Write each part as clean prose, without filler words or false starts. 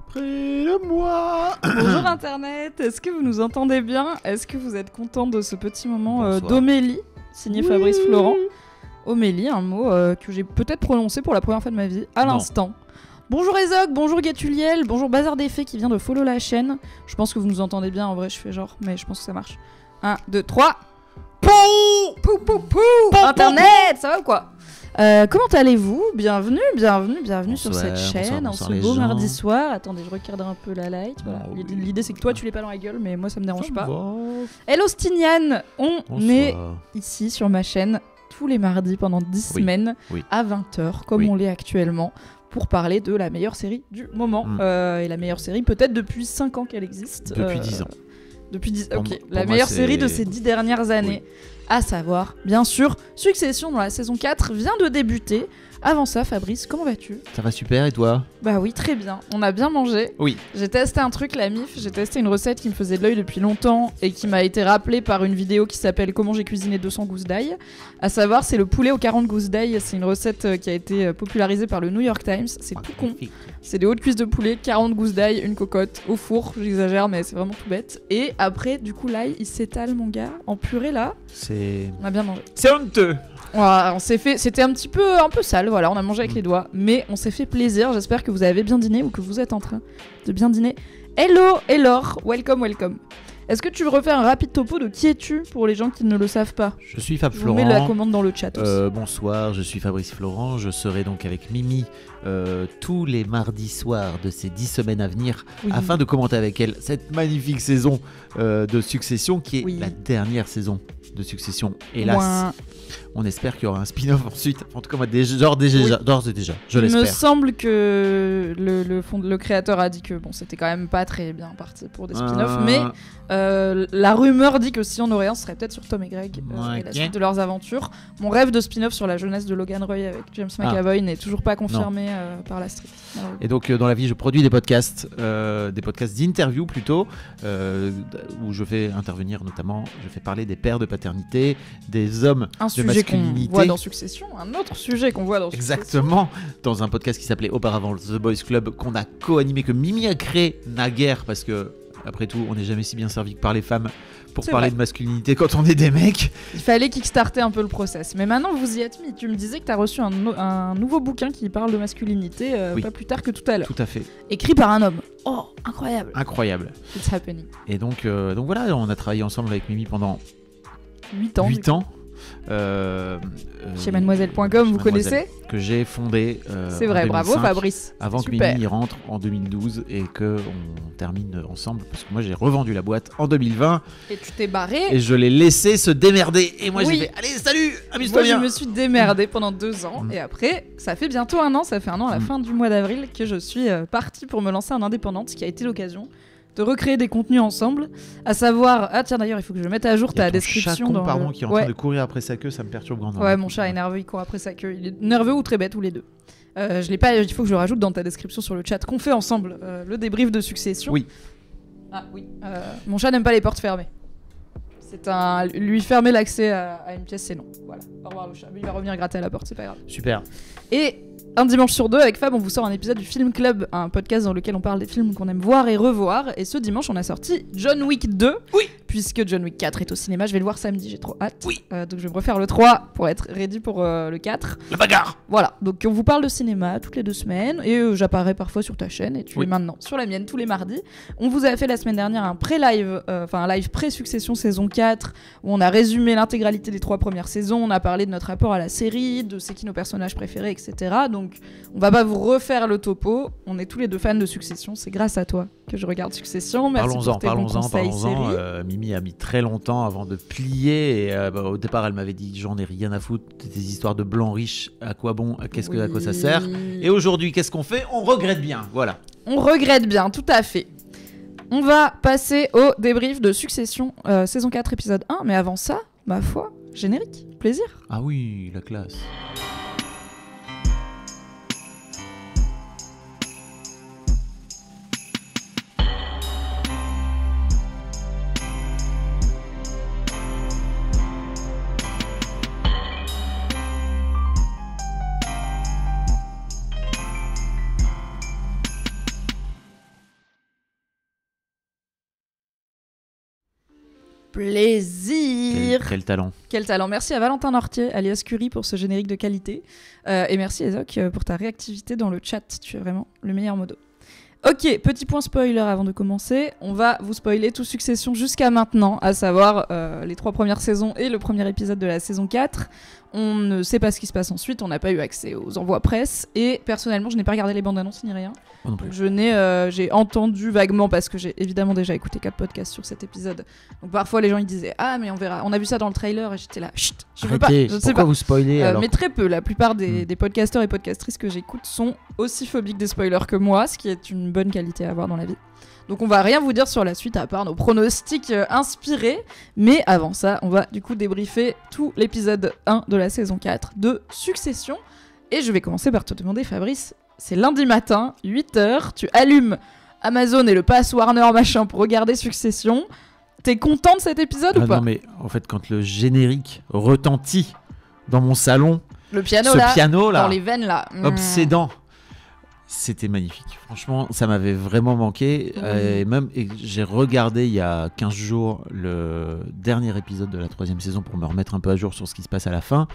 près de moi. Bonjour Internet, est-ce que vous nous entendez bien? Est-ce que vous êtes content de ce petit moment Bonsoir. d'homélie, signé Oui. Fabrice Florent? Homélie, un mot que j'ai peut-être prononcé pour la première fois de ma vie, à Non. l'instant. Bonjour Ezog, bonjour Gatuliel, bonjour Bazar des Fées qui vient de follow la chaîne. Je pense que vous nous entendez bien, en vrai je fais genre, mais je pense que ça marche. 1, 2, 3. Pou, pou, pou. Internet, ça va ou quoi? Comment allez-vous? Bienvenue sur Bonsoir, cette chaîne, bonsoir en ce les beau gens. mardi soir. Attendez, je recadre un peu la light. Voilà. Oh, oui. L'idée c'est que toi tu l'aies pas dans la gueule, mais moi ça me dérange Ça pas. va. Hello Stinian, on Bonsoir. est ici sur ma chaîne tous les mardis pendant 10 Oui, semaines oui. à 20h, comme Oui. on l'est actuellement, pour parler de la meilleure série du moment. Mm. Et la meilleure série peut-être depuis 5 ans qu'elle existe. Depuis 10 ans. Depuis 10 Pour ok. moi- La pour meilleure moi, série de c'est- ces 10 dernières années. À savoir, bien sûr, Succession dans la saison 4 vient de débuter. Avant ça, Fabrice, comment vas-tu? Ça va super et toi? Bah oui, très bien. On a bien mangé. Oui. J'ai testé un truc, la MIF. J'ai testé une recette qui me faisait de l'œil depuis longtemps et qui m'a été rappelée par une vidéo qui s'appelle Comment j'ai cuisiné 200 gousses d'ail. À savoir, c'est le poulet aux 40 gousses d'ail. C'est une recette qui a été popularisée par le New York Times. C'est tout con. C'est des hautes cuisses de poulet, 40 gousses d'ail, une cocotte au four. J'exagère, mais c'est vraiment tout bête. Et après, du coup, l'ail, il s'étale, mon gars, en purée là. C'est On a bien mangé. honteux. Voilà, on s'est fait, c'était un peu sale, voilà, on a mangé avec les doigts, mais on s'est fait plaisir. J'espère que vous avez bien dîné ou que vous êtes en train de bien dîner. Hello, Elor, welcome. Est-ce que tu veux refaire un rapide topo de qui es-tu pour les gens qui ne le savent pas? Je suis Fab Je vous mets la Florent. commande dans le chat aussi. Bonsoir, je suis Fabrice Florent. Je serai donc avec Mimi tous les mardis soirs de ces 10 semaines à venir Oui. afin de commenter avec elle cette magnifique saison de Succession qui est Oui. la dernière saison de Succession. Hélas, Ouin. on espère qu'il y aura un spin-off ensuite. En tout cas, moi, d'ores et déjà, je Il me l'espère. semble que le créateur a dit que bon, c'était quand même pas très bien parti pour des spin-offs, mais la rumeur dit que si on aurait un, ce serait peut-être sur Tom et Greg et la Ok. suite de leurs aventures. Mon rêve de spin-off sur la jeunesse de Logan Roy avec James McAvoy n'est toujours pas confirmé par la street. Et donc dans la vie je produis des podcasts d'interview plutôt, où je fais intervenir notamment, je fais parler des pères de paternité, des hommes Un de sujet qu'on masculinité. voit dans Succession, un autre sujet qu'on voit dans Succession. Exactement, dans un podcast qui s'appelait auparavant The Boys Club, qu'on a co-animé, que Mimi a créé naguère, parce que après tout on n'est jamais si bien servi que par les femmes pour C'est parler vrai. de masculinité quand on est des mecs. Il fallait kickstarter un peu le process. Mais maintenant vous y êtes mis. Tu me disais que tu as reçu un nouveau bouquin qui parle de masculinité Oui. pas plus tard que tout à l'heure. Tout à fait, Écrit par un homme. Oh, incroyable. incroyable. It's happening. Et donc voilà, on a travaillé ensemble avec Mimi pendant 8 ans. 8 ans. Chez mademoiselle.com, vous Mademoiselle, connaissez? que j'ai fondé C'est en vrai, bravo 2005, Fabrice. avant Super. que Mimi y rentre en 2012 et que on termine ensemble, parce que moi j'ai revendu la boîte en 2020 Et tu t'es barré. et je l'ai laissé se démerder et moi Oui. j'ai fait allez salut, amuse-toi Moi je bien. me suis démerdée pendant 2 ans Mm. et après ça fait bientôt un an, ça fait un an à la Mm. fin du mois d'avril que je suis partie pour me lancer en indépendante, ce qui a été l'occasion de recréer des contenus ensemble, à savoir, ah tiens d'ailleurs il faut que je mette à jour Il y a ta ton description chat con, dans pardon, le- qui est en Ouais. train de courir après sa queue, ça me perturbe grandement. Ouais, mon chat est nerveux, il court après sa queue. Il est nerveux ou très bête, ou les deux. Je l'ai pas, il faut que je le rajoute dans ta description sur le chat qu'on fait ensemble, le débrief de Succession. Oui. Ah oui. Mon chat n'aime pas les portes fermées. Lui fermer l'accès à une pièce, c'est non. Voilà. Au revoir le chat. Mais il va revenir gratter à la porte, c'est pas grave. Super. Et un dimanche sur deux, avec Fab, on vous sort un épisode du Film Club, un podcast dans lequel on parle des films qu'on aime voir et revoir. Et ce dimanche, on a sorti John Wick 2. Oui. Puisque John Wick 4 est au cinéma, je vais le voir samedi, j'ai trop hâte. Oui. Donc je vais me refaire le 3 pour être ready pour le 4. La bagarre. Voilà, donc on vous parle de cinéma toutes les 2 semaines et j'apparais parfois sur ta chaîne et tu Oui. es maintenant sur la mienne tous les mardis. On vous a fait la semaine dernière un pré-live, un live pré-Succession saison 4 où on a résumé l'intégralité des 3 premières saisons, on a parlé de notre rapport à la série, de c'est qui nos personnages préférés, etc. Donc on va pas vous refaire le topo, on est tous les 2 fans de Succession, c'est grâce à toi que je regarde Succession. Merci pour tes bons conseils séries. Mimi a mis très longtemps avant de plier et au départ elle m'avait dit j'en ai rien à foutre des histoires de blancs riches, à quoi bon, à quoi ça sert. Et aujourd'hui qu'est-ce qu'on fait? On regrette bien, voilà. On regrette bien, tout à fait. On va passer au débrief de Succession, saison 4, épisode 1. Mais avant ça, ma foi, générique, plaisir. Ah oui, la classe. plaisir. Quel talent. Quel talent. Merci à Valentin Nortier, alias Curie, pour ce générique de qualité. Et merci Ezoc pour ta réactivité dans le chat. Tu es vraiment le meilleur modo. Ok, petit point spoiler avant de commencer. On va vous spoiler tout Succession jusqu'à maintenant, à savoir les 3 premières saisons et le premier épisode de la saison 4. On ne sait pas ce qui se passe ensuite, on n'a pas eu accès aux envois presse. Et personnellement, je n'ai pas regardé les bandes annonces ni rien. Moi non plus. J'ai entendu vaguement, parce que j'ai évidemment déjà écouté 4 podcasts sur cet épisode. Donc parfois les gens ils disaient ah mais on verra, on a vu ça dans le trailer, et j'étais là chut, je veux pas, je ne sais Pourquoi pas. vous spoilez alors Mais très peu, la plupart des podcasteurs et podcastrices que j'écoute sont aussi phobiques des spoilers que moi, ce qui est une bonne qualité à avoir dans la vie. Donc on va rien vous dire sur la suite à part nos pronostics inspirés, mais avant ça on va du coup débriefer tout l'épisode 1 de la saison 4 de Succession. Et je vais commencer par te demander Fabrice, c'est lundi matin, 8h, tu allumes Amazon et le pass Warner machin pour regarder Succession. T'es content de cet épisode ou pas? Non mais en fait quand le générique retentit dans mon salon, le piano là, dans les veines là, obsédant, c'était magnifique. Franchement, ça m'avait vraiment manqué. Et j'ai regardé il y a 15 jours le dernier épisode de la 3e saison pour me remettre un peu à jour sur ce qui se passe à la fin.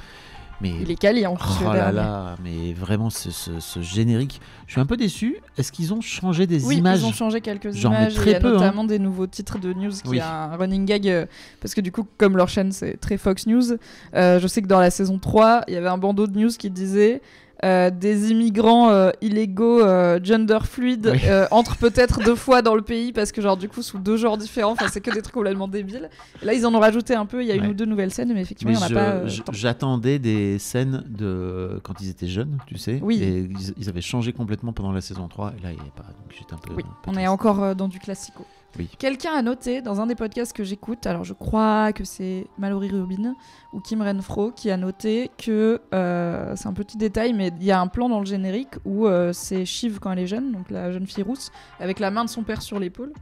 Mais il est quali en plus. Oh là là, mais vraiment ce générique, je suis un peu déçu. Est-ce qu'ils ont changé des images? Oui, ils ont changé quelques Genre, images. très Il y a peu, notamment des nouveaux titres de news qui a un running gag parce que du coup, comme leur chaîne c'est très Fox News, je sais que dans la saison 3, il y avait un bandeau de news qui disait des immigrants illégaux gender fluide entrent peut-être 2 fois dans le pays parce que genre du coup sous 2 genres différents, enfin c'est que des trucs complètement débiles. Et là ils en ont rajouté un peu, il y a 1 ou 2 nouvelles scènes mais effectivement il y en a pas j'attendais des scènes de quand ils étaient jeunes, tu sais. Oui. Et ils avaient changé complètement pendant la saison 3 et là il n'y avait pas, donc j'étais un peu on est encore dans du classico. Oui. Quelqu'un a noté dans un des podcasts que j'écoute, alors je crois que c'est Mallory Rubin ou Kim Renfro qui a noté que c'est un petit détail, mais il y a un plan dans le générique où c'est Shiv quand elle est jeune, donc la jeune fille rousse, avec la main de son père sur l'épaule.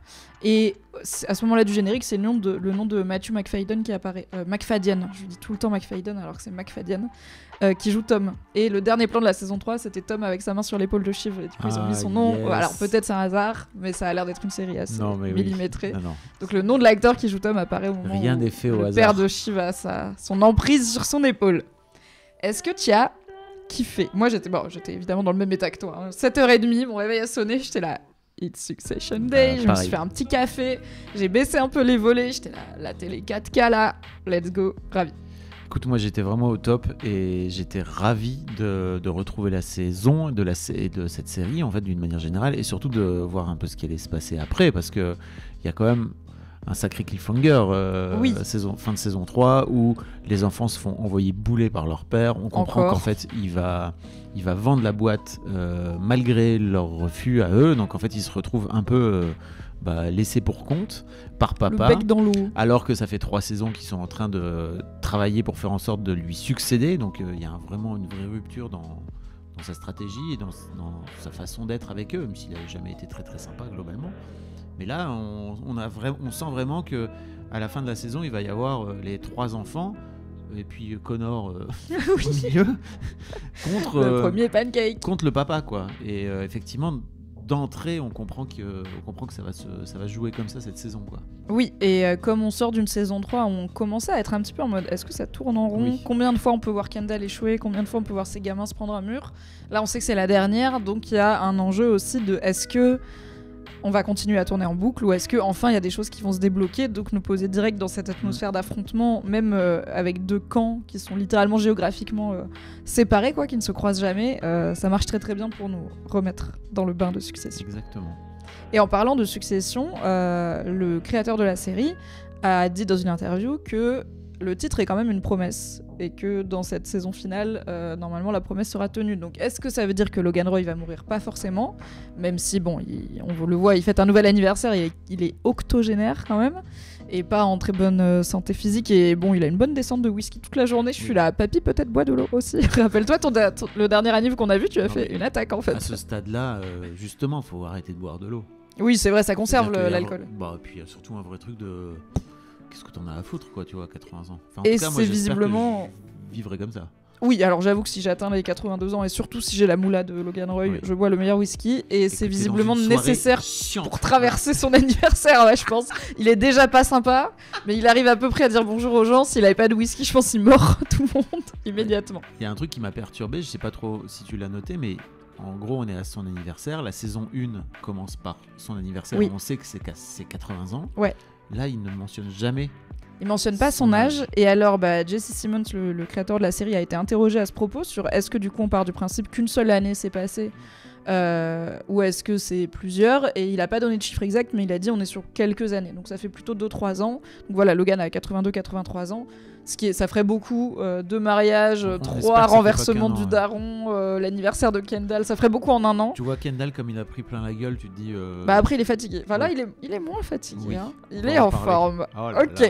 Et à ce moment-là du générique, c'est le nom de Matthew McFadden qui apparaît. McFadden, je dis tout le temps McFadden alors que c'est McFadden, qui joue Tom. Et le dernier plan de la saison 3, c'était Tom avec sa main sur l'épaule de Shiv. Et du coup, ils ont mis son nom. Yes. Alors peut-être c'est un hasard, mais ça a l'air d'être une série assez millimétrée. Non. Donc le nom de l'acteur qui joue Tom apparaît au moment Rien où n'est fait au le hasard. père de Shiv a son emprise sur son épaule. Est-ce que tu as kiffé? Moi, j'étais évidemment dans le même état que toi. 7h30, mon réveil a sonné, j'étais là. It's Succession Day, je me suis fait un petit café, j'ai baissé un peu les volets, j'étais là, la télé 4K là, let's go, ravi. Écoute, moi j'étais vraiment au top et j'étais ravi de retrouver la saison et de cette série en fait d'une manière générale et surtout de voir un peu ce qui allait se passer après parce que il y a quand même un sacré cliffhanger fin de saison 3 où les enfants se font envoyer bouler par leur père. On comprend qu'en fait il va vendre la boîte malgré leur refus à eux, donc en fait ils se retrouvent un peu laissés pour compte par papa, le bec dans l'eau. Alors que ça fait 3 saisons qu'ils sont en train de travailler pour faire en sorte de lui succéder, donc il y a vraiment une vraie rupture dans sa stratégie et dans sa façon d'être avec eux, même s'il n'a jamais été très très sympa globalement. Mais là, on sent vraiment que à la fin de la saison, il va y avoir les 3 enfants et puis Connor au milieu contre le premier pancake contre le papa quoi. Et effectivement, d'entrée, on comprend que ça va se jouer comme ça cette saison quoi. Oui, et comme on sort d'une saison 3, on commence à être un petit peu en mode est-ce que ça tourne en rond? Combien de fois on peut voir Kendall échouer? Combien de fois on peut voir ces gamins se prendre un mur? Là, on sait que c'est la dernière, donc il y a un enjeu aussi de est-ce que on va continuer à tourner en boucle ou est-ce que enfin il y a des choses qui vont se débloquer, donc nous poser direct dans cette atmosphère d'affrontement, même avec 2 camps qui sont littéralement géographiquement séparés quoi, qui ne se croisent jamais. Ça marche très très bien pour nous remettre dans le bain de Succession. Exactement. Et en parlant de Succession, le créateur de la série a dit dans une interview que le titre est quand même une promesse et que dans cette saison finale, normalement la promesse sera tenue. Donc est-ce que ça veut dire que Logan Roy va mourir? Pas forcément, même si bon, on le voit, il fête un nouvel anniversaire, il est octogénaire quand même et pas en très bonne santé physique et bon, il a une bonne descente de whisky toute la journée. Je suis là, papy peut-être bois de l'eau aussi. Rappelle-toi le dernier anniv qu'on a vu, tu as fait une attaque en fait. À ce stade-là, justement, faut arrêter de boire de l'eau. Oui, c'est vrai, ça conserve l'alcool. Bah, et puis il y a surtout un vrai truc de qu'est-ce que t'en as à foutre, quoi, tu vois, à 80 ans. Enfin, en et tout cas, moi, c'est visiblement. Je vivrais comme ça. Oui, alors j'avoue que si j'atteins les 82 ans et surtout si j'ai la moula de Logan Roy, Oui. je bois le meilleur whisky et c'est que t'es visiblement dans une soirée nécessaire chiante. pour traverser son anniversaire, ouais, je pense. Il est déjà pas sympa, mais il arrive à peu près à dire bonjour aux gens. S'il avait pas de whisky, je pense qu'il mord tout le monde immédiatement. Il y a un truc qui m'a perturbé, je sais pas trop si tu l'as noté, mais en gros, on est à son anniversaire. La saison 1 commence par son anniversaire. Oui. On sait que c'est 80 ans. Ouais. Là, il ne mentionne jamais. Il mentionne pas son âge. Et alors, Jesse Simmons, le créateur de la série, a été interrogé à ce propos sur est-ce que du coup on part du principe qu'une seule année s'est passée ou est-ce que c'est plusieurs. Et il a pas donné de chiffre exact, mais il a dit on est sur quelques années. Donc ça fait plutôt 2-3 ans. Donc voilà, Logan a 82-83 ans. Ça ferait beaucoup de mariages, On espère 3 que ça fait pas renversements qu'un an, du ouais. daron, l'anniversaire de Kendall. Ça ferait beaucoup en un an. Tu vois Kendall comme il a pris plein la gueule, tu te dis. Après, il est fatigué. Enfin là, oui. il est moins fatigué. Oui. Hein. Il On va est en en parler. forme. Oh là Ok. là.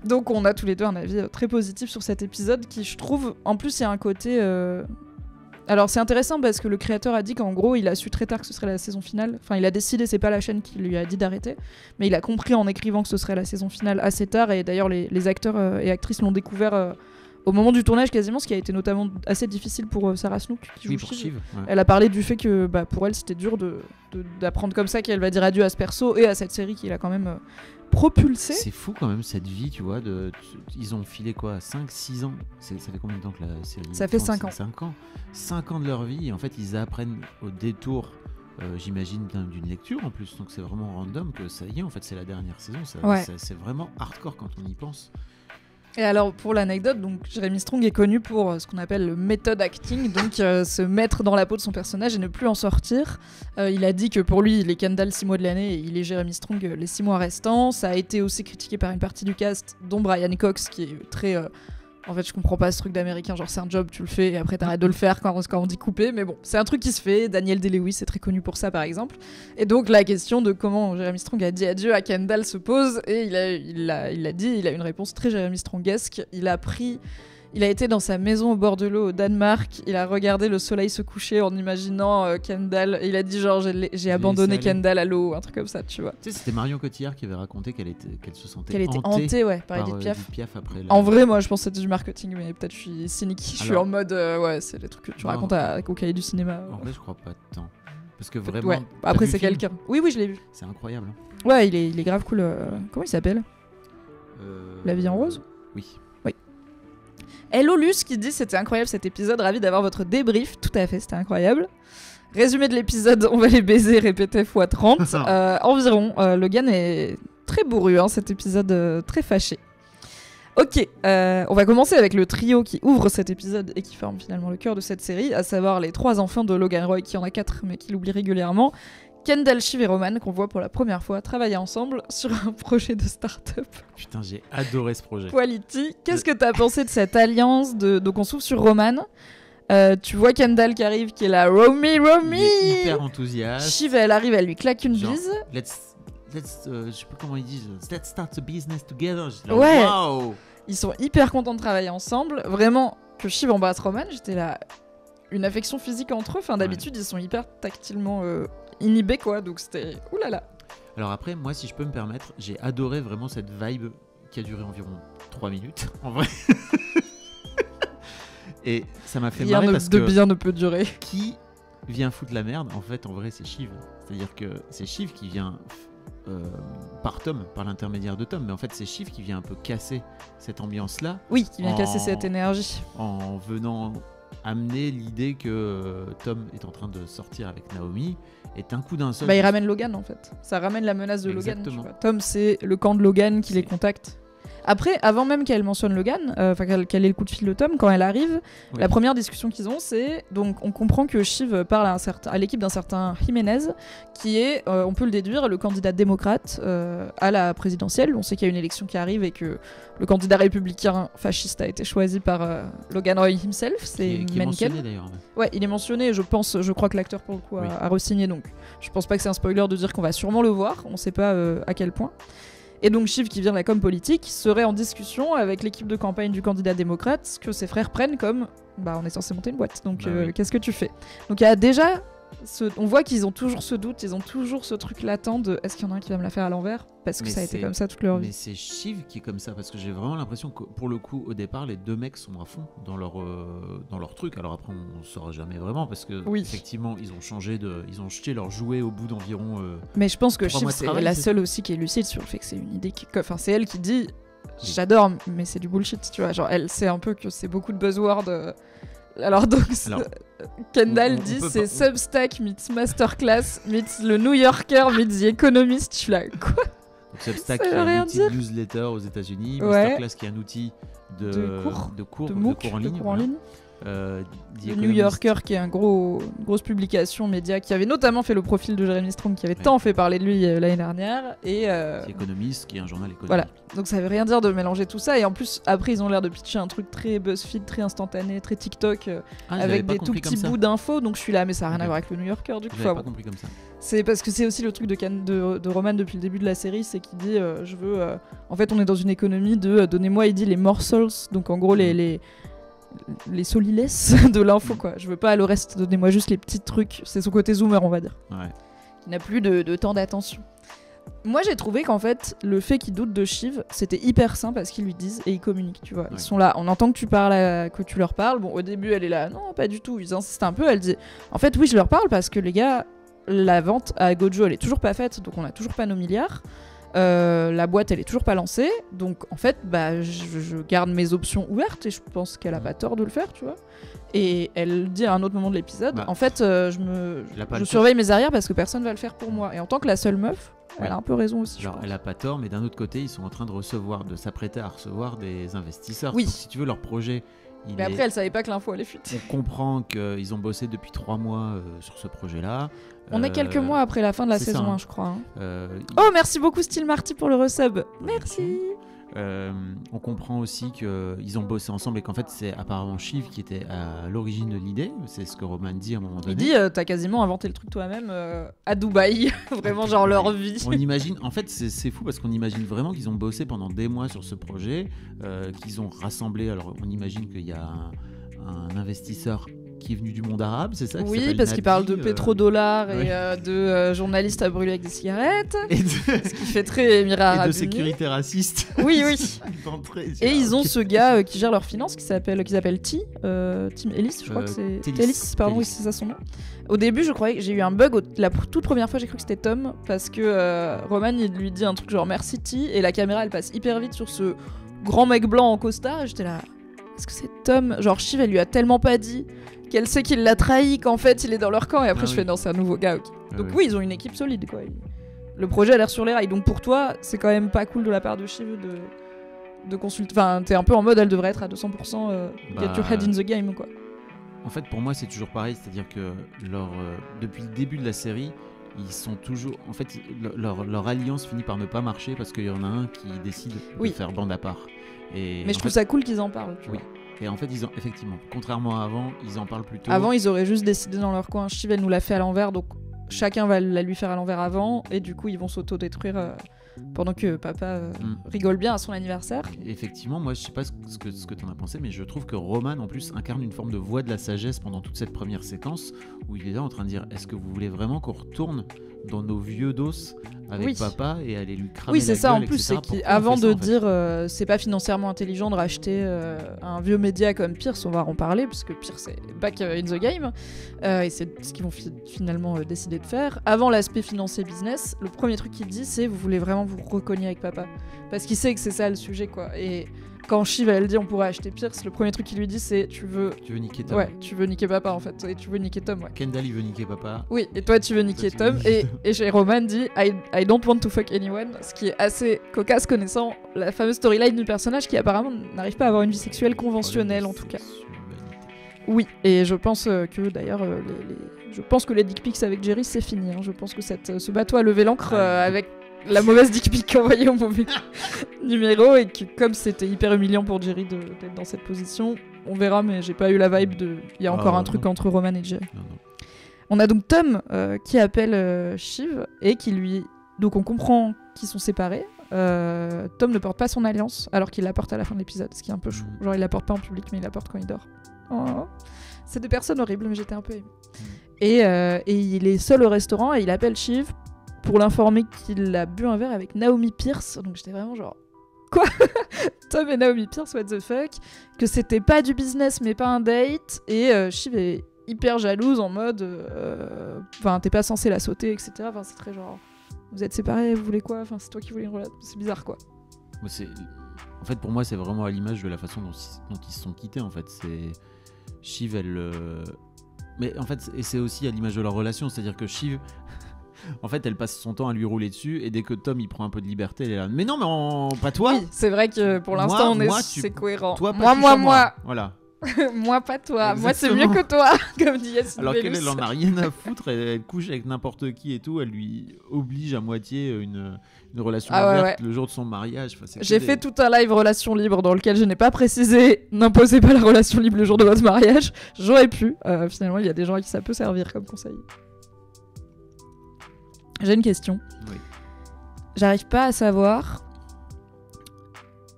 Donc on a tous les deux un avis très positif sur cet épisode qui, je trouve, en plus il y a un côté... Alors c'est intéressant parce que le créateur a dit qu'en gros il a su très tard que ce serait la saison finale. Enfin il a décidé, c'est pas la chaîne qui lui a dit d'arrêter, mais il a compris en écrivant que ce serait la saison finale assez tard et d'ailleurs les acteurs et actrices l'ont découvert au moment du tournage quasiment, ce qui a été notamment assez difficile pour Sarah Snook qui Oui, joue pour Shiv. Shiv. Ouais. Elle a parlé du fait que pour elle c'était dur d'apprendre comme ça qu'elle va dire adieu à ce perso et à cette série qui l'a quand même propulsée. C'est fou quand même cette vie, tu vois. Ils ont filé quoi 5-6 ans. Ça fait combien de temps que la série Ça fait tourne 5 ans. 5 ans. 5 ans de leur vie. Et en fait, ils apprennent au détour, j'imagine, d'une lecture en plus. Donc c'est vraiment random que ça y est, en fait, c'est la dernière saison. Ouais. C'est vraiment hardcore quand on y pense. Et alors pour l'anecdote, donc Jeremy Strong est connu pour ce qu'on appelle le method acting, donc se mettre dans la peau de son personnage et ne plus en sortir. Il a dit que pour lui, il est Kendall 6 mois de l'année et il est Jeremy Strong les 6 mois restants. Ça a été aussi critiqué par une partie du cast, dont Brian Cox, qui est très... En fait, je comprends pas ce truc d'américain, genre c'est un job, tu le fais et après t'arrêtes de le faire quand on dit couper, mais bon, c'est un truc qui se fait. Daniel Day-Lewis est très connu pour ça, par exemple. Et donc la question de comment Jeremy Strong a dit adieu à Kendall se pose et il a dit, il a une réponse très Jeremy Strongesque. Il a été dans sa maison au bord de l'eau au Danemark, il a regardé le soleil se coucher en imaginant Kendall, et il a dit genre j'ai abandonné laissé aller. Kendall à l'eau, un truc comme ça, tu vois. Tu sais, c'était Marion Cotillard qui avait raconté qu'elle se sentait Qu'elle était hantée, ouais, par par Edith Piaf. Edith Piaf après En vrai, moi je pense que c'était du marketing, mais peut-être je suis cynique. Je suis Alors- en mode, ouais, c'est les trucs que tu Non. racontes au cahier du cinéma. En vrai, je crois pas tant. Parce que vraiment. Ouais, t'as après vu c'est le film quelqu'un. Oui, je l'ai vu. C'est incroyable. Hein. Ouais, il est grave cool. Comment il s'appelle La vie en rose. Oui. Hello Luce qui dit c'était incroyable cet épisode, ravi d'avoir votre débrief. Tout à fait, c'était incroyable. Résumé de l'épisode, on va les baiser, répéter x 30 environ. Logan est très bourru, hein, cet épisode très fâché. Ok, on va commencer avec le trio qui ouvre cet épisode et qui forme finalement le cœur de cette série, à savoir les 3 enfants de Logan Roy, qui en a 4 mais qui l'oublie régulièrement. Kendall, Shiv et Roman, qu'on voit pour la première fois travailler ensemble sur un projet de start-up. Putain, j'ai adoré ce projet. Quality. Qu'est-ce que t'as pensé de cette alliance Donc on s'ouvre sur Roman. Tu vois Kendall qui arrive, qui est là, Romy. Il est hyper enthousiaste. Shiv, elle arrive, elle lui claque une Genre, bise. Let's je sais pas comment ils disent. Let's start the business together. J'étais là, Ouais. Waouh. Ils sont hyper contents de travailler ensemble. Vraiment, que Shiv embrasse Roman, j'étais là. Une affection physique entre eux. Enfin, d'habitude, ils sont hyper tactilement inhibés, quoi. Donc c'était. Oulala. Alors après, moi, si je peux me permettre, j'ai adoré vraiment cette vibe qui a duré environ 3 minutes, en vrai. Et ça m'a fait Rien marrer parce de que bien ne peut durer. qui vient foutre la merde, en fait, en vrai, c'est Shiv. C'est-à-dire que c'est Shiv qui vient par Tom, par l'intermédiaire de Tom, mais en fait, c'est Shiv qui vient un peu casser cette ambiance-là Oui, qui vient Oh. casser cette énergie. en venant amener l'idée que Tom est en train de sortir avec Naomi, et d'un coup d'un seul... Bah, il ramène Logan en fait. Ça ramène la menace de Logan. Exactement. Tu vois. Tom, c'est le camp de Logan qui les C'est- contacte. Après, avant même qu'elle mentionne Logan, qu'elle ait le coup de fil de Tom, quand elle arrive, Oui. la première discussion qu'ils ont, c'est donc on comprend que Shiv parle à l'équipe d'un certain Jiménez, qui est, on peut le déduire, le candidat démocrate à la présidentielle. On sait qu'il y a une élection qui arrive et que le candidat républicain fasciste a été choisi par Logan Roy himself, c'est qui est Mencken. mentionné d'ailleurs. Ouais, il est mentionné, je crois que l'acteur pour le coup Oui. a re-signé, donc je pense pas que c'est un spoiler de dire qu'on va sûrement le voir, on sait pas à quel point. Et donc Shiv, qui vient de la com politique, serait en discussion avec l'équipe de campagne du candidat démocrate, que ses frères prennent comme, bah on est censé monter une boîte, donc Bah oui. qu'est-ce que tu fais? Donc il y a déjà On voit qu'ils ont toujours ce doute, ils ont toujours ce truc latent de est-ce qu'il y en a un qui va me la faire à l'envers, parce que Mais ça a été c'est- comme ça toute leur vie. Mais c'est Shiv qui est comme ça, parce que j'ai vraiment l'impression que pour le coup, au départ, les deux mecs sont à fond dans leur truc. Alors après, on ne saura jamais vraiment, parce que Oui. effectivement, ils ont jeté leur jouet au bout d'environ. Mais je pense que 3 Shiv mois de c'est travail, la c'est seule aussi qui est lucide sur le fait que c'est une idée enfin c'est elle qui dit j'adore mais c'est du bullshit, tu vois, genre elle sait un peu que c'est beaucoup de buzzwords. Alors donc Alors, Kendall on dit peut c'est pas- Substack meets Masterclass meets le New Yorker meets The Economist. Je suis là quoi. Donc Substack Ça qui est veut rien un outil dire. de newsletter aux États-Unis, Ouais. Masterclass qui est un outil De cours, de cours de MOOC, en de ligne. cours en voilà. ligne. The Le New Economist, Yorker qui est une grosse publication média qui avait notamment fait le profil de Jeremy Strong qui avait Ouais. tant fait parler de lui l'année dernière et The Economist qui est un journal économique. voilà. Donc ça veut rien dire de mélanger tout ça et en plus après ils ont l'air de pitcher un truc très BuzzFeed, très instantané, très TikTok Ah, j'avais avec pas des tout compris comme petits ça. bouts d'infos, donc je suis là mais ça n'a rien Ok. à voir avec le New Yorker du coup. J'avais Enfin, pas bon. compris comme ça. C'est parce que c'est aussi le truc de Roman depuis le début de la série, c'est qu'il dit je veux en fait on est dans une économie de donnez-moi, il dit les morsels, donc en gros les solilès de l'info quoi. Je veux pas le reste, donnez-moi juste les petits trucs. C'est son côté zoomer on va dire. Ouais. Il n'a plus de temps d'attention. Moi j'ai trouvé qu'en fait le fait qu'ils doutent de Shiv c'était hyper sain parce qu'ils lui disent et ils communiquent, tu vois. Ouais. Ils sont là, on entend que que tu leur parles. Bon au début elle est là, non pas du tout, ils insistent un peu, elle dit en fait oui je leur parle parce que les gars la vente à Gojo elle est toujours pas faite donc on a toujours pas nos milliards. La boîte elle est toujours pas lancée donc en fait bah je garde mes options ouvertes et je pense qu'elle a pas tort de le faire, tu vois. Et elle dit à un autre moment de l'épisode Bah, en fait elle a pas je le surveille mes arrières parce que personne va le faire pour moi et en tant que la seule meuf Ouais. elle a un peu raison aussi. Genre, elle a pas tort, mais d'un autre côté, ils sont en train de s'apprêter à recevoir des investisseurs. Oui. Donc, si tu veux, leur projet, Mais après elle savait pas que l'info allait fuiter. on comprend qu'ils ont bossé depuis 3 mois sur ce projet-là. On est quelques mois après la fin de la c'est ça, saison hein. 1 je crois. Ils- Oh merci beaucoup Steel Marty pour le resub. Merci. On comprend aussi qu'ils ont bossé ensemble et qu'en fait, c'est apparemment Shiv qui était à l'origine de l'idée. C'est ce que Roman dit à un moment donné. Il dit t'as quasiment inventé le truc toi-même à Dubaï. Vraiment genre leur vie. On imagine, en fait, c'est fou parce qu'on imagine vraiment qu'ils ont bossé pendant des mois sur ce projet, qu'ils ont rassemblé. Alors, on imagine qu'il y a un investisseur qui est venu du monde arabe, c'est ça qui Oui s'appelle parce qu'il parle de Nabi, pétrodollars ouais. et de journalistes à brûler avec des cigarettes. et de, Ce qui fait très Émirats et Arabes de Unis. sécurité raciste. Oui oui. D'entrée. Et ils ont ce gars qui gère leurs finances qu'ils appellent Tim Ellis, je crois que c'est Tellis. Tellis, pardon, oui, Tellis. c'est ça son nom. Au début, je croyais que j'ai eu un bug la toute première fois, j'ai cru que c'était Tom parce que Roman il lui dit un truc genre merci T et la caméra elle passe hyper vite sur ce grand mec blanc en costard et j'étais là est-ce que c'est Tom? Genre Shiv elle lui a tellement pas dit qu'elle sait qu'il l'a trahi qu'en fait il est dans leur camp et après Ah je oui. fais non c'est un nouveau gars ok. Ah Donc oui. oui ils ont une équipe solide quoi. Le projet a l'air sur les rails donc pour toi c'est quand même pas cool de la part de Shiv de consulter. Enfin, t'es un peu en mode, elle devrait être à 200% get your head in the game, quoi. En fait, pour moi, c'est toujours pareil, c'est-à-dire que depuis le début de la série, ils sont toujours. En fait, leur alliance finit par ne pas marcher parce qu'il y en a un qui décide Oui. de faire bande à part. Et Mais je en trouve fait- ça cool qu'ils en parlent, tu Oui. vois. Et en fait, ils ont effectivement, contrairement à avant, ils en parlent plutôt. Avant, ils auraient juste décidé dans leur coin, Shiv, elle nous l'a fait à l'envers, donc chacun va la lui faire à l'envers avant, et du coup, ils vont s'auto-détruire pendant que papa rigole bien à son anniversaire. Effectivement, moi, je sais pas ce que t'en as pensé, mais je trouve que Roman, en plus, incarne une forme de voix de la sagesse pendant toute cette première séquence où il est là en train de dire est-ce que vous voulez vraiment qu'on retourne dans nos vieux dos avec Oui. papa et aller lui cramer Oui, la c'est ça gueule, en plus, etc. c'est Pourquoi on qu'avant fait ça, de en fait dire c'est pas financièrement intelligent de racheter un vieux média comme Pierce, on va en parler, parce que Pierce est back in the game, et c'est ce qu'ils vont finalement décider de faire. Avant l'aspect financier business, le premier truc qu'il dit, c'est vous voulez vraiment vous recogner avec papa. Parce qu'il sait que c'est ça le sujet, quoi. Et quand Shiv, elle dit on pourrait acheter Pierce, le premier truc qu'il lui dit, c'est tu veux niquer Tom. Ouais, tu veux niquer papa en fait, et tu veux niquer Tom, ouais. Kendall, il veut niquer papa. Oui, et toi tu veux niquer Toi, tu veux Tom, niquer et chez Roman dit I don't want to fuck anyone, ce qui est assez cocasse connaissant la fameuse storyline du personnage qui apparemment n'arrive pas à avoir une vie sexuelle conventionnelle en tout cas. Oui, et je pense que d'ailleurs, je pense que les dick pics avec Jerry c'est fini, hein. Je pense que ce bateau a levé l'ancre avec la mauvaise dick pic envoyée au mauvais numéro, et que comme c'était hyper humiliant pour Jerry d'être dans cette position, on verra, mais j'ai pas eu la vibe de il y a encore un truc non. entre Roman et Jerry. Non. On a donc Tom qui appelle Shiv et qui lui... Donc on comprend qu'ils sont séparés. Tom ne porte pas son alliance alors qu'il la porte à la fin de l'épisode, ce qui est un peu chou. Genre il la porte pas en public mais il la porte quand il dort. Oh. C'est des personnes horribles mais j'étais un peu émue. Et il est seul au restaurant et il appelle Shiv pour l'informer qu'il a bu un verre avec Naomi Pierce. Donc j'étais vraiment genre... Quoi? Tom et Naomi Pierce, what the fuck? Que c'était pas du business mais pas un date. Et Shiv est hyper jalouse en mode... Enfin, t'es pas censé la sauter, etc. Enfin, c'est très genre... Vous êtes séparés, vous voulez quoi? Enfin, c'est toi qui voulais une relation. C'est bizarre, quoi. En fait, pour moi, c'est vraiment à l'image de la façon dont ils se sont quittés, en fait. C'est... Shiv, elle... Mais en fait, et c'est aussi à l'image de leur relation. C'est-à-dire que Shiv... En fait, elle passe son temps à lui rouler dessus et dès que Tom il prend un peu de liberté, elle est là. Mais non, mais pas toi. Oui, c'est vrai que pour l'instant, c'est cohérent. Toi, pas moi. Voilà. Moi, pas toi. Exactement. Moi, c'est mieux que toi, comme dit Yacine Alors Bellous. qu'elle en a rien à foutre, elle couche avec n'importe qui et tout, elle lui oblige à moitié une relation ouverte le jour de son mariage. Enfin, j'ai fait tout un live relation libre dans lequel je n'ai pas précisé n'imposez pas la relation libre le jour de votre mariage. J'aurais pu. Finalement, il y a des gens à qui ça peut servir comme conseil. J'ai une question. Oui. J'arrive pas à savoir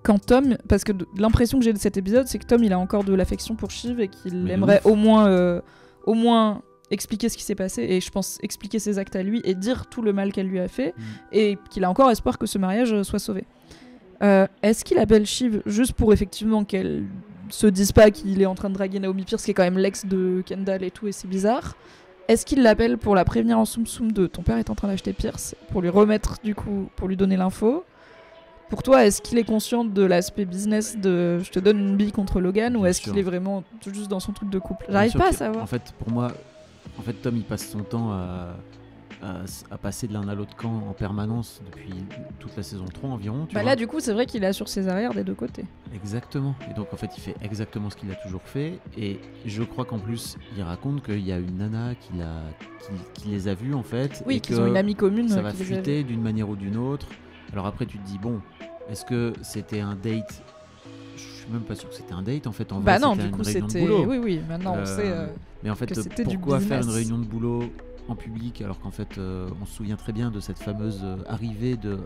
quand Tom, parce que l'impression que j'ai de cet épisode, c'est que Tom il a encore de l'affection pour Shiv et qu'il aimerait au moins expliquer ce qui s'est passé et je pense expliquer ses actes à lui et dire tout le mal qu'elle lui a fait et qu'il a encore espoir que ce mariage soit sauvé. Est-ce qu'il appelle Shiv juste pour effectivement qu'elle se dise pas qu'il est en train de draguer Naomi Pierce, qui est quand même l'ex de Kendall et tout, et c'est bizarre? Est-ce qu'il l'appelle pour la prévenir en soum-soum de ton père est en train d'acheter Pierce, pour lui remettre du coup, pour lui donner l'info? Pour toi, est-ce qu'il est conscient de l'aspect business de je te donne une bille contre Logan, ou est-ce qu'il est vraiment juste dans son truc de couple? J'arrive pas à savoir. En fait, pour moi, Tom il passe son temps à passer de l'un à l'autre camp en permanence depuis toute la saison 3 environ. Là, du coup, c'est vrai qu'il assure ses arrières des deux côtés. Exactement. Et donc, en fait, il fait exactement ce qu'il a toujours fait. Et je crois qu'en plus, il raconte qu'il y a une nana qui les a vus, en fait. Oui, et qu'ils ont une amie commune. Ça va fuiter d'une manière ou d'une autre. Alors après, tu te dis, bon, est-ce que c'était un date? Je suis même pas sûr que c'était un date, en fait. En vrai, non, c'était du coup, une réunion c'était... de boulot. Oui, maintenant, on sait mais en fait, pourquoi faire une réunion de boulot en public alors qu'en fait on se souvient très bien de cette fameuse arrivée de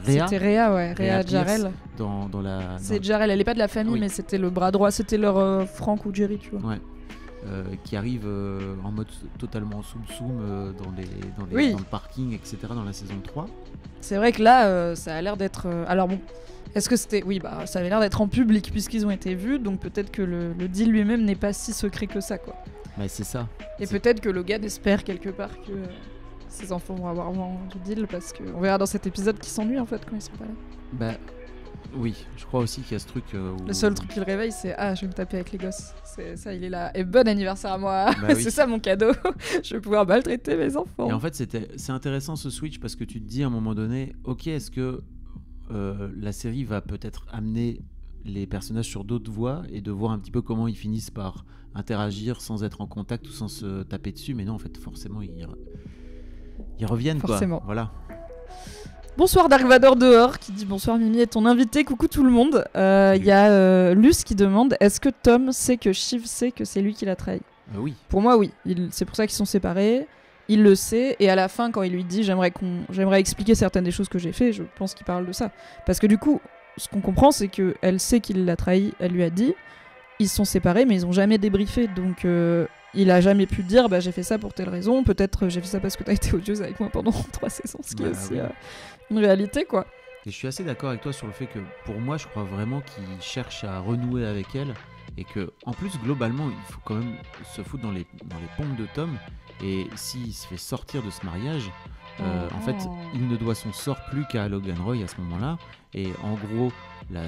Rhea. C'était Rhea, ouais, Rhea Jarrell. C'est Jarrell, elle est pas de la famille mais c'était le bras droit, c'était leur Frank ou Jerry, tu vois. Ouais. Qui arrive en mode totalement soum-soum dans le parking, etc. dans la saison 3. C'est vrai que là ça a l'air d'être... Alors bon, est-ce que c'était... Oui, ça avait l'air d'être en public puisqu'ils ont été vus, donc peut-être que le deal lui-même n'est pas si secret que ça, quoi. Mais c'est ça. Et peut-être que Logan espère quelque part que ses enfants vont avoir vraiment du deal, parce qu'on verra dans cet épisode qu'ils s'ennuient en fait quand ils sont pas là. Oui, je crois aussi qu'il y a ce truc Le seul truc qu'il réveille, c'est « Ah, je vais me taper avec les gosses ». C'est ça, il est là. Et bon anniversaire à moi. C'est ça mon cadeau. Je vais pouvoir maltraiter mes enfants. Et en fait, c'est intéressant ce switch parce que tu te dis à un moment donné, ok, est-ce que la série va peut-être amener les personnages sur d'autres voies et de voir un petit peu comment ils finissent par interagir sans être en contact ou sans se taper dessus. Mais non, en fait, forcément, ils reviennent, forcément. Quoi. Voilà. Bonsoir Dark Vador dehors, qui dit bonsoir Mimi et ton invité, coucou tout le monde. Il y a Luce qui demande, est-ce que Tom sait que Shiv sait que c'est lui qui l'a trahi? Oui. Pour moi, oui. C'est pour ça qu'ils sont séparés. Il le sait, et à la fin, quand il lui dit j'aimerais expliquer certaines des choses que j'ai fait, je pense qu'il parle de ça. Parce que du coup, ce qu'on comprend, c'est qu'elle sait qu'il l'a trahi, elle lui a dit, ils sont séparés, mais ils ont jamais débriefé, donc il a jamais pu dire j'ai fait ça pour telle raison, peut-être j'ai fait ça parce que t'as été odieuse avec moi pendant 3 saisons, ce qui est aussi une réalité, quoi. Et je suis assez d'accord avec toi sur le fait que, pour moi, je crois vraiment qu'il cherche à renouer avec elle, et que, en plus, globalement, il faut quand même se foutre dans les pompes de Tom. Et s'il se fait sortir de ce mariage, en fait, il ne doit son sort plus qu'à Logan Roy à ce moment-là. Et en gros,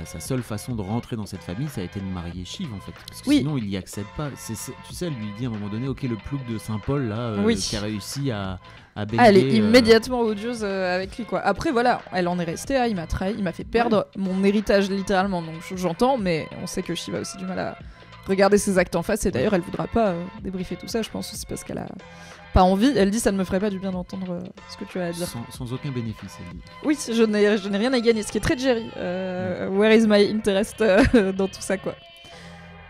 sa seule façon de rentrer dans cette famille, ça a été de marier Shiv, en fait. Parce que sinon, il n'y accède pas. Tu sais, elle lui dit à un moment donné, ok, le plouc de Saint-Paul, là, qui a réussi à baigner... Elle est immédiatement odieuse avec lui, quoi. Après, voilà, elle en est restée, il m'a trahi, il m'a fait perdre mon héritage, littéralement. Donc j'entends, mais on sait que Shiv a aussi du mal à regarder ses actes en face, et d'ailleurs elle voudra pas débriefer tout ça, je pense aussi parce qu'elle a pas envie. Elle dit ça ne me ferait pas du bien d'entendre ce que tu as à dire. Sans aucun bénéfice, elle dit. Oui, je n'ai rien à gagner, ce qui est très Jerry. Where is my interest dans tout ça, quoi.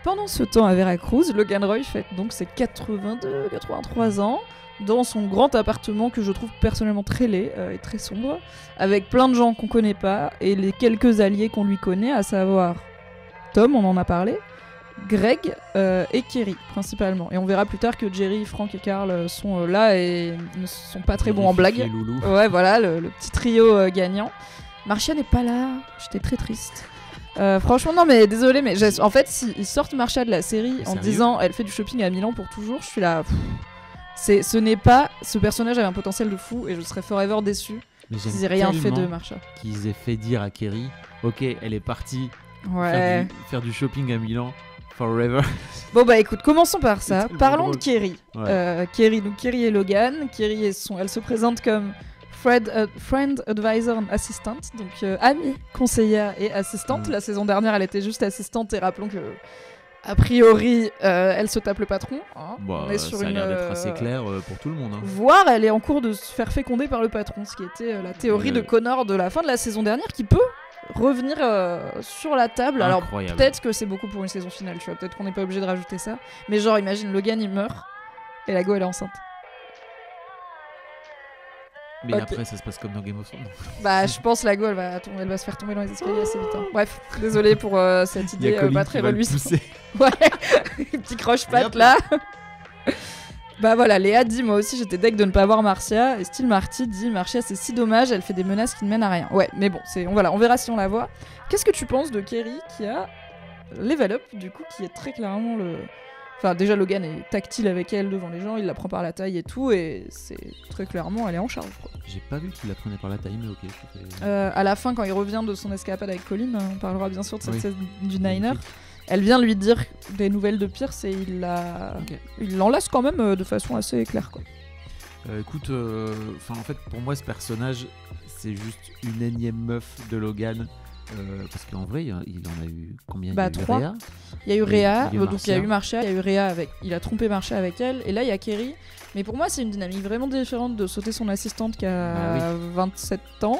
Pendant ce temps à Veracruz, Logan Roy fête donc ses 83 ans dans son grand appartement que je trouve personnellement très laid et très sombre, avec plein de gens qu'on connaît pas et les quelques alliés qu'on lui connaît, à savoir Tom, on en a parlé, Greg et Kerry principalement. Et on verra plus tard que Jerry, Frank et Carl sont là et ne sont pas très bons en blague. Ouais, voilà, le petit trio gagnant. Marcia n'est pas là, j'étais très triste. Franchement, non, mais désolé, mais en fait, s'ils sortent Marcia de la série en disant elle fait du shopping à Milan pour toujours, je suis là. Ce n'est pas. Ce personnage avait un potentiel de fou et je serais forever déçu s'ils aient rien fait de Marcia. Qu'ils aient fait dire à Kerry, ok, elle est partie faire du shopping à Milan. Forever. Bon bah écoute, commençons par ça. Parlons de Kerry. Kerry et Logan. Kerry elle se présente comme friend, advisor and assistant, donc amie, conseillère et assistante. La saison dernière, elle était juste assistante et rappelons que a priori, elle se tape le patron. Hein. Bah, on est sur ça a l'air d'être assez clair pour tout le monde. Hein. Voire, elle est en cours de se faire féconder par le patron, ce qui était la théorie de Connor de la fin de la saison dernière, qui peut revenir sur la table. Incroyable. Alors peut-être que c'est beaucoup pour une saison finale, tu vois, peut-être qu'on n'est pas obligé de rajouter ça, mais genre imagine Logan il meurt et la go elle est enceinte. Mais après ça se passe comme dans Game of Thrones. Bah je pense la go elle va se faire tomber dans les escaliers assez vite. Hein. Bref, désolé pour cette idée pas très reluisante. Ouais, petit croche-patte là. Bah voilà, Léa dit moi aussi j'étais deg de ne pas voir Marcia et Steel Marty dit Marcia c'est si dommage, elle fait des menaces qui ne mènent à rien. Ouais, mais bon, on verra si on la voit. Qu'est-ce que tu penses de Kerry qui a level up du coup, qui est très clairement le... Enfin déjà Logan est tactile avec elle devant les gens, il la prend par la taille et tout et c'est très clairement elle est en charge quoi. J'ai pas vu qu'il la prenait par la taille mais ok. À la fin quand il revient de son escapade avec Colin, on parlera bien sûr de cette scène du Niner. Elle vient lui dire des nouvelles de Pierce et il l'enlace quand même de façon assez claire quoi. Écoute, en fait pour moi ce personnage c'est juste une énième meuf de Logan. Parce qu'en vrai, il en a eu combien? Bah, 3. Il y a eu Rhea, donc il y a eu Marcia, il y a eu Rhea avec. Il a trompé Marcia avec elle, et là il y a Kerry. Mais pour moi, c'est une dynamique vraiment différente de sauter son assistante qui a 27 ans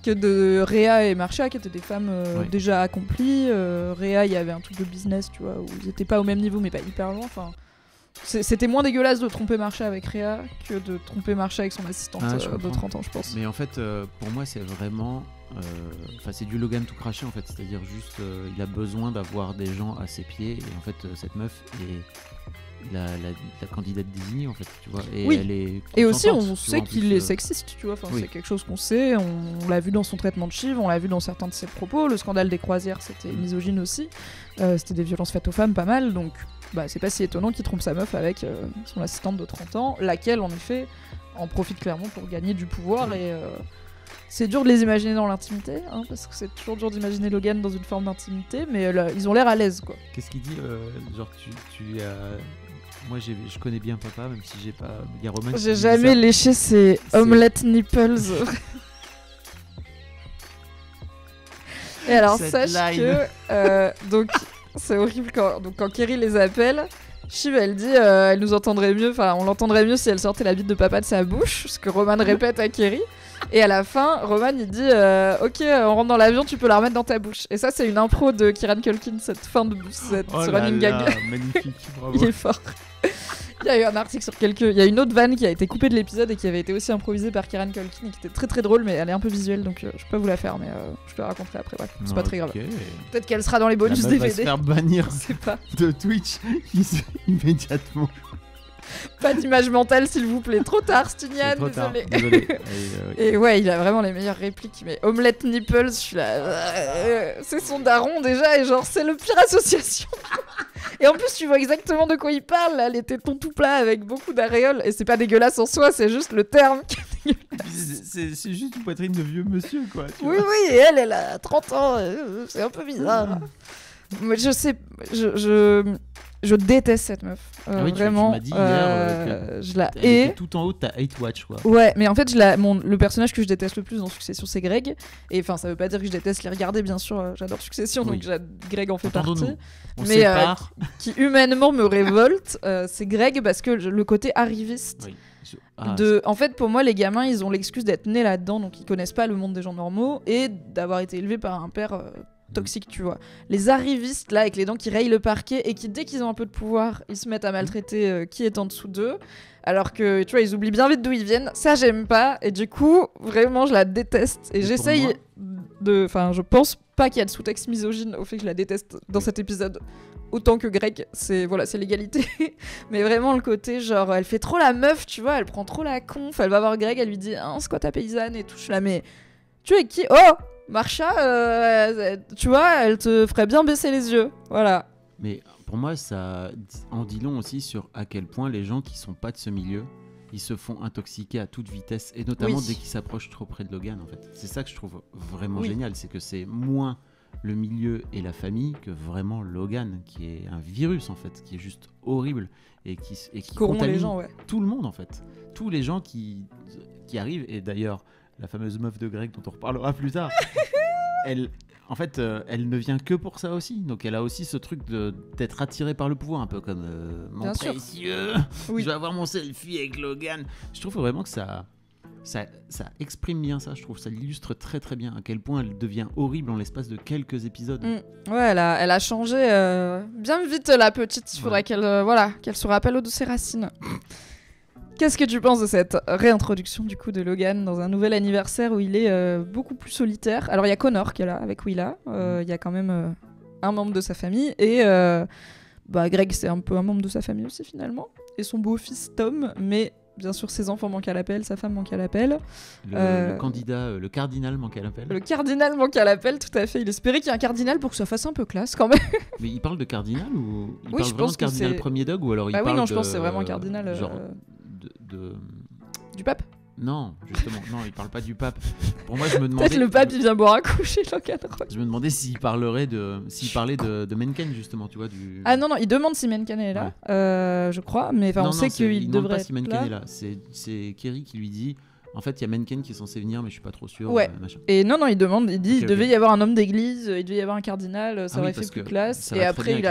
que de Rhea et Marcia qui étaient des femmes déjà accomplies. Rhea, il y avait un truc de business, tu vois, où ils étaient pas au même niveau, mais pas hyper loin. Enfin, c'était moins dégueulasse de tromper Marcia avec Rhea que de tromper Marcia avec son assistante de 30 ans, je pense. Mais en fait, pour moi, c'est vraiment. C'est du Logan tout craché en fait, c'est-à-dire juste il a besoin d'avoir des gens à ses pieds et en fait cette meuf est la candidate désignée en fait, tu vois, et elle est et aussi on sait qu'il est sexiste, tu vois, c'est quelque chose qu'on sait, on l'a vu dans son traitement de Shiv, on l'a vu dans certains de ses propos, le scandale des croisières c'était misogyne aussi, c'était des violences faites aux femmes pas mal, donc c'est pas si étonnant qu'il trompe sa meuf avec son assistante de 30 ans, laquelle en effet en profite clairement pour gagner du pouvoir et c'est dur de les imaginer dans l'intimité, hein, parce que c'est toujours dur d'imaginer Logan dans une forme d'intimité, mais ils ont l'air à l'aise, quoi. Qu'est-ce qu'il dit genre tu as... Moi, je connais bien papa, même si j'ai pas... Il y a Roman j'ai jamais léché ses omelette nipples. Et alors, sache que... donc, c'est horrible quand Kerry les appelle... Shiv elle dit elle nous entendrait mieux, enfin on l'entendrait mieux si elle sortait la bite de papa de sa bouche, ce que Roman répète à Kerry. Et à la fin, Roman il dit ok, on rentre dans l'avion, tu peux la remettre dans ta bouche. Et ça c'est une impro de Kieran Culkin, cette fin de ce running gag. Magnifique, bravo. Il est fort. Il y a eu un article sur il y a une autre vanne qui a été coupée de l'épisode et qui avait été aussi improvisée par Kieran Culkin et qui était très très drôle, mais elle est un peu visuelle donc je peux pas vous la faire, mais je te la raconterai après. Bref, c'est pas très grave. Peut-être qu'elle sera dans les bonus DVD. Va se faire bannir pas. de Twitch immédiatement. Pas d'image mentale s'il vous plaît. Trop tard, Stinian, désolé. Et ouais, il a vraiment les meilleures répliques. Mais omelette nipples, je suis là. C'est son daron déjà et genre c'est le pire association. Et en plus tu vois exactement de quoi il parle là, les tétons tout plats avec beaucoup d'aréoles. Et c'est pas dégueulasse en soi, c'est juste le terme qui est dégueulasse. C'est juste une poitrine de vieux monsieur quoi. Oui, et elle a 30 ans. C'est un peu bizarre. Mais je sais, je déteste cette meuf. Vraiment. Tu m'as dit hier je la hais. Elle était tout en haut de ta hate watch quoi. Ouais, mais en fait, le personnage que je déteste le plus dans Succession, c'est Greg. Et enfin, ça veut pas dire que je déteste les regarder, bien sûr. J'adore Succession, donc Greg en fait partie. Mais qui humainement me révolte, c'est Greg parce que le côté arriviste. Oui. En fait, pour moi, les gamins, ils ont l'excuse d'être nés là-dedans, donc ils connaissent pas le monde des gens normaux et d'avoir été élevés par un père. Toxique, tu vois. Les arrivistes là avec les dents qui rayent le parquet et qui dès qu'ils ont un peu de pouvoir ils se mettent à maltraiter qui est en dessous d'eux alors que tu vois ils oublient bien vite d'où ils viennent, ça j'aime pas et du coup vraiment je la déteste et j'essaye je pense pas qu'il y a de sous-texte misogyne au fait que je la déteste dans cet épisode autant que Greg, c'est l'égalité. Mais vraiment le côté genre elle fait trop la meuf, tu vois, elle prend trop la conf, elle va voir Greg, elle lui dit c'est quoi ta paysanne et tout. Je suis là mais tu es qui? Oh Marsha, tu vois, elle te ferait bien baisser les yeux, voilà. Mais pour moi, ça en dit long aussi sur à quel point les gens qui sont pas de ce milieu, ils se font intoxiquer à toute vitesse, et notamment dès qu'ils s'approchent trop près de Logan, en fait. C'est ça que je trouve vraiment génial, c'est que c'est moins le milieu et la famille que vraiment Logan, qui est un virus, en fait, qui est juste horrible, et qui contamine les gens, tout le monde, en fait. Tous les gens qui arrivent, et d'ailleurs, la fameuse meuf de Greg, dont on reparlera plus tard, elle ne vient que pour ça aussi. Donc elle a aussi ce truc d'être attirée par le pouvoir, un peu comme mon précieux, je vais avoir mon selfie avec Logan. Je trouve vraiment que ça exprime bien ça, je trouve. Ça l'illustre très très bien à quel point elle devient horrible en l'espace de quelques épisodes. Ouais, elle a changé bien vite, la petite. Il faudrait qu'elle se rappelle de ses racines. Qu'est-ce que tu penses de cette réintroduction du coup de Logan dans un nouvel anniversaire où il est beaucoup plus solitaire? Alors il y a Connor qui est là avec Willa, il y a quand même un membre de sa famille et Greg c'est un peu un membre de sa famille aussi finalement, et son beau-fils Tom, mais bien sûr ses enfants manquent à l'appel, sa femme manque à l'appel. Le cardinal manque à l'appel. Le cardinal manque à l'appel, tout à fait. Il espérait qu'il y ait un cardinal pour que ça fasse un peu classe quand même. Mais il parle de cardinal ou il parle vraiment de cardinal premier dog, ou alors il parle oui, non, je pense que c'est vraiment cardinal. Genre du pape? Non, justement, non, il parle pas du pape. Pour moi, je me demandais. Peut-être le pape, il vient boire un coup chez Logan Roy. Je me demandais s'il parlait de Mencken, justement, tu vois. Ah non, il demande si Mencken est là, je crois, mais on sait qu'il devrait être là. Il demande pas si Mencken est là. C'est Kerry qui lui dit. En fait, il y a Mencken qui est censé venir, mais je suis pas trop sûr. Ouais. Et non, il demande, il dit, il devait y avoir un homme d'église, il devait y avoir un cardinal, ça aurait fait plus classe. Et après,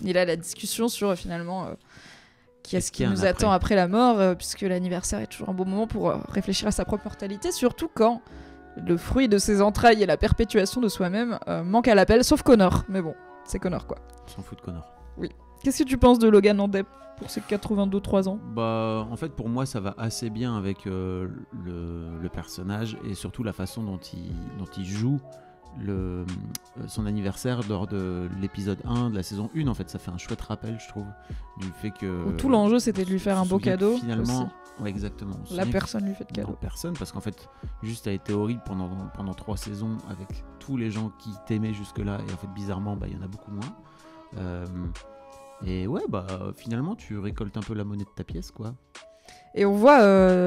il a la discussion sur finalement. Qu'est-ce qui nous attend après la mort, puisque l'anniversaire est toujours un bon moment pour réfléchir à sa propre mortalité, surtout quand le fruit de ses entrailles et la perpétuation de soi-même manque à l'appel, sauf Connor. Mais bon, c'est Connor quoi. On s'en fout de Connor. Oui. Qu'est-ce que tu penses de Logan en dep pour ses 82-3 ans? En fait, pour moi, ça va assez bien avec le personnage et surtout la façon dont il joue son anniversaire lors de l'épisode 1 de la saison 1. En fait, ça fait un chouette rappel, je trouve, du fait que tout l'enjeu c'était de lui faire un beau cadeau finalement aussi. Ouais, exactement. La personne lui fait de cadeau. Non, personne, parce qu'en fait juste a été horrible pendant 3 saisons avec tous les gens qui t'aimaient jusque là, et en fait bizarrement il y en a beaucoup moins, et ouais finalement tu récoltes un peu la monnaie de ta pièce quoi. Et on voit,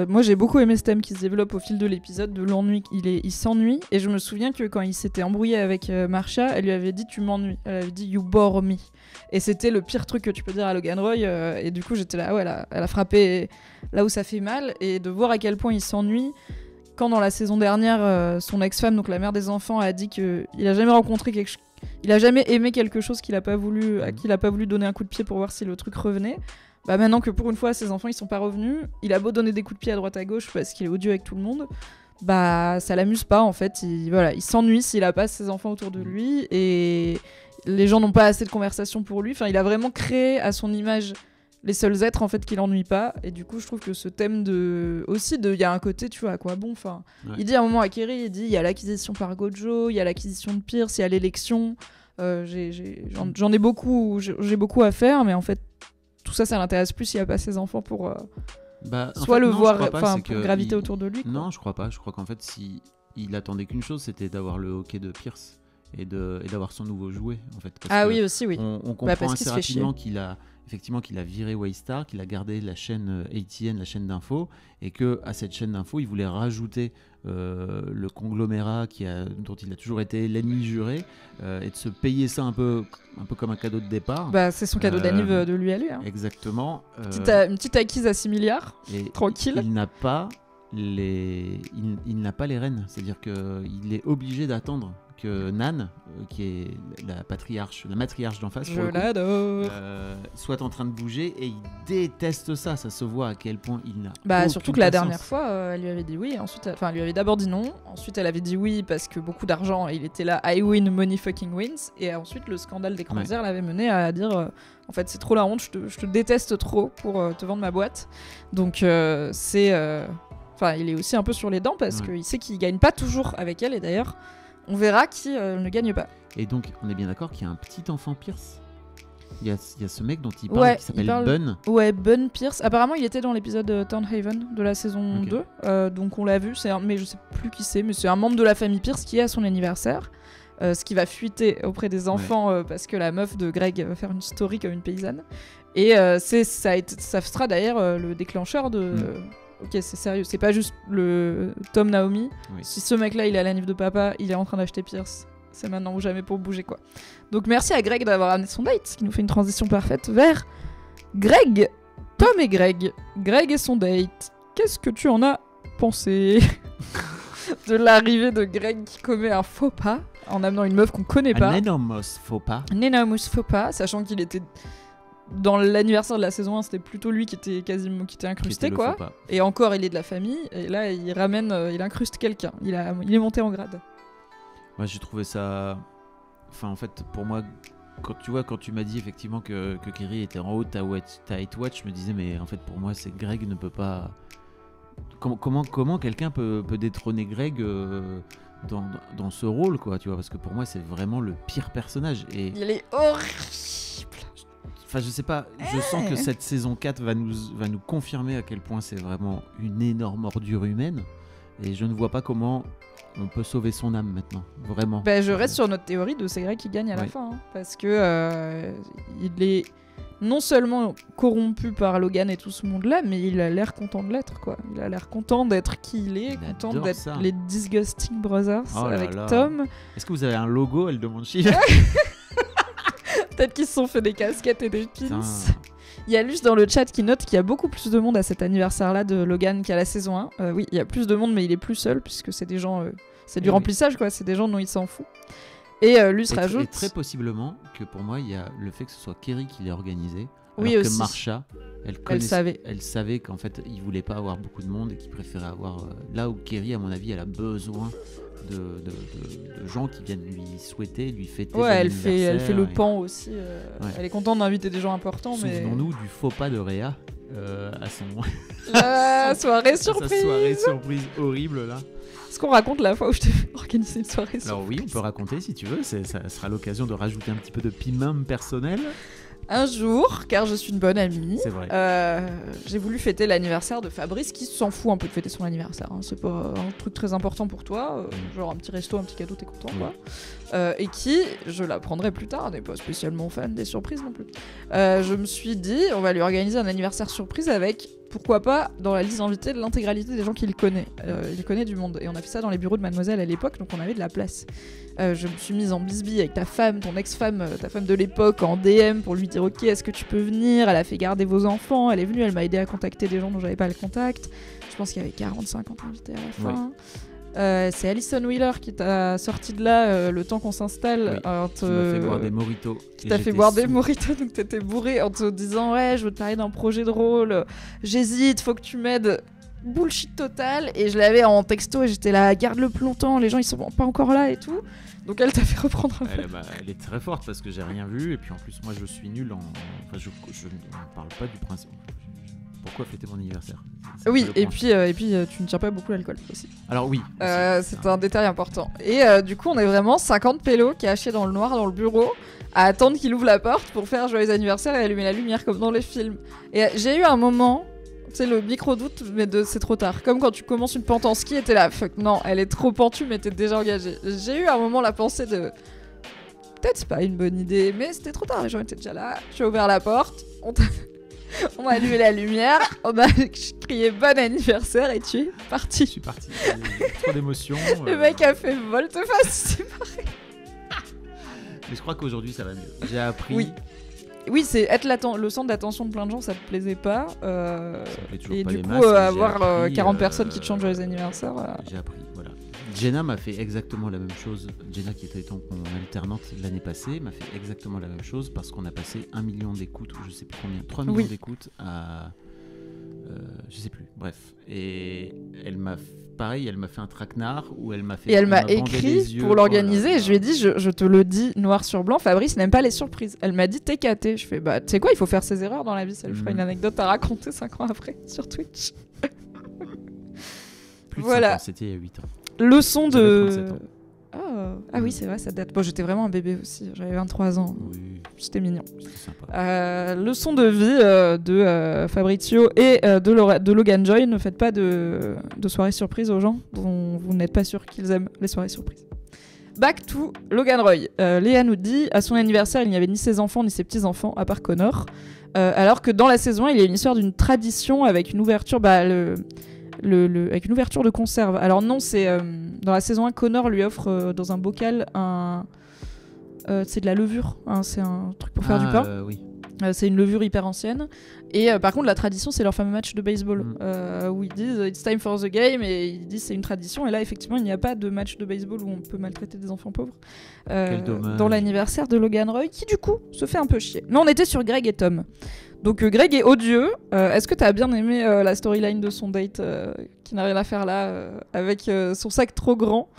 moi j'ai beaucoup aimé ce thème qui se développe au fil de l'épisode, de l'ennui. Il s'ennuie, et je me souviens que quand il s'était embrouillé avec Marsha, elle lui avait dit tu m'ennuies, elle avait dit you bore me. Et c'était le pire truc que tu peux dire à Logan Roy, et du coup j'étais là, elle a frappé là où ça fait mal, et de voir à quel point il s'ennuie. Quand dans la saison dernière, son ex-femme, donc la mère des enfants, a dit qu'il a jamais rencontré il a jamais aimé quelque chose qu'il a pas voulu, à qui il a pas voulu donner un coup de pied pour voir si le truc revenait. Maintenant que pour une fois ses enfants ils sont pas revenus, il a beau donner des coups de pied à droite à gauche parce qu'il est odieux avec tout le monde, ça l'amuse pas en fait. Il s'ennuie s'il a pas ses enfants autour de lui, et les gens n'ont pas assez de conversation pour lui. Enfin, il a vraiment créé à son image les seuls êtres en fait qui l'ennuient pas, et du coup je trouve que ce thème il y a un côté, tu vois, à quoi bon, enfin il dit à un moment à Kerry, il y a l'acquisition par Gojo, il y a l'acquisition de Pierce, il y a l'élection, j'en ai beaucoup, j'ai beaucoup à faire, mais en fait tout ça l'intéresse plus s'il n'y a pas ses enfants pour pour graviter autour de lui quoi. Non, je crois pas. Je crois qu'en fait, si il attendait qu'une chose, c'était d'avoir le hockey de Pierce et d'avoir son nouveau jouet en fait. Oui aussi, oui. On comprend assez rapidement qu'il a viré Waystar, qu'il a gardé la chaîne ATN, la chaîne d'info, et que à cette chaîne d'info, il voulait rajouter le conglomérat dont il a toujours été l'ennemi juré, et de se payer ça un peu comme un cadeau de départ. C'est son cadeau d'anniv de lui à lui. Hein. Exactement. Une petite acquise à 6 milliards, tranquille. Il n'a pas les rênes, c'est-à-dire qu'il est obligé d'attendre que Nan, qui est la matriarche d'en face, soit en train de bouger, et il déteste ça. Ça se voit à quel point il n'a surtout que la dernière fois elle lui avait dit oui, ensuite elle lui avait d'abord dit non, ensuite elle avait dit oui parce que beaucoup d'argent, et il était là I win, money fucking wins, et ensuite le scandale des croisières l'avait mené à dire en fait c'est trop la honte, je te déteste trop pour te vendre ma boîte. Donc il est aussi un peu sur les dents parce qu'il sait qu'il gagne pas toujours avec elle, et d'ailleurs on verra qui ne gagne pas. Et donc, on est bien d'accord qu'il y a un petit enfant Pierce Il y a ce mec dont il parle qui s'appelle Bun. Ouais, Bun Pierce. Apparemment, il était dans l'épisode Townhaven de la saison 2. Donc on l'a vu, mais je sais plus qui c'est, mais c'est un membre de la famille Pierce qui est à son anniversaire. Ce qui va fuiter auprès des enfants parce que la meuf de Greg va faire une story comme une paysanne. Et ça sera d'ailleurs le déclencheur de... Ok, c'est sérieux, c'est pas juste le Tom Naomi. Oui. Si ce mec-là, il est à la nif de papa, il est en train d'acheter Pierce. C'est maintenant ou jamais pour bouger, quoi. Donc merci à Greg d'avoir amené son date, ce qui nous fait une transition parfaite vers Greg. Tom et Greg. Greg et son date. Qu'est-ce que tu en as pensé de l'arrivée de Greg qui commet un faux pas en amenant une meuf qu'on connaît pas. Un énorme faux pas. Un énorme faux pas, sachant qu'il était... Dans l'anniversaire de la saison 1, c'était plutôt lui qui était incrusté, quoi. Et encore, il est de la famille. Et là, il incruste quelqu'un. Il est monté en grade. Moi, j'ai trouvé ça... Enfin, en fait, pour moi, quand tu m'as dit effectivement que Kerry était en haut de ta Hate Watch, je me disais, mais en fait, pour moi, c'est Greg ne peut pas... Comment quelqu'un peut détrôner Greg dans ce rôle, quoi, tu vois, parce que pour moi, c'est vraiment le pire personnage. Et... Il est horrible. Enfin, je sais pas, je sens que cette saison 4 va nous confirmer à quel point c'est vraiment une énorme ordure humaine. Et je ne vois pas comment on peut sauver son âme maintenant, vraiment. Bah, je reste sur notre théorie de c'est Greg qui gagne à la fin. Hein, parce que il est non seulement corrompu par Logan et tout ce monde-là, mais il a l'air content de l'être, quoi. Il a l'air content d'être qui il est, content d'être les Disgusting Brothers avec Tom. Est-ce que vous avez un logo, elle demande Chine? Peut-être qu'ils se sont fait des casquettes et des pins. Il y a Luce dans le chat qui note qu'il y a beaucoup plus de monde à cet anniversaire-là de Logan qu'à la saison 1. Oui, il y a plus de monde, mais il est plus seul, puisque c'est des gens... c'est du remplissage, quoi. C'est des gens dont il s'en fout. Et Luce rajoute... Et très possiblement que pour moi, il y a le fait que ce soit Kerry qui l'ait organisé. Oui, alors aussi. Que Marsha, elle savait qu'en fait, il voulait pas avoir beaucoup de monde et qu'il préférait avoir... là où Kerry, à mon avis, elle a besoin... De gens qui viennent lui souhaiter, lui fêter. Ouais, elle fait le pan aussi. Elle est contente d'inviter des gens importants. Souvenons-nous du faux pas de Rhea à son. Soirée surprise. Sa soirée surprise horrible là. Est-ce qu'on raconte la fois où je t'ai organisé une soirée surprise? Alors oui, on peut raconter si tu veux. Ça sera l'occasion de rajouter un petit peu de piment personnel. Un jour, car je suis une bonne amie, c'est vrai. J'ai voulu fêter l'anniversaire de Fabrice, qui s'en fout un peu de fêter son anniversaire. Hein. C'est pas un truc très important pour toi, genre un petit resto, un petit cadeau, t'es content, quoi. Et qui, je l'apprendrai plus tard, n'est pas spécialement fan des surprises non plus. Je me suis dit, on va lui organiser un anniversaire surprise avec, pourquoi pas, dans la liste d'invités, de l'intégralité des gens qu'il connaît. Il connaît du monde. Et on a fait ça dans les bureaux de Mademoiselle à l'époque, donc on avait de la place. Je me suis mise en bisbille avec ta femme, ton ex-femme, ta femme de l'époque, en DM pour lui dire ok, est-ce que tu peux venir? Elle a fait garder vos enfants, elle est venue, elle m'a aidé à contacter des gens dont j'avais pas le contact. Je pense qu'il y avait 40-50 invités à la fin. C'est Alison Wheeler qui t'a sorti de là le temps qu'on s'installe. Qui m'a fait boire des mojitos. Qui t'a fait boire des mojitos, donc t'étais bourré en te disant ouais, je veux te parler d'un projet de rôle, j'hésite, faut que tu m'aides. Bullshit total. Et je l'avais en texto et j'étais là, garde-le plus longtemps, les gens ils sont pas encore là et tout. Donc elle t'a fait reprendre un peu. Elle est très forte parce que j'ai rien vu et puis en plus moi je suis nul en... Enfin je ne parle pas du principe. Pourquoi fêter mon anniversaire? Oui, et puis tu ne tiens pas beaucoup l'alcool aussi. Alors oui. C'est un détail important. Et du coup on est vraiment 50 pélos cachés dans le noir dans le bureau à attendre qu'il ouvre la porte pour faire joyeux anniversaire et allumer la lumière comme dans les films. Et j'ai eu un moment... C'est le micro-doute, mais c'est trop tard. Comme quand tu commences une pente en ski et t'es là, fuck, non, elle est trop pentue, mais t'es déjà engagé. J'ai eu un moment la pensée de... Peut-être c'est pas une bonne idée, mais c'était trop tard, les gens étaient déjà là. J'ai ouvert la porte, on a allumé la lumière, on a crié bon anniversaire et tu es parti. Je suis parti, trop d'émotions. Le mec a fait volte-face, c'est pareil. Mais je crois qu'aujourd'hui ça va mieux. J'ai appris... Oui, c'est être le centre d'attention de plein de gens, ça te plaisait pas. Et pas du coup, masses, avoir appris, 40 personnes qui te chantent joyeux anniversaire. J'ai appris, voilà. Jenna m'a fait exactement la même chose. Jenna, qui était donc mon alternante l'année passée, m'a fait exactement la même chose parce qu'on a passé 1 million d'écoutes, ou je sais plus combien, 3 millions d'écoutes à... je sais plus, bref. Et elle m'a fait un traquenard où elle m'a fait... Et elle m'a écrit pour l'organiser et je lui ai dit, je te le dis noir sur blanc, Fabrice n'aime pas les surprises. Elle m'a dit, t'es caté. Je fais, bah tu sais quoi, il faut faire ses erreurs dans la vie. Ça lui fera une anecdote à raconter 5 ans après sur Twitch. Plus de voilà. 5 ans, c'était il y a 8 ans. Leçon de... 37 ans. Ah oui, c'est vrai, ça date. Bon, j'étais vraiment un bébé aussi, j'avais 23 ans. Oui. C'était mignon. C'était sympa. Leçon de vie de Fabrizio et de Logan Joy. Ne faites pas de soirées surprises aux gens dont vous n'êtes pas sûr qu'ils aiment les soirées surprises. Back to Logan Roy. Léa nous dit, à son anniversaire, il n'y avait ni ses enfants ni ses petits-enfants, à part Connor. Alors que dans la saison 1, il y a une histoire d'une tradition avec une ouverture, avec une ouverture de conserve. Alors non, c'est dans la saison 1, Connor lui offre dans un bocal c'est de la levure, hein, c'est un truc pour faire du pain. Oui. C'est une levure hyper ancienne. Et par contre, la tradition, c'est leur fameux match de baseball où ils disent It's time for the game, et ils disent c'est une tradition. Et là, effectivement, il n'y a pas de match de baseball où on peut maltraiter des enfants pauvres. Quel dommage. Dans l'anniversaire de Logan Roy, qui du coup se fait un peu chier. Mais on était sur Greg et Tom. Donc Greg est odieux. Est-ce que tu as bien aimé la storyline de son date qui n'a rien à faire là avec son sac trop grand?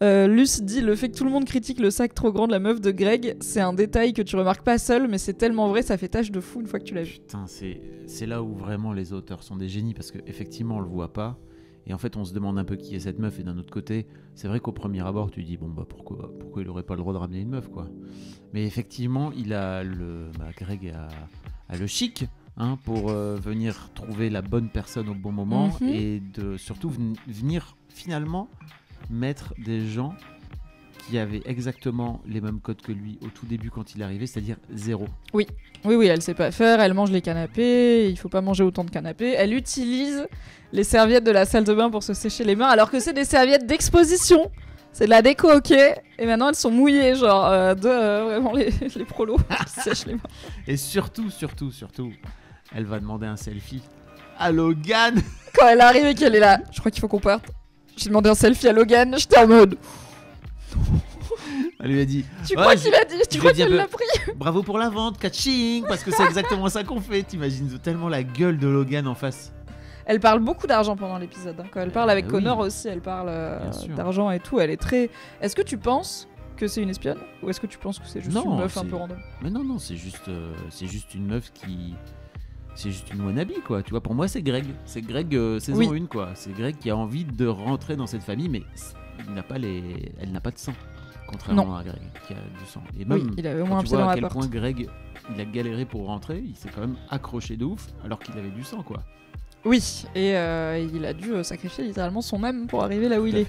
Luce dit le fait que tout le monde critique le sac trop grand de la meuf de Greg, c'est un détail que tu remarques pas seul, mais c'est tellement vrai, ça fait tache de fou une fois que tu l'as vu. Putain, c'est là où vraiment les auteurs sont des génies, parce qu'effectivement on le voit pas, et en fait on se demande un peu qui est cette meuf, et d'un autre côté, c'est vrai qu'au premier abord tu dis bon bah pourquoi il aurait pas le droit de ramener une meuf quoi. Mais effectivement Greg a le chic. Hein, pour venir trouver la bonne personne au bon moment et de surtout venir finalement mettre des gens qui avaient exactement les mêmes codes que lui au tout début quand il est arrivé, c'est-à-dire 0. Oui, elle sait pas faire, elle mange les canapés, il faut pas manger autant de canapés, elle utilise les serviettes de la salle de bain pour se sécher les mains alors que c'est des serviettes d'exposition. C'est de la déco, ok. Et maintenant, elles sont mouillées, genre, vraiment les prolos qui sèchent les mains. Et surtout, elle va demander un selfie à Logan. Quand elle arrive et qu'elle est là, je crois qu'il faut qu'on parte. J'ai demandé un selfie à Logan, j'étais en mode... Elle lui a dit... Tu crois qu'il a dit? Tu crois qu'elle l'a pris? Bravo pour la vente, catching. Parce que c'est exactement ça qu'on fait. T'imagines tellement la gueule de Logan en face. Elle parle beaucoup d'argent pendant l'épisode. Hein. Quand elle parle avec Connor aussi, elle parle d'argent et tout. Elle est très... Est-ce que tu penses que c'est une espionne? Ou est-ce que tu penses que c'est juste une meuf un peu random? Mais non, c'est juste une meuf qui... C'est juste une wannabe quoi, tu vois, pour moi c'est Greg saison 1 quoi, c'est Greg qui a envie de rentrer dans cette famille mais elle n'a pas de sang, contrairement à Greg qui a du sang. Et même, il avait au moins un pied dans la porte. Tu vois à quel point Greg il a galéré pour rentrer, il s'est quand même accroché de ouf alors qu'il avait du sang quoi. Oui, et il a dû sacrifier littéralement son âme pour arriver là où il est.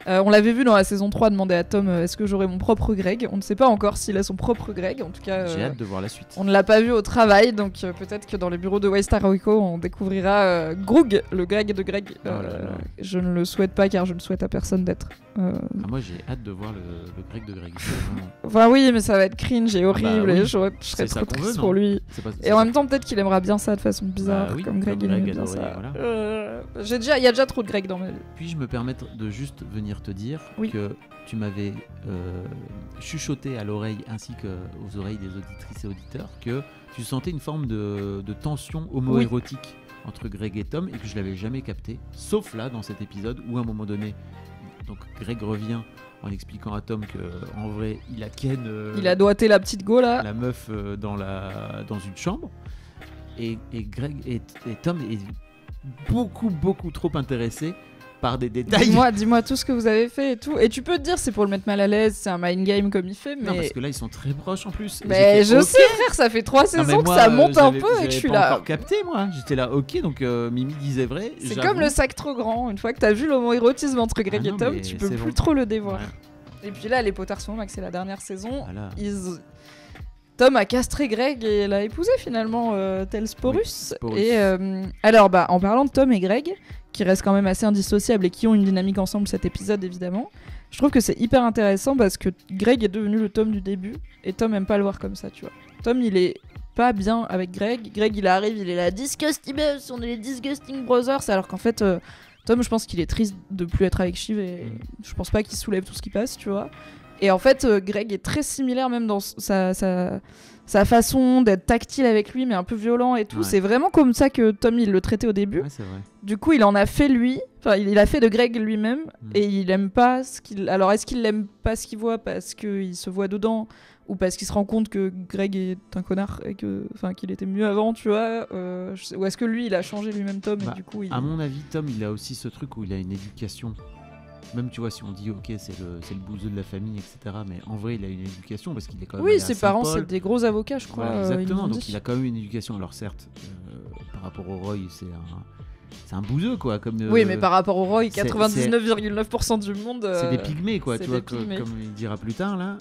On l'avait vu dans la saison 3 demander à Tom est-ce que j'aurai mon propre Greg. On ne sait pas encore s'il a son propre Greg. En tout cas, j'ai hâte de voir la suite. On ne l'a pas vu au travail, donc peut-être que dans les bureaux de Waystar Royco, on découvrira Greg, le Greg de Greg. Je ne le souhaite pas car je ne souhaite à personne d'être. Moi j'ai hâte de voir le Greg de Greg. Enfin oui, mais ça va être cringe et horrible et je serais trop triste pour lui. Et en même temps, peut-être qu'il aimera bien ça de façon bizarre, comme Greg il aime bien ça. Il y a déjà trop de Greg dans ma vie. Puis-je me permettre de juste venir te dire que tu m'avais chuchoté à l'oreille ainsi qu'aux oreilles des auditrices et auditeurs que tu sentais une forme de tension homo-érotique entre Greg et Tom et que je l'avais jamais capté, sauf là dans cet épisode où à un moment donné donc Greg revient en expliquant à Tom que en vrai il a ken il a doigté la petite go là, la meuf dans une chambre et Greg et Tom est beaucoup trop intéressé par des détails. Dis-moi tout ce que vous avez fait et tout. Et tu peux te dire c'est pour le mettre mal à l'aise, c'est un mind game comme il fait, mais... Non, parce que là ils sont très proches en plus. Mais je sais frère, ça fait 3 saisons que ça monte un peu et que je suis là. J'avais pas encore capté moi, j'étais là ok, donc Mimi disait vrai. C'est comme le sac trop grand, une fois que t'as vu l'homo-érotisme entre Greg et Tom, tu peux plus trop le dévoir. Ouais. Et puis là les potards sont c'est la dernière saison, Tom a castré Greg et l'a épousé finalement, tel Sporus. Et alors en parlant de Tom et Greg, qui restent quand même assez indissociables et qui ont une dynamique ensemble cet épisode évidemment, je trouve que c'est hyper intéressant parce que Greg est devenu le Tom du début et Tom aime pas le voir comme ça, tu vois. Tom il est pas bien avec Greg il arrive, il est là disgusting, on est les disgusting brothers, alors qu'en fait Tom je pense qu'il est triste de plus être avec Shiv et je pense pas qu'il soulève tout ce qui passe, tu vois. Et en fait Greg est très similaire même dans sa façon d'être tactile avec lui mais un peu violent et tout, c'est vraiment comme ça que Tom il le traitait au début. C'est vrai. Du coup il en a fait il a fait de Greg lui-même et il aime pas ce qu'il... Alors est-ce qu'il aime pas ce qu'il voit parce qu'il se voit dedans ou parce qu'il se rend compte que Greg est un connard et qu'il était mieux avant, tu vois, ou est-ce que lui il a changé lui-même Tom et du coup à mon avis Tom il a aussi ce truc où il a une éducation même tu vois, si on dit ok, c'est le bouseux de la famille, etc. Mais en vrai, il a une éducation parce qu'il est quand même. Oui, allé à ses parents, Saint-Paul. c'est des gros avocats, je crois. Voilà, ils exactement. m'ont Donc dit. il a quand même une éducation. Alors certes, par rapport au Roy, c'est un bouseux quoi. Comme, Oui, mais par rapport au Roy, c'est- 99,9% du monde. c'est des pygmées quoi, c'est tu vois, des pygmées. comme il dira plus tard là.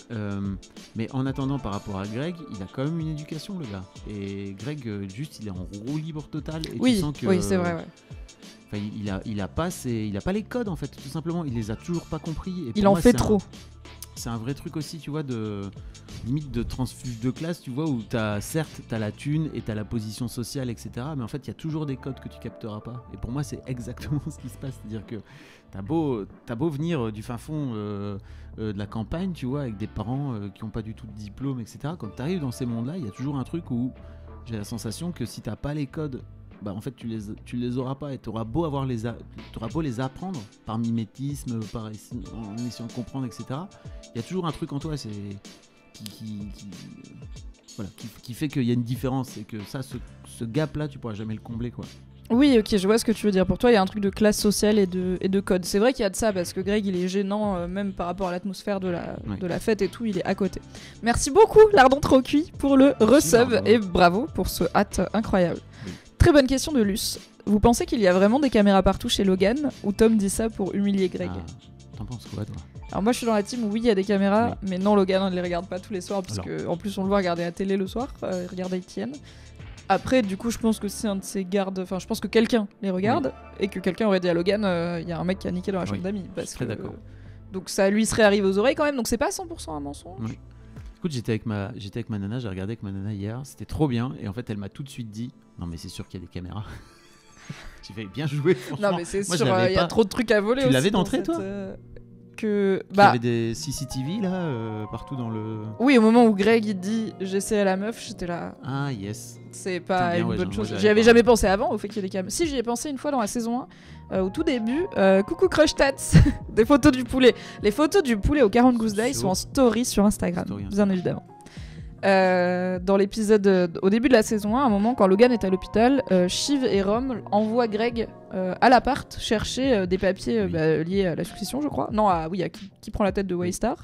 Mais en attendant, par rapport à Greg, il a quand même une éducation le gars. Et Greg, juste, il est en roue libre totale. Et Oui, tu sens que, oui, c'est vrai. Ouais. enfin, il a pas les codes en fait, tout simplement. Il les a toujours pas compris. Et Il pour en moi, fait trop. C'est un vrai truc aussi, tu vois, de limite de transfuge de classe, tu vois, où certes t'as la thune et t'as la position sociale, etc. Mais en fait, il y a toujours des codes que tu capteras pas. Et pour moi, c'est exactement ce qui se passe, c'est-à-dire que t'as beau venir du fin fond de la campagne, tu vois, avec des parents qui ont pas du tout de diplôme, etc. Quand t'arrives dans ces mondes-là, il y a toujours un truc où j'ai la sensation que si t'as pas les codes, bah en fait tu les auras pas et t'auras beau les apprendre par mimétisme, en essayant de comprendre, etc. Il y a toujours un truc en toi, c'est qui fait qu'il y a une différence et que ça, ce gap là, tu pourras jamais le combler quoi. Oui, ok, je vois ce que tu veux dire. Pour toi, il y a un truc de classe sociale et de code. C'est vrai qu'il y a de ça, parce que Greg, il est gênant, même par rapport à l'atmosphère de la fête et tout, il est à côté. Merci beaucoup, Lardon trop cuit, pour le resub, Lardon. et bravo pour ce hâte incroyable. Oui. Très bonne question de Luce. Vous pensez qu'il y a vraiment des caméras partout chez Logan, ou Tom dit ça pour humilier Greg? T'en penses quoi toi? Alors moi je suis dans la team où oui il y a des caméras, Oui. mais non, Logan on ne les regarde pas tous les soirs, parce Alors. qu'en plus on le voit regarder la télé le soir, il regarde Etienne. Après, du coup, je pense que c'est un de ses gardes. Enfin, je pense que quelqu'un les regarde et que quelqu'un aurait dit à Logan, il y a un mec qui a niqué dans la chambre d'amis. Je suis très d'accord. Donc ça lui serait arrivé aux oreilles quand même. Donc c'est pas 100% un mensonge. Oui. Écoute, j'étais avec ma nana, j'ai regardé avec ma nana hier, c'était trop bien. Et en fait, elle m'a tout de suite dit, non mais c'est sûr qu'il y a des caméras. J'ai fait bien jouer. Non mais c'est Moi, sûr, il y a trop de trucs à voler. Tu aussi l'avais dans d'entrée, cette, toi que Il y avait des CCTV là partout dans le. Oui, au moment où Greg il dit j'essaie à la meuf, j'étais là. Ah yes. C'est pas bien, une ouais, bonne chose. moi, J'y avais jamais pensé avant au fait qu'il y ait des caméras. Si, j'y ai pensé une fois dans la saison 1, au tout début. Coucou Crush Tats, des photos du poulet. Les photos du poulet au 40 Goose Day sont en story sur Instagram, bien évidemment. Dans l'épisode au début de la saison 1, à un moment quand Logan est à l'hôpital, Shiv et Rom envoient Greg à l'appart chercher des papiers liés à la succession, je crois. Non, à qui prend la tête de Waystar.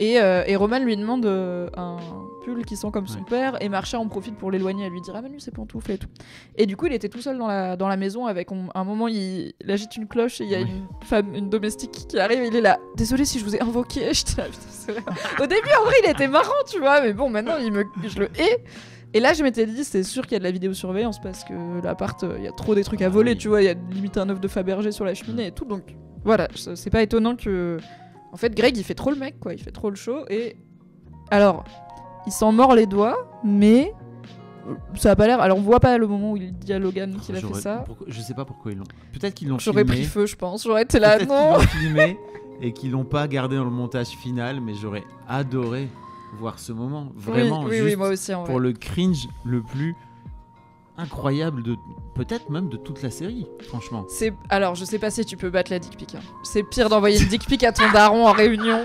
Et Roman lui demande un pull qui sent comme son père, et Marsha en profite pour l'éloigner, elle lui dit ramène-lui ses pantoufles et tout. Et du coup il était tout seul dans la maison avec un moment il agite une cloche et il y a une domestique qui arrive et il est là désolé si je vous ai invoqué. J'étais là, putain, c'est vrai. Au début en vrai il était marrant tu vois, mais bon maintenant je le hais. Et là je m'étais dit c'est sûr qu'il y a de la vidéosurveillance parce que l'appart il y a trop des trucs à voler, tu vois, il y a limite un œuf de Fabergé sur la cheminée et tout, donc voilà, c'est pas étonnant que... En fait, Greg, il fait trop le mec, quoi. Il fait trop le show. Et alors, il s'en mord les doigts, mais ça a pas l'air. Alors, on voit pas le moment où il dit à Logan qu'il a fait ça. Je sais pas pourquoi ils l'ont. Peut-être qu'ils l'ont filmé. J'aurais pris feu, je pense. J'aurais été là, Peut-être non. qu'ils l'ont filmé et qu'ils l'ont pas gardé dans le montage final, mais j'aurais adoré voir ce moment. Vraiment, oui, moi aussi, en vrai. Pour le cringe le plus incroyable peut-être même de toute la série, franchement. Alors, je sais pas si tu peux battre la dick pic. Hein. C'est pire d'envoyer une dick pic à ton daron en réunion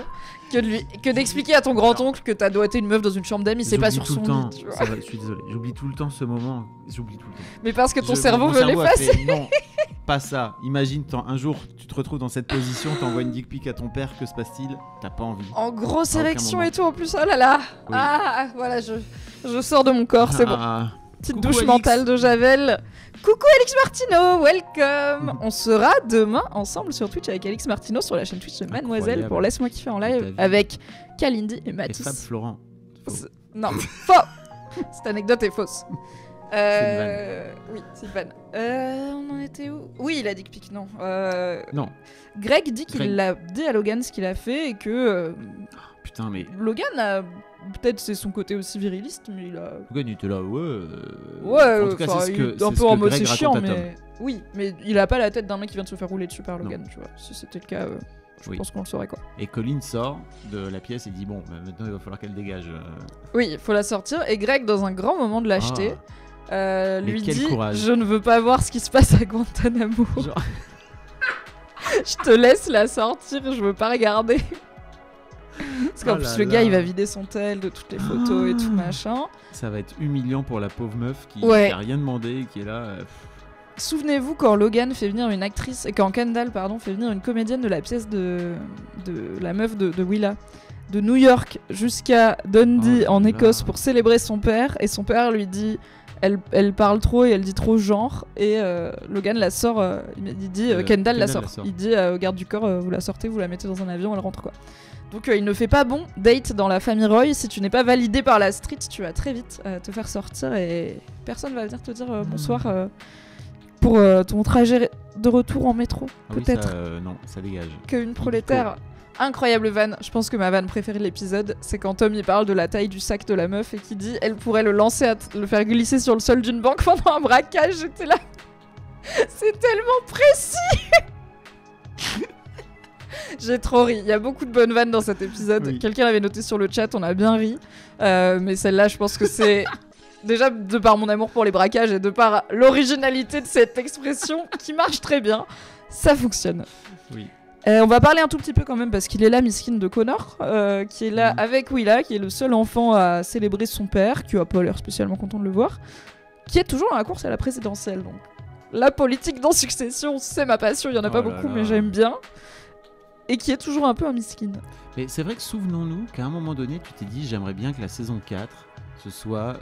que d'expliquer à ton grand-oncle que t'as doigté une meuf dans une chambre d'amis. C'est pas sur son lit. Tu vois. Je suis désolé, j'oublie tout le temps ce moment. J'oublie tout le temps. Mais parce que ton cerveau veut l'effacer. Non, pas ça. Imagine, un jour, tu te retrouves dans cette position, t'envoies une dick pic à ton père, que se passe-t-il? T'as pas envie. En grosse érection et tout, en plus. Oh là là. Oui. Ah, voilà, je sors de mon corps, c'est bon. Petite douche Alix. mentale de Javel. Coucou Alix Martino, welcome. On sera demain ensemble sur Twitch avec Alix Martino sur la chaîne Twitch de Mademoiselle pour Laisse-moi kiffer en live avec Kalindi et Et Mathis. Fab Florent. Non, faux. Cette anecdote est fausse. Oui, c'est une vanne. On en était où? Oui, il a dit que pique, non. Non. Greg dit qu'il a dit à Logan ce qu'il a fait et que Putain, mais Logan a... Peut-être c'est son côté aussi viriliste, mais il a... Logan il était là, en tout cas, c'est ce que un peu en mode c'est Greg chiant, raconte à Tom. mais... Oui, mais il a pas la tête d'un mec qui vient de se faire rouler dessus par Logan, tu vois. Si c'était le cas, je pense qu'on le saurait, quoi. Et Colin sort de la pièce et dit bon, maintenant il va falloir qu'elle dégage. Oui, il faut la sortir. Et Greg, dans un grand moment de lâcheté, lui dit courage. je ne veux pas voir ce qui se passe à Guantanamo. Genre... Je te laisse la sortir, je veux pas regarder. Parce qu'en plus le gars il va vider son tel de toutes les photos et tout machin. Ça va être humiliant pour la pauvre meuf qui a rien demandé et qui est là. Souvenez-vous quand Logan fait venir une actrice, quand Kendall fait venir une comédienne de la pièce de la meuf de Willa, de New York jusqu'à Dundee en Écosse pour célébrer son père, et son père lui dit elle parle trop et elle dit trop genre, et Logan la sort, il dit Kendall la sort. Il dit au garde du corps vous la sortez, vous la mettez dans un avion, elle rentre quoi. Donc il ne fait pas bon date dans la famille Roy. Si tu n'es pas validé par la street, tu vas très vite te faire sortir et personne va venir te dire bonsoir pour ton trajet de retour en métro, peut-être. Oui, non, ça dégage. Qu'une prolétaire. Incroyable vanne. Je pense que ma vanne préférée de l'épisode, c'est quand Tom il parle de la taille du sac de la meuf et qui dit elle pourrait le lancer, le faire glisser sur le sol d'une banque pendant un braquage. J'étais là. C'est tellement précis. J'ai trop ri. Il y a beaucoup de bonnes vannes dans cet épisode. Oui. Quelqu'un l'avait noté sur le chat, on a bien ri. Mais celle-là, je pense que c'est... Déjà, de par mon amour pour les braquages et de par l'originalité de cette expression qui marche très bien, ça fonctionne. Oui. On va parler un tout petit peu quand même parce qu'il est là, miskin de Connor, qui est là avec Willa, qui est le seul enfant à célébrer son père, qui a pas l'air spécialement content de le voir, qui est toujours dans la course à la présidentielle. Donc, la politique dans Succession, c'est ma passion, il y en a pas beaucoup, mais j'aime bien. Et qui est toujours un peu un miskin. Mais c'est vrai que souvenons-nous qu'à un moment donné, tu t'es dit j'aimerais bien que la saison 4, ce soit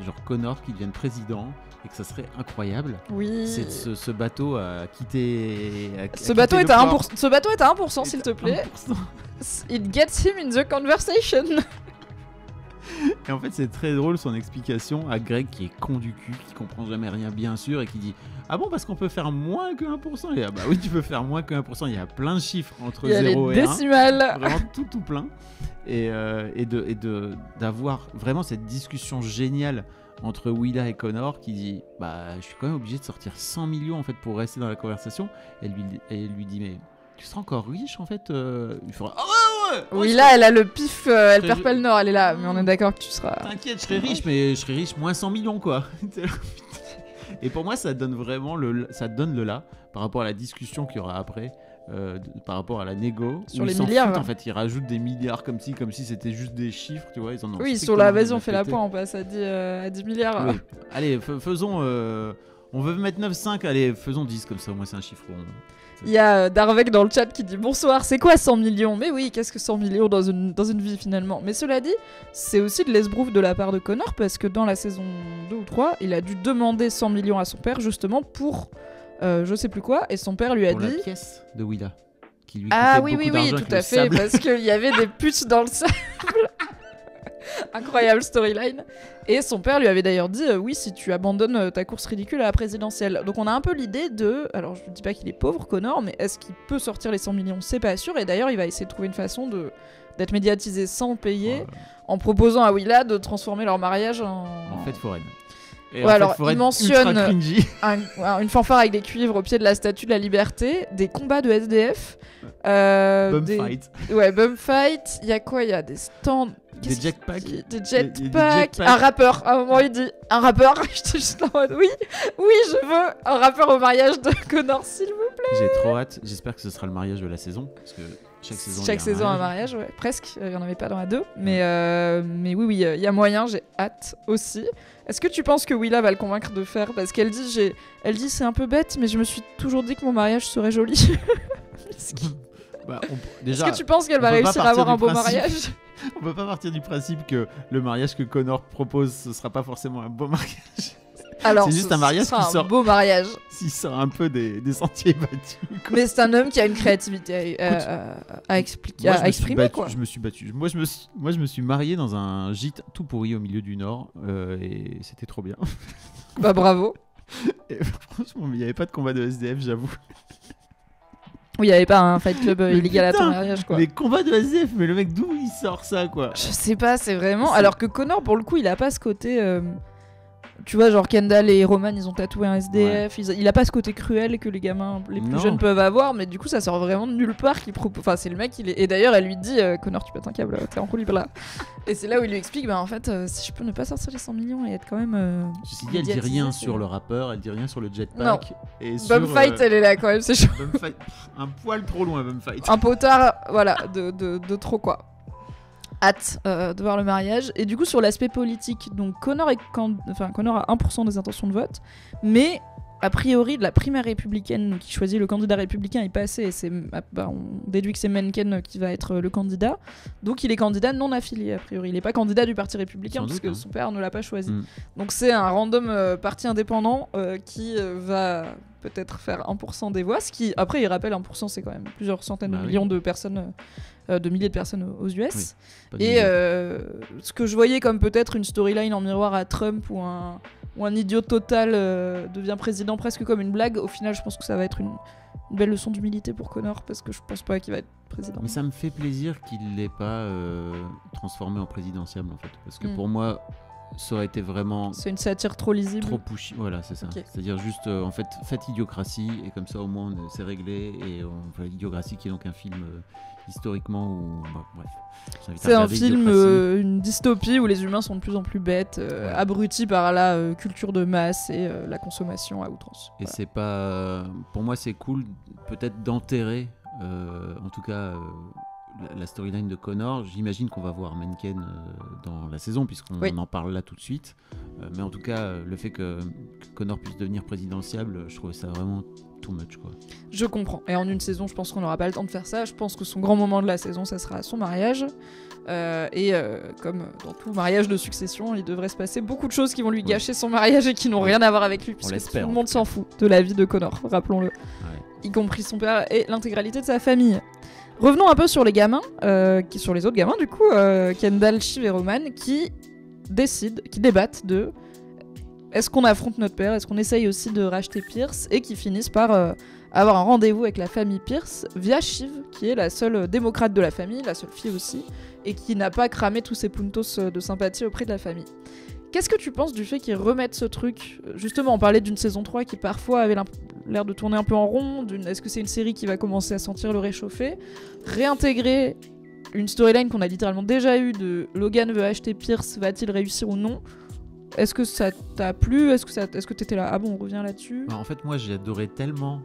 genre Connor qui devienne président et que ça serait incroyable. Oui. C'est ce bateau à quitter. Ce bateau est à 1%. Ce bateau est à 1%, s'il te plaît. 1%. It gets him in the conversation. Et en fait, c'est très drôle son explication à Greg qui est con du cul, qui comprend jamais rien, bien sûr, et qui dit ah bon, parce qu'on peut faire moins que 1%. Et ah bah oui, tu peux faire moins que 1%. Il y a plein de chiffres entre 0 et 1. Décimales. Vraiment tout plein. Et d'avoir vraiment cette discussion géniale entre Willa et Connor qui dit bah je suis quand même obligé de sortir 100 millions en fait pour rester dans la conversation. Elle lui dit mais tu seras encore riche en fait. Il faudra. Oui, là, elle a le pif, elle perd pas le nord, elle est là, mais on est d'accord que tu seras... T'inquiète, je serai riche, mais je serai riche moins 100 millions, quoi. Et pour moi, ça donne vraiment ça donne le là, par rapport à la discussion qu'il y aura après, par rapport à la négo. Sur les milliards. Foutent, en fait, ils rajoutent des milliards comme si c'était juste des chiffres, tu vois. Ils en ont oui, sur la vas-y, on fait la pointe, on passe à 10 milliards. Oui. Allez, faisons... on veut mettre 9,5, allez, faisons 10, comme ça, au moins c'est un chiffre rond. Il y a Darvek dans le chat qui dit bonsoir, c'est quoi 100 millions? Mais oui, qu'est-ce que 100 millions dans une vie finalement? Mais cela dit, c'est aussi de l'esbrouf de la part de Connor parce que dans la saison 2 ou 3, il a dû demander 100 millions à son père justement pour je sais plus quoi, et son père lui a dit... Pour la pièce de Willa. Qui lui oui, tout à fait, parce qu'il y avait des putes dans le sable. Incroyable storyline. Et son père lui avait d'ailleurs dit oui, si tu abandonnes ta course ridicule à la présidentielle. Donc on a un peu l'idée de, alors je ne dis pas qu'il est pauvre Connor, mais est-ce qu'il peut sortir les 100 millions? C'est pas sûr. Et d'ailleurs il va essayer de trouver une façon d'être médiatisé sans payer, en proposant à Willa de transformer leur mariage en fête foraine. Et ouais, alors il mentionne une fanfare avec des cuivres au pied de la statue de la liberté, des combats de SDF, bum fight. Ouais, bum fight. Il y a quoi? Il y a des stands, des jetpacks. Des jetpacks. Un rappeur. À un moment il dit un rappeur. J'étais juste là en mode oui, je veux un rappeur au mariage de Connor, s'il vous plaît. J'ai trop hâte. J'espère que ce sera le mariage de la saison, parce que chaque saison un mariage, ouais, presque. Il y en avait pas dans la 2, mais oui, il y a moyen. J'ai hâte aussi. Est-ce que tu penses que Willa va le convaincre de faire? Parce qu'elle dit, c'est un peu bête, mais je me suis toujours dit que mon mariage serait joli. Déjà, est-ce que tu penses qu'elle va réussir à avoir un beau mariage? On peut pas partir du principe que le mariage que Connor propose, ce sera pas forcément un beau mariage. Alors, c'est juste un mariage qui sort. Un beau mariage. S'il sort un peu des sentiers battus. Quoi. Mais c'est un homme qui a une créativité à exprimer. Quoi. Je me suis battu. Moi, je me suis marié dans un gîte tout pourri au milieu du Nord. Et c'était trop bien. Bah, bravo. Et, franchement, il n'y avait pas de combat de SDF, j'avoue. Oui, il n'y avait pas un fight club illégal à ton mariage, quoi. Les combats de SDF, mais le mec, d'où il sort ça, quoi? Je sais pas, c'est vraiment... Alors que Connor, pour le coup, il a pas ce côté... Tu vois, genre Kendall et Roman, ils ont tatoué un SDF. Ouais. Il a pas ce côté cruel que les gamins les plus jeunes peuvent avoir, mais du coup, ça sort vraiment de nulle part. Enfin, c'est le mec, Et d'ailleurs, elle lui dit Connor, tu pètes un câble, t'es en roue libre là. Et c'est là où il lui explique en fait, si je peux ne pas sortir les 100 millions et être quand même. Ceci dit, elle dit rien sur le rappeur, elle dit rien sur le jetpack. Non. Et Bum Fight, elle est là quand même, c'est chaud. Bum Fight, un poil trop loin, Bum Fight. Un potard, voilà, de trop quoi. Hâte de voir le mariage. Et du coup, sur l'aspect politique, donc Connor a 1% des intentions de vote, mais a priori, de la primaire républicaine qui choisit le candidat républicain est passé, et on déduit que c'est Mencken qui va être le candidat. Donc il est candidat non affilié, a priori. Il n'est pas candidat du parti républicain, parce que son père ne l'a pas choisi. Donc c'est un random parti indépendant qui va peut-être faire 1% des voix, ce qui, après, il rappelle 1%, c'est quand même plusieurs centaines de millions de personnes, de milliers de personnes aux US. Oui, et ce que je voyais comme peut-être une storyline en miroir à Trump ou un idiot total devient président presque comme une blague, au final, je pense que ça va être une belle leçon d'humilité pour Connor, parce que je pense pas qu'il va être président. Mais ça me fait plaisir qu'il l'ait pas transformé en présidentiable, en fait, parce que pour moi, ça aurait été vraiment... C'est une satire trop lisible. Trop pushy, voilà, c'est ça. Okay. C'est-à-dire juste, en fait, faites Idiocratie, et comme ça, au moins, c'est réglé, et on fait Idiocratie, qui est donc un film historiquement où... Bon, bref. C'est un film, une dystopie où les humains sont de plus en plus bêtes, abrutis par la culture de masse et la consommation à outrance. Et c'est pas... pour moi, c'est cool, peut-être d'enterrer, en tout cas... la storyline de Connor, j'imagine qu'on va voir Mencken dans la saison, puisqu'on en parle là tout de suite. Mais en tout cas, le fait que Connor puisse devenir présidentiable, je trouve ça vraiment too much, quoi. Je comprends. Et en une saison, je pense qu'on n'aura pas le temps de faire ça. Je pense que son grand moment de la saison, ça sera son mariage. Comme dans tout mariage de succession, il devrait se passer beaucoup de choses qui vont lui gâcher son mariage et qui n'ont rien à voir avec lui, puisque tout le monde s'en fout de la vie de Connor, rappelons-le. Y compris son père et l'intégralité de sa famille. Revenons un peu sur les gamins, sur les autres gamins du coup, Kendall, Shiv et Roman, qui débattent de est-ce qu'on affronte notre père, est-ce qu'on essaye aussi de racheter Pierce, et qui finissent par avoir un rendez-vous avec la famille Pierce via Shiv, qui est la seule démocrate de la famille, la seule fille aussi, et qui n'a pas cramé tous ses puntos de sympathie auprès de la famille. Qu'est-ce que tu penses du fait qu'ils remettent ce truc ? Justement, on parlait d'une saison 3 qui parfois avait l'air de tourner un peu en rond. Est-ce que c'est une série qui va commencer à sentir le réchauffer ? Réintégrer une storyline qu'on a littéralement déjà eue de Logan veut acheter Pierce, va-t-il réussir ou non ? Est-ce que ça t'a plu ? Est-ce que t'étais là ? Ah bon, on revient là-dessus ? En fait, moi, j'ai adoré tellement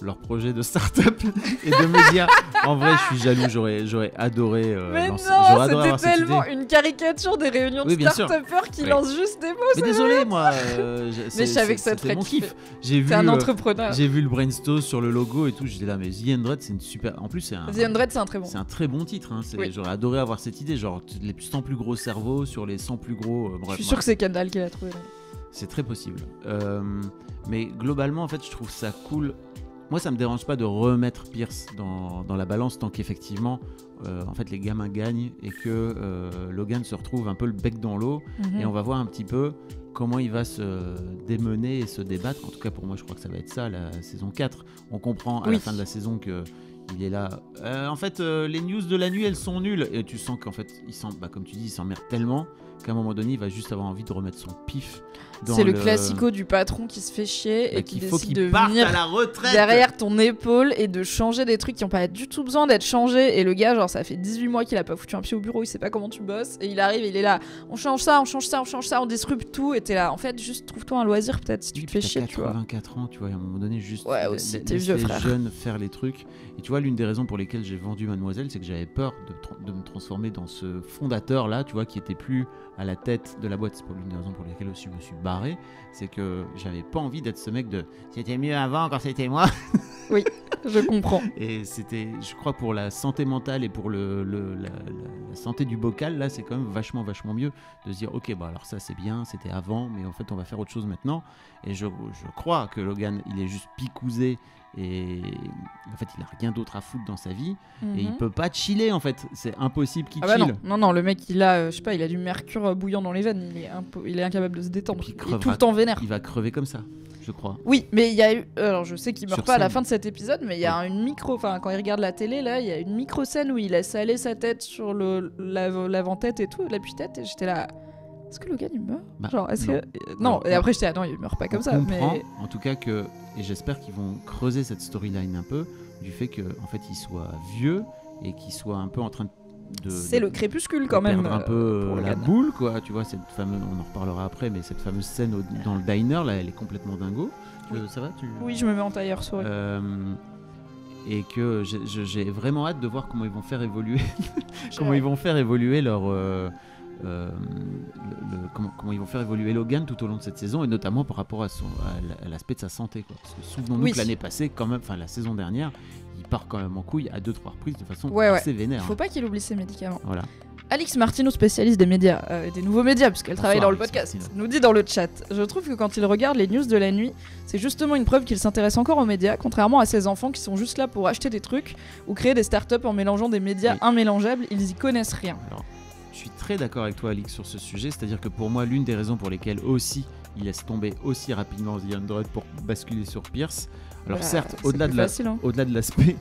leur projet de start-up et de me dire en vrai je suis jaloux, j'aurais adoré mais lancer, non, c'était tellement une caricature des réunions de start-upers qui lancent juste des mots. Mais désolé moi mais je savais que ça te ferait mon kiff. T'es un entrepreneur. J'ai vu le brainstorm sur le logo et tout, j'étais là mais The Undread c'est une super, en plus c'est The Undread c'est un très bon, c'est un très bon titre hein. J'aurais adoré avoir cette idée, genre les 100 plus gros cerveaux sur les 100 plus gros je suis sûr que c'est Kendall qui l'a trouvé. C'est très possible, mais globalement en fait je trouve ça cool. Moi, ça me dérange pas de remettre Pierce dans la balance tant qu'effectivement, en fait, les gamins gagnent et que Logan se retrouve un peu le bec dans l'eau. Et on va voir un petit peu comment il va se démener et se débattre. En tout cas, pour moi, je crois que ça va être ça, la saison 4. On comprend à la fin de la saison que il est là. En fait, les news de la nuit, elles sont nulles. Et tu sens qu'en fait, comme tu dis, il s'emmerde tellement qu'à un moment donné, il va juste avoir envie de remettre son pif. C'est le classico du patron qui se fait chier et qui décide de venir à la retraite derrière ton épaule et de changer des trucs qui n'ont pas du tout besoin d'être changés. Et le gars, genre, ça fait 18 mois qu'il a pas foutu un pied au bureau, il sait pas comment tu bosses. Et il arrive, il est là, on change ça, on disrupte tout. Et t'es là, en fait, juste trouve-toi un loisir peut-être si tu te fais chier, tu vois. 24 ans, tu vois, à un moment donné, juste aussi, t'es vieux, frère. Jeunes faire les trucs. Et tu vois, l'une des raisons pour lesquelles j'ai vendu Mademoiselle, c'est que j'avais peur de me transformer dans ce fondateur-là, tu vois, qui était plus à la tête de la boîte. C'est pour l'une des raisons pour lesquelles aussi je me suis barré. C'est que j'avais pas envie d'être ce mec de c'était mieux avant quand c'était moi. Oui, je comprends. Et c'était, je crois, pour la santé mentale et pour la santé du bocal, là, c'est quand même vachement mieux de se dire ok, bah alors ça c'est bien, c'était avant, mais en fait on va faire autre chose maintenant. Et je crois que Logan, il est juste picousé. Et en fait il a rien d'autre à foutre dans sa vie et il peut pas chiller en fait, c'est impossible qu'il chill. Non, le mec il a je sais pas, il a du mercure bouillant dans les veines, il est incapable de se détendre, il est tout le temps vénère. Il va crever comme ça, je crois. Oui, mais il y a eu, alors je sais qu'il meurt pas à la fin de cet épisode, mais il y a une quand il regarde la télé là, il y a une micro scène où il laisse aller sa tête sur l'avant-tête et tout, l'appui-tête, et j'étais là. Est-ce que Logan il meurt ? Genre, est-ce que... Non, et après j'étais non, il meurt pas comme ça. Mais en tout cas que, et j'espère qu'ils vont creuser cette storyline un peu, du fait que en fait il soit vieux et qu'il soit un peu en train de c'est le crépuscule quand même. Perdre un peu la boule quoi, tu vois, cette fameuse, on en reparlera après, mais cette fameuse scène dans le diner là, elle est complètement dingo. Ça va Oui, je me mets en tailleur souris. Et que j'ai vraiment hâte de voir comment ils vont faire évoluer, ils vont faire évoluer comment ils vont faire évoluer Logan tout au long de cette saison, et notamment par rapport à l'aspect de sa santé, quoi. Parce que souvenons-nous que l'année passée, quand même, enfin la saison dernière, il part quand même en couille à 2-3 reprises de façon assez vénère. Faut pas qu'il oublie ses médicaments. Voilà. Alix Martineau, spécialiste des médias, des nouveaux médias, puisqu'elle travaille dans le podcast, nous dit dans le chat: je trouve que quand il regarde les news de la nuit, c'est justement une preuve qu'il s'intéresse encore aux médias, contrairement à ses enfants qui sont juste là pour acheter des trucs ou créer des startups en mélangeant des médias immélangeables, ils y connaissent rien. Alors, je suis très d'accord avec toi, Alix, sur ce sujet, c'est-à-dire que pour moi, l'une des raisons pour lesquelles aussi il laisse tomber aussi rapidement The Android pour basculer sur Pierce, alors certes, au-delà de l'aspect,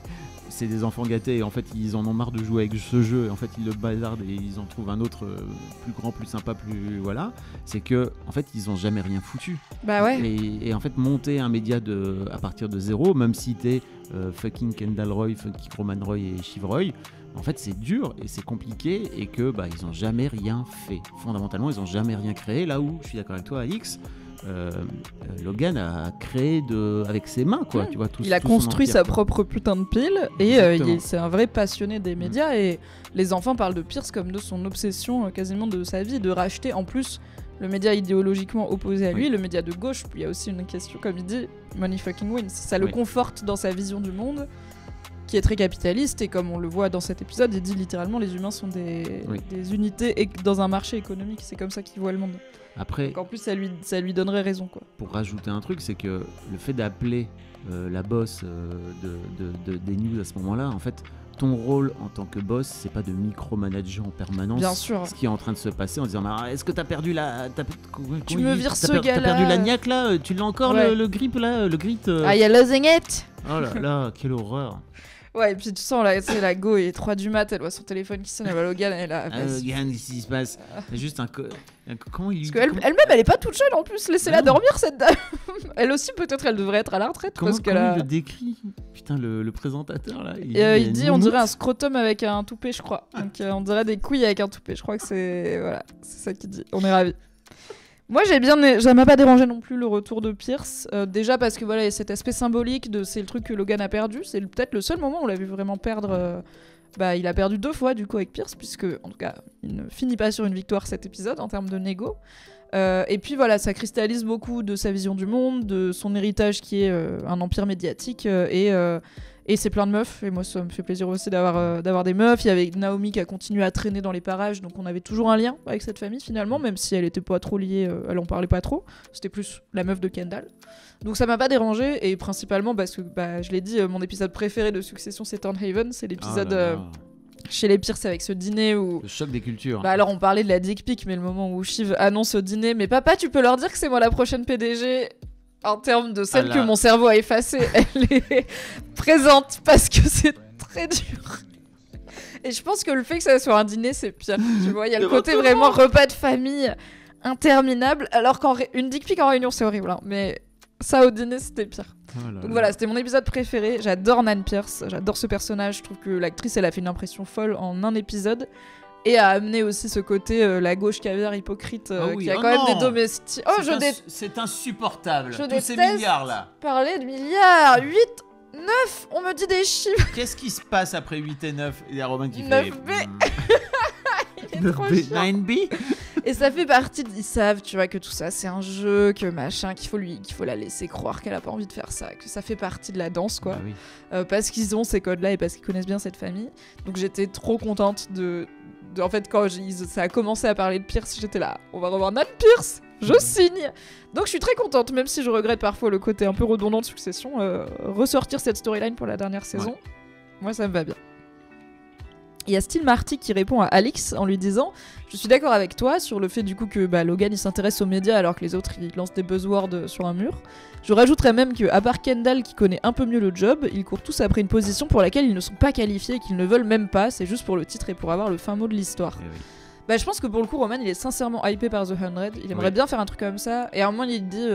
c'est des enfants gâtés et en fait ils en ont marre de jouer avec ce jeu et en fait ils le bazardent et ils en trouvent un autre plus grand, plus sympa, plus voilà, c'est que en fait ils ont jamais rien foutu. Bah ouais. Et en fait monter un média à partir de zéro, même si t'es fucking Kendall Roy, fucking Roman Roy et Shiv Roy, en fait c'est dur et c'est compliqué et que ils ont jamais rien fait. Fondamentalement ils ont jamais rien créé, là où je suis d'accord avec toi, Alix. Logan a créé avec ses mains, quoi. Tu vois, il a construit sa propre putain de pile et c'est un vrai passionné des médias et les enfants parlent de Pierce comme de son obsession quasiment de sa vie, de racheter en plus le média idéologiquement opposé à lui, le média de gauche. Il y a aussi une question, comme il dit, money fucking wins, ça le conforte dans sa vision du monde qui est très capitaliste, et comme on le voit dans cet épisode, il dit littéralement les humains sont des unités dans un marché économique, c'est comme ça qu'il voit le monde. Après, donc en plus ça lui donnerait raison, quoi. Pour rajouter un truc, c'est que le fait d'appeler la boss des news à ce moment-là, en fait, ton rôle en tant que boss, c'est pas de micromanager en permanence. Bien sûr. Ce qui est en train de se passer en disant est-ce que t'as perdu tu me vires ce gars-là. T'as perdu la niaque là, tu l'as encore le grip là, le grit. Ah, il y a losing it. Oh là là, quelle horreur. Ouais, et puis tu sens là, la go, il est 3 du mat, elle voit son téléphone qui sonne, elle va Logan, elle est là. Logan, qu'est-ce qui se passe? C'est juste comment il. Parce qu'elle-même, elle est pas toute jeune en plus, laissez-la dormir cette dame. Elle aussi, peut-être, elle devrait être à la retraite. Comment il le décrit? Putain, le présentateur là. Il dit, on dirait un scrotum avec un toupet, je crois. Donc on dirait des couilles avec un toupet, je crois que c'est. Voilà, c'est ça qu'il dit. On est ravis. Moi ça m'a pas dérangé non plus le retour de Pierce, déjà parce que voilà, il y a cet aspect symbolique c'est le truc que Logan a perdu, c'est peut-être le seul moment où on l'a vu vraiment perdre, il a perdu 2 fois du coup avec Pierce, puisque en tout cas il ne finit pas sur une victoire cet épisode en termes de négo, et puis voilà, ça cristallise beaucoup de sa vision du monde, de son héritage qui est un empire médiatique, et c'est plein de meufs, et moi ça me fait plaisir aussi d'avoir des meufs. Il y avait Naomi qui a continué à traîner dans les parages, donc on avait toujours un lien avec cette famille finalement, même si elle était pas trop liée, elle en parlait pas trop, c'était plus la meuf de Kendall. Donc ça m'a pas dérangé, et principalement parce que je l'ai dit, mon épisode préféré de Succession c'est Thornhaven, c'est l'épisode chez les Pierce avec ce dîner où... Le choc des cultures. Alors on parlait de la dick pic, mais le moment où Shiv annonce au dîner, mais papa tu peux leur dire que c'est moi la prochaine PDG. En termes de celle que mon cerveau a effacée, elle est présente parce que c'est très dur. Et je pense que le fait que ça soit un dîner, c'est pire. Tu vois, il y a le côté vraiment repas de famille interminable, alors qu'une dick pic en réunion, c'est horrible. Hein, mais ça, au dîner, c'était pire. Donc voilà, c'était mon épisode préféré. J'adore Nan Pierce, j'adore ce personnage. Je trouve que l'actrice, elle a fait une impression folle en un épisode. Et a amené aussi ce côté la gauche caviar hypocrite qui a quand même des domestiques. Oh, c'est insupportable. Tous ces milliards là. Parler de milliards, 8, 9, on me dit des chiffres. Qu'est-ce qui se passe après 8 et 9? Il y a Romain qui 9B. Il est trop chiant. 9B. Et ça fait partie ils savent, tu vois, que tout ça c'est un jeu, que machin, qu'il faut la laisser croire qu'elle a pas envie de faire ça, que ça fait partie de la danse, quoi. Parce qu'ils ont ces codes là et parce qu'ils connaissent bien cette famille. Donc j'étais trop contente en fait, quand ça a commencé à parler de Pierce, j'étais là, on va revoir Nan Pierce, je signe. Donc je suis très contente, même si je regrette parfois le côté un peu redondant de Succession, ressortir cette storyline pour la dernière saison, moi ça me va bien. Il y a Steel Marty qui répond à Alix en lui disant « Je suis d'accord avec toi sur le fait du coup que Logan il s'intéresse aux médias alors que les autres ils lancent des buzzwords sur un mur. Je rajouterais même que à part Kendall qui connaît un peu mieux le job, ils courent tous après une position pour laquelle ils ne sont pas qualifiés et qu'ils ne veulent même pas, c'est juste pour le titre et pour avoir le fin mot de l'histoire. » Je pense que pour le coup Roman il est sincèrement hypé par The 100, il aimerait bien faire un truc comme ça, et à un moment il dit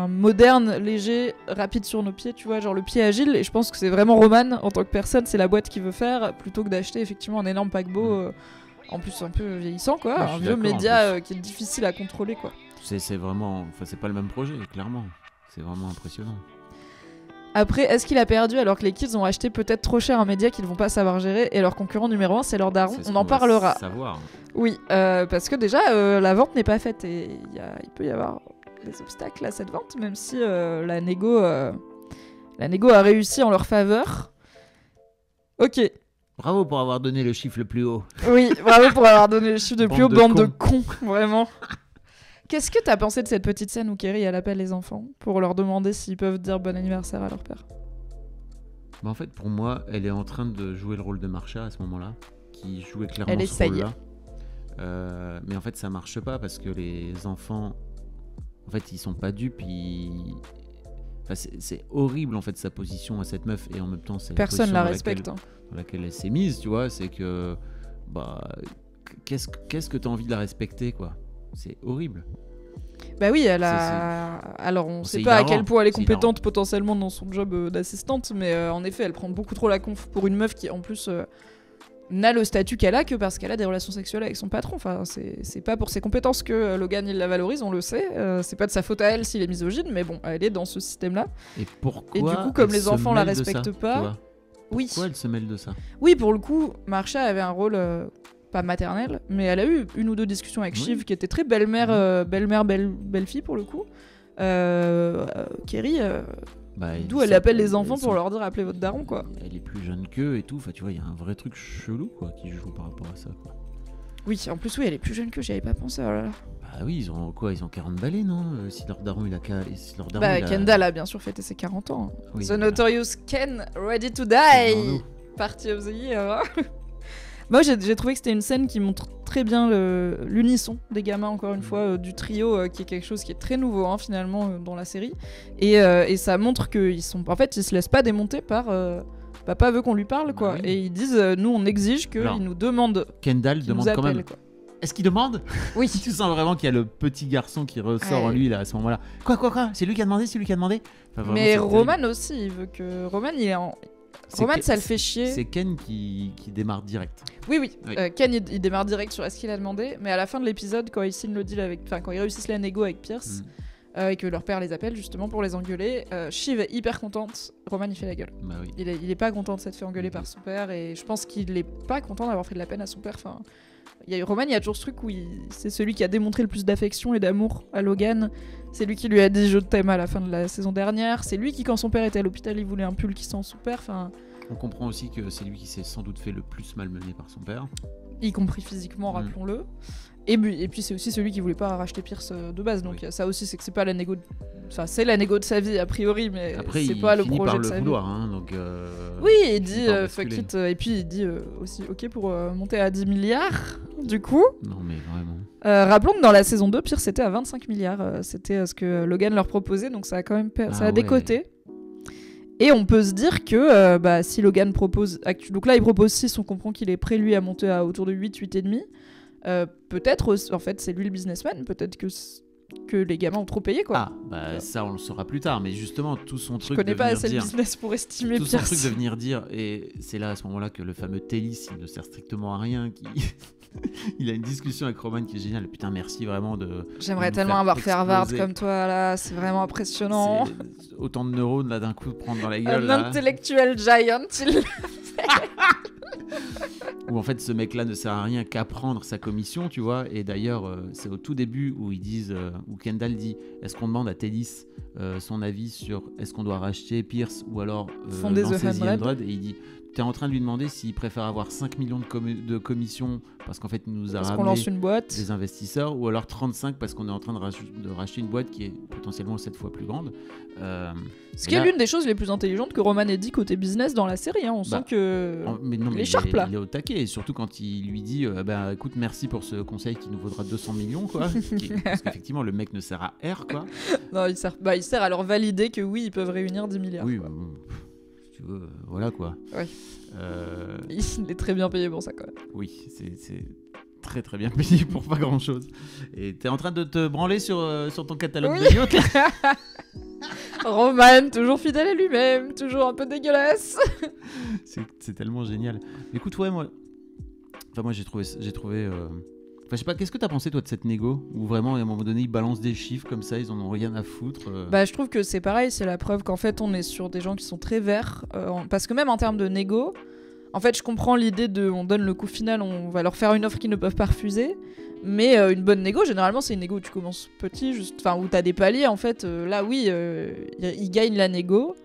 moderne, léger, rapide sur nos pieds, tu vois, genre le pied agile, et je pense que c'est vraiment Roman en tant que personne, c'est la boîte qu'il veut faire, plutôt que d'acheter effectivement un énorme paquebot, en plus un peu vieillissant, quoi, un vieux média qui est difficile à contrôler, quoi. C'est vraiment, c'est pas le même projet, clairement, c'est vraiment impressionnant. Après, est-ce qu'il a perdu alors que les kids ont acheté peut-être trop cher un média qu'ils vont pas savoir gérer et leur concurrent numéro 1 c'est leur daron? C'est ce On qu'on en va parlera. savoir. Oui, parce que déjà la vente n'est pas faite et il peut y avoir des obstacles à cette vente, même si la négo a réussi en leur faveur. Ok. Bravo pour avoir donné le chiffre le plus haut. Oui, bravo pour avoir donné le chiffre de plus haut, Bande de bande de cons, vraiment. Qu'est-ce que t'as pensé de cette petite scène où Kerry elle appelle les enfants pour leur demander s'ils peuvent dire bon anniversaire à leur père? En fait, pour moi, elle est en train de jouer le rôle de Marsha à ce moment-là, qui jouait clairement Elle ce essaye. rôle-là. Mais en fait, ça marche pas parce que les enfants, en fait, ils sont pas dupes. Enfin, c'est horrible en fait sa position à cette meuf et en même temps, c'est Personne la dans respecte. dans laquelle elle s'est mise, tu vois. C'est que, qu'est-ce que t'as envie de la respecter, quoi? C'est horrible. Bah oui, elle a. Alors on C'est sait pas à hilarant. quel point elle est C'est compétente potentiellement dans son job d'assistante, mais en effet, elle prend beaucoup trop la conf pour une meuf qui en plus n'a le statut qu'elle a que parce qu'elle a des relations sexuelles avec son patron. Enfin, c'est pas pour ses compétences que Logan il la valorise, on le sait. C'est pas de sa faute à elle s'il est misogyne, mais bon, elle est dans ce système-là. Et pourquoi? Et du coup, comme elle les se enfants la mêle de ça, respectent tu pas. vois? Oui. Pourquoi elle se mêle de ça? Oui, pour le coup, Marsha avait un rôle pas maternel, mais elle a eu une ou deux discussions avec Oui. Shiv qui était très belle-mère, belle-fille pour le coup. Kerry, d'où elle appelle les enfants pour leur dire appelez votre daron quoi. Elle est plus jeune qu'eux et tout. Enfin, tu vois, il y a un vrai truc chelou quoi qui joue par rapport à ça. Quoi. Oui, en plus, oui, elle est plus jeune que j'y avais pas pensé. Oh là là. Bah oui, ils ont quoi? Ils ont 40 balais, non? Si leur daron il a. Si leur daron, Bah, il a... Kendall a bien sûr fêté ses 40 ans. Oui, The voilà. Notorious Ken, Ready to C'est Die, devant nous. Party of the Year. Moi, j'ai trouvé que c'était une scène qui montre très bien l'unisson des gamins, encore une fois, du trio, qui est quelque chose qui est très nouveau, hein, finalement, dans la série. Et ça montre qu'ils se laissent pas démonter par papa veut qu'on lui parle, quoi. Bah oui. Et ils disent, nous, on exige Alors, qu'ils nous demandent, Kendall qu'ils nous demande quand appellent, même. quoi. Est-ce qu'il demande? Oui. Tu sens vraiment qu'il y a le petit garçon qui ressort en Ouais. lui là à ce moment-là. Quoi? C'est lui qui a demandé? C'est lui qui a demandé? Enfin, vraiment, Mais c'est Roman terrible. aussi, il veut que. Roman, il est en. C'est Roman, Ken- ça le fait chier. C'est Ken qui démarre direct. Oui. Oui. Ken, il démarre direct sur est-ce qu'il a demandé, mais à la fin de l'épisode, quand ils signent le deal avec. Enfin, quand ils réussissent la négo avec Pierce, et que leur père les appelle justement pour les engueuler, Shiv est hyper contente, Roman il fait la gueule. Bah oui. Il est pas content de s'être fait engueuler par son père, et je pense qu'il est pas content d'avoir fait de la peine à son père. Enfin, Roman, il y a toujours ce truc où c'est celui qui a démontré le plus d'affection et d'amour à Logan. C'est lui qui lui a dit je t'aime à la fin de la saison dernière. C'est lui qui, quand son père était à l'hôpital, il voulait un pull qui sent son père. Enfin, On comprend aussi que c'est lui qui s'est sans doute fait le plus malmené par son père. y compris physiquement, rappelons-le. Et puis c'est aussi celui qui voulait pas racheter Pierce de base. Donc ça aussi, c'est que c'est pas la négo. Enfin, c'est la négo de sa vie a priori, mais Après, c'est il pas le finit projet par de le sa vouloir, vie. hein, donc. Oui, il il dit finit par fuck basculer. it. Et puis il dit aussi ok pour monter à 10 milliards. Du coup, Non, mais vraiment. rappelons que dans la saison 2, Pierce était à 25 milliards. C'était ce que Logan leur proposait, donc ça a quand même ça a ouais. décoté. Et on peut se dire que si Logan propose. Donc là, il propose 6, on comprend qu'il est prêt lui à monter à autour de 8, 8,5. Peut-être, en fait, c'est lui le businessman. Peut-être que les gamins ont trop payé, quoi. Ah, bah ça, on le saura plus tard, mais justement, tout son Je truc connais de pas venir assez le dire. business pour estimer Tout son Pierce. truc de venir dire, et c'est là à ce moment-là que le fameux Tellis, il ne sert strictement à rien, qui. Il a une discussion avec Roman qui est géniale. Putain, merci vraiment de. J'aimerais nous tellement faire avoir fait Harvard exploser. comme toi, là. C'est vraiment impressionnant. C'est autant de neurones là d'un coup de prendre dans la Un gueule. Là. intellectuel giant. Où en fait ce mec là ne sert à rien qu'à prendre sa commission, tu vois. Et d'ailleurs, c'est au tout début où ils disent, où Kendall dit est-ce qu'on demande à Tellis son avis sur est-ce qu'on doit racheter Pierce ou alors Fonder The lancer 100. Et il dit t'es en train de lui demander s'il préfère avoir 5 millions de commissions parce qu'en fait il nous a Parce qu'on ramené lance une boîte. des investisseurs ou alors 35 parce qu'on est en train de racheter une boîte qui est potentiellement 7 fois plus grande. Ce qui est l'une des choses les plus intelligentes que Roman ait dit côté business dans la série. Hein. On sent que. Mais non, il mais est sharp, là. il est au taquet, et surtout quand il lui dit bah écoute, merci pour ce conseil qui nous vaudra 200 millions, quoi. Parce qu'effectivement, le mec ne sert à R, quoi. Non, il sert à leur valider que oui, ils peuvent réunir 10 milliards. Oui, quoi. bon, si tu veux, voilà, quoi. Oui. Euh, Il est très bien payé pour ça, quand même. oui, c'est très très bien payé pour pas grand chose. Et t'es en train de te branler sur ton catalogue Oui. de yacht, là. Roman, toujours fidèle à lui-même, toujours un peu dégueulasse. C'est tellement génial. Écoute, ouais, moi j'ai trouvé Enfin, je sais pas, qu'est-ce que t'as pensé toi de cette négo où vraiment à un moment donné ils balancent des chiffres comme ça, ils en ont rien à foutre. Bah, je trouve que c'est pareil, c'est la preuve qu'en fait on est sur des gens qui sont très verts. Parce que même en termes de négo, en fait je comprends l'idée de on donne le coup final, on va leur faire une offre qu'ils ne peuvent pas refuser. Mais une bonne négo, généralement c'est une négo où tu commences petit, où t'as des paliers en fait. Là oui, ils gagnent la négo.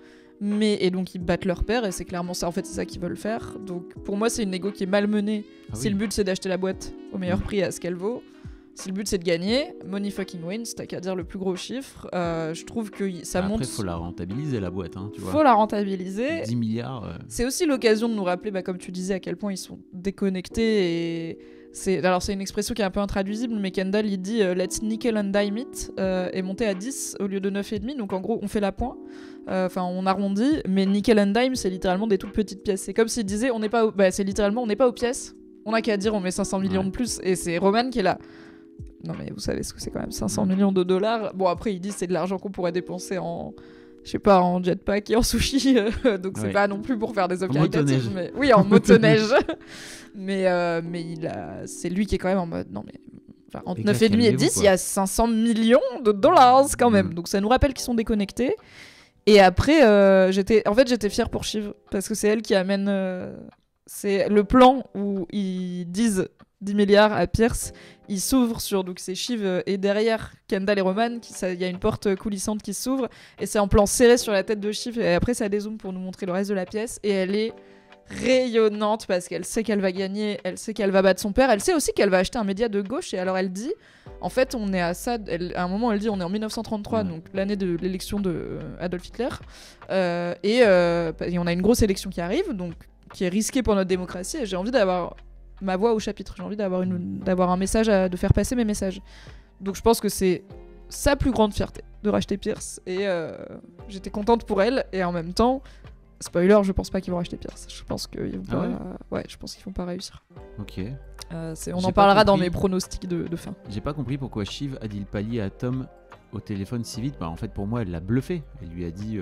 Et donc ils battent leur père et c'est clairement ça en fait c'est ça qu'ils veulent faire. Donc pour moi c'est une négo qui est mal menée. Si le but c'est d'acheter la boîte au meilleur prix à ce qu'elle vaut, si le but c'est de gagner, money fucking wins, t'as qu'à dire le plus gros chiffre. Je trouve que ça monte. Après faut la rentabiliser la boîte, hein, tu vois. Faut la rentabiliser. 10 milliards. C'est aussi l'occasion de nous rappeler, comme tu disais, à quel point ils sont déconnectés et alors c'est une expression qui est un peu intraduisible, mais Kendall il dit let's nickel and dime it est monté à 10 au lieu de 9,5, donc en gros on fait la point, on arrondit, mais nickel and dime c'est littéralement des toutes petites pièces. C'est comme s'il disait c'est littéralement on n'est pas aux pièces, on a qu'à dire on met 500 millions de plus, et c'est Roman qui est là. Non mais vous savez ce que c'est quand même 500 millions de dollars. Bon après il dit c'est de l'argent qu'on pourrait dépenser en jetpack et en sushi, donc c'est pas non plus pour faire des œuvres caritatives, mais oui en motoneige. mais c'est lui qui est quand même en mode non mais entre 9,5 et 10 il y a 500 millions de dollars quand même, donc ça nous rappelle qu'ils sont déconnectés. Et après j'étais fière pour Shiv parce que c'est elle qui amène c'est le plan où ils disent 10 milliards à Pierce, il s'ouvre sur, donc c'est Shiv et derrière Kendall et Roman, il y a une porte coulissante qui s'ouvre et c'est en plan serré sur la tête de Shiv et après ça dézoome pour nous montrer le reste de la pièce et elle est rayonnante parce qu'elle sait qu'elle va gagner, elle sait qu'elle va battre son père, elle sait aussi qu'elle va acheter un média de gauche et alors elle dit, en fait on est à ça, à un moment elle dit on est en 1933, donc l'année de l'élection de Adolf Hitler et on a une grosse élection qui arrive, donc qui est risquée pour notre démocratie et j'ai envie d'avoir ma voix au chapitre, j'ai envie d'avoir un message, de faire passer mes messages. Donc je pense que c'est sa plus grande fierté de racheter Pierce et j'étais contente pour elle et en même temps, spoiler, je pense pas qu'ils vont racheter Pierce. Je pense qu'ils vont je pense qu'ils vont pas réussir. Ok. On en parlera dans mes pronostics de fin. J'ai pas compris pourquoi Shiv a dit le palier à Tom au téléphone si vite. Bah en fait pour moi elle l'a bluffé. Elle lui a dit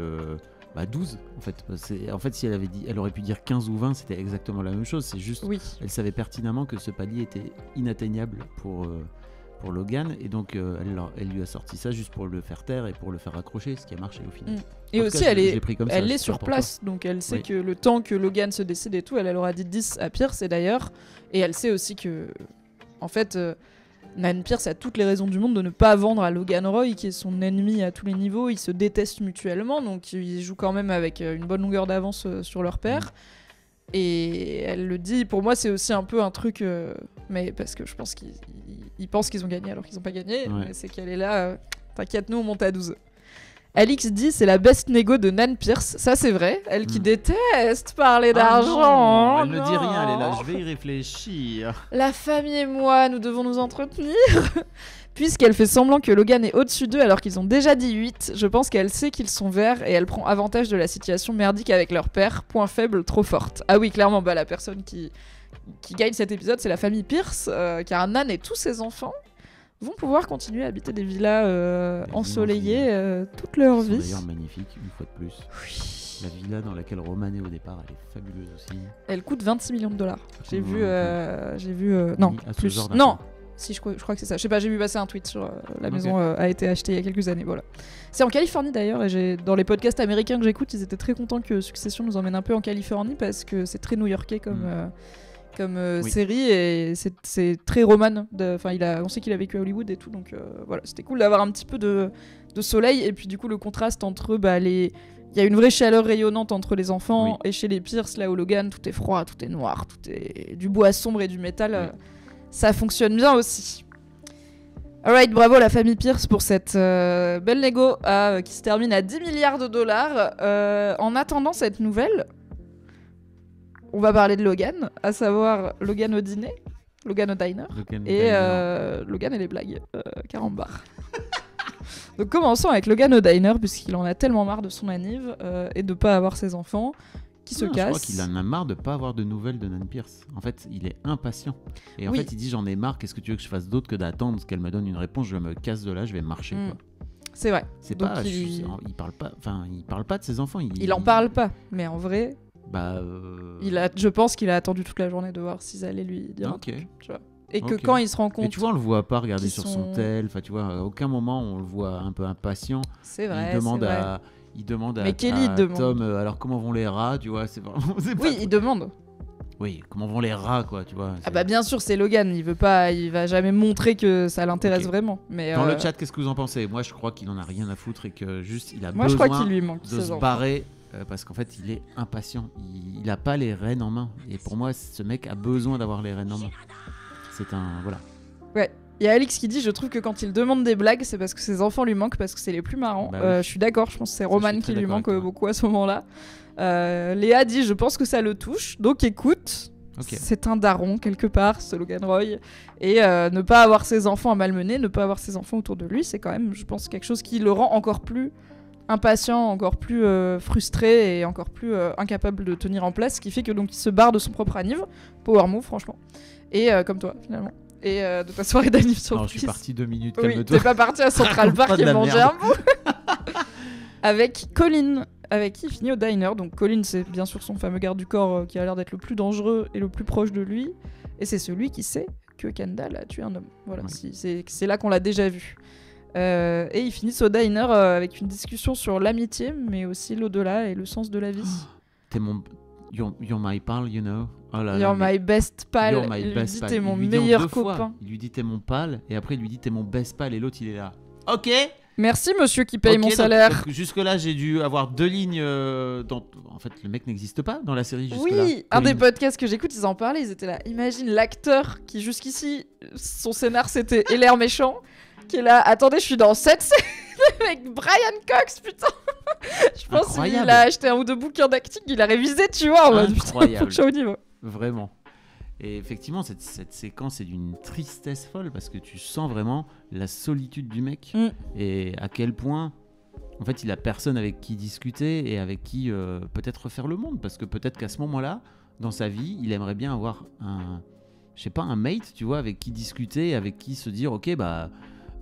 12 en fait. En fait si elle aurait pu dire 15 ou 20 c'était exactement la même chose. C'est juste elle savait pertinemment que ce palier était inatteignable pour Logan et donc elle lui a sorti ça juste pour le faire taire et pour le faire accrocher, ce qui a marché au final. Et aussi elle est sur place, donc elle sait que le temps que Logan se décide et tout, elle aura dit 10 à Pierce et elle sait aussi que en fait Nan Pierce a toutes les raisons du monde de ne pas vendre à Logan Roy qui est son ennemi à tous les niveaux, ils se détestent mutuellement donc ils jouent quand même avec une bonne longueur d'avance sur leur père. Et elle le dit, pour moi c'est aussi un peu un truc, mais parce que je pense qu'ils pensent qu'ils ont gagné alors qu'ils n'ont pas gagné, mais c'est qu'elle est là, t'inquiète nous on monte à 12. Alix dit c'est la best négo de Nan Pierce, ça c'est vrai, elle qui déteste parler d'argent. Non, elle ne dit rien, elle est là, je vais y réfléchir. La famille et moi, nous devons nous entretenir. Puisqu'elle fait semblant que Logan est au-dessus d'eux alors qu'ils ont déjà dit 8, je pense qu'elle sait qu'ils sont verts et elle prend avantage de la situation merdique avec leur père, point faible trop forte. Ah oui, clairement, la personne qui gagne cet épisode, c'est la famille Pierce, car Nan et tous ses enfants vont pouvoir continuer à habiter des villas ensoleillées toute leur vie. C'est d'ailleurs magnifique, une fois de plus. Oui. La villa dans laquelle Roman est au départ, elle est fabuleuse aussi. Elle coûte 26 millions de dollars. J'ai vu non, plus. Non. Si, je crois que c'est ça. Je sais pas, j'ai vu passer un tweet sur la maison a été achetée il y a quelques années. Voilà. C'est en Californie d'ailleurs, et dans les podcasts américains que j'écoute, ils étaient très contents que Succession nous emmène un peu en Californie parce que c'est très new-yorkais comme série et c'est très Roman. On sait qu'il a vécu à Hollywood et tout, donc voilà, c'était cool d'avoir un petit peu de soleil et puis du coup le contraste entre il y a une vraie chaleur rayonnante entre les enfants et chez les Pierce, là où Logan, tout est froid, tout est noir, tout est du bois sombre et du métal. Ça fonctionne bien aussi. Alright, bravo la famille Pierce pour cette belle négo qui se termine à 10 milliards de dollars. En attendant cette nouvelle, on va parler de Logan, à savoir Logan au dîner, Logan au diner, Logan et les blagues, carambar. Donc commençons avec Logan au diner, puisqu'il en a tellement marre de son anniv et de pas avoir ses enfants. Se casse. Je crois qu'il en a marre de pas avoir de nouvelles de Nan Pierce. En fait, il est impatient. Et en fait, il dit j'en ai marre, qu'est-ce que tu veux que je fasse d'autre que d'attendre qu'elle me donne une réponse, je me casse de là, je vais marcher quoi. C'est vrai. Donc il parle pas de ses enfants, il en parle pas, mais en vrai je pense qu'il a attendu toute la journée de voir s'ils allaient lui dire un truc, tu vois. Et que Ok. quand il se rend Et compte, tu vois, on le voit pas regarder qu'ils sur sont- son tel. Enfin, tu vois, à aucun moment on le voit un peu impatient. c'est vrai, il demande c'est vrai. à, il demande Mais à, Kelly à demande. Tom, alors comment vont les rats, tu vois, c'est vraiment. C'est pas Oui, il demande. Oui, comment vont les rats, quoi, tu vois. Ah bah bien sûr, c'est Logan, il va jamais montrer que ça l'intéresse Ok. vraiment. Mais Dans le chat, qu'est-ce que vous en pensez? Moi, je crois qu'il en a rien à foutre et que juste il a moi je besoin crois qu'il lui manque de ses se enfants. barrer parce qu'en fait, il est impatient. Il a pas les rênes en main. Et pour moi, ce mec a besoin d'avoir les rênes en main. C'est un voilà. Il y a Alix qui dit, je trouve que quand il demande des blagues, c'est parce que ses enfants lui manquent, parce que c'est les plus marrants. Bah oui. Je suis d'accord, je pense que c'est Ça, Roman je suis qui très lui d'accord manque avec toi. beaucoup à ce moment-là. Léa dit, je pense que ça le touche, donc écoute. Ok. C'est un daron quelque part, ce Logan Roy. Et ne pas avoir ses enfants à malmener, ne pas avoir ses enfants autour de lui, c'est quand même, je pense, quelque chose qui le rend encore plus impatient, encore plus frustré et encore plus incapable de tenir en place, ce qui fait que donc il se barre de son propre anniv. Power move, franchement. Et comme toi, finalement. Et de ta soirée d'anniv sur Non, je suis Twitch. parti 2 minutes, Oui, calme-toi. t'es pas parti à Central Raconte pas Park de et la manger merde. un bout. Avec Colin, avec qui il finit au diner. Donc Colin, c'est bien sûr son fameux garde du corps qui a l'air d'être le plus dangereux et le plus proche de lui. Et c'est celui qui sait que Kendall a tué un homme. Voilà, Ouais. c'est là qu'on l'a déjà vu. Et ils finissent au diner avec une discussion sur l'amitié, mais aussi l'au-delà et le sens de la vie. T'es mon you're my pal, you know. Oh là là, You're mais- my best pal. You're my Il lui best dit pal. t'es Il mon lui dit en meilleur 2 fois. copain. Il lui dit t'es mon pal et après il lui dit t'es mon best pal et l'autre il est là. Ok. Merci monsieur qui paye Ok, mon donc- salaire. donc jusque-là, j'ai dû avoir 2 lignes. En fait, le mec n'existe pas dans la série jusque-là. Oui, un Colin. des podcasts que j'écoute, ils en parlaient, ils étaient là. Imagine l'acteur qui jusqu'ici, son scénar c'était Et l'air méchant, qui est là, attendez, je suis dans cette scène avec Brian Cox, putain. Je pense qu'il Incroyable. a acheté un ou deux bouquins d'acting, il a révisé, tu vois, en mode, putain, faut Incroyable. que je sois au niveau. Vraiment. Et effectivement, cette séquence est d'une tristesse folle parce que tu sens vraiment la solitude du mec Mm. et à quel point, en fait, il a personne avec qui discuter et avec qui peut-être refaire le monde. Parce que peut-être qu'à ce moment-là, dans sa vie, il aimerait bien avoir un mate, tu vois, avec qui discuter, avec qui se dire, ok, bah,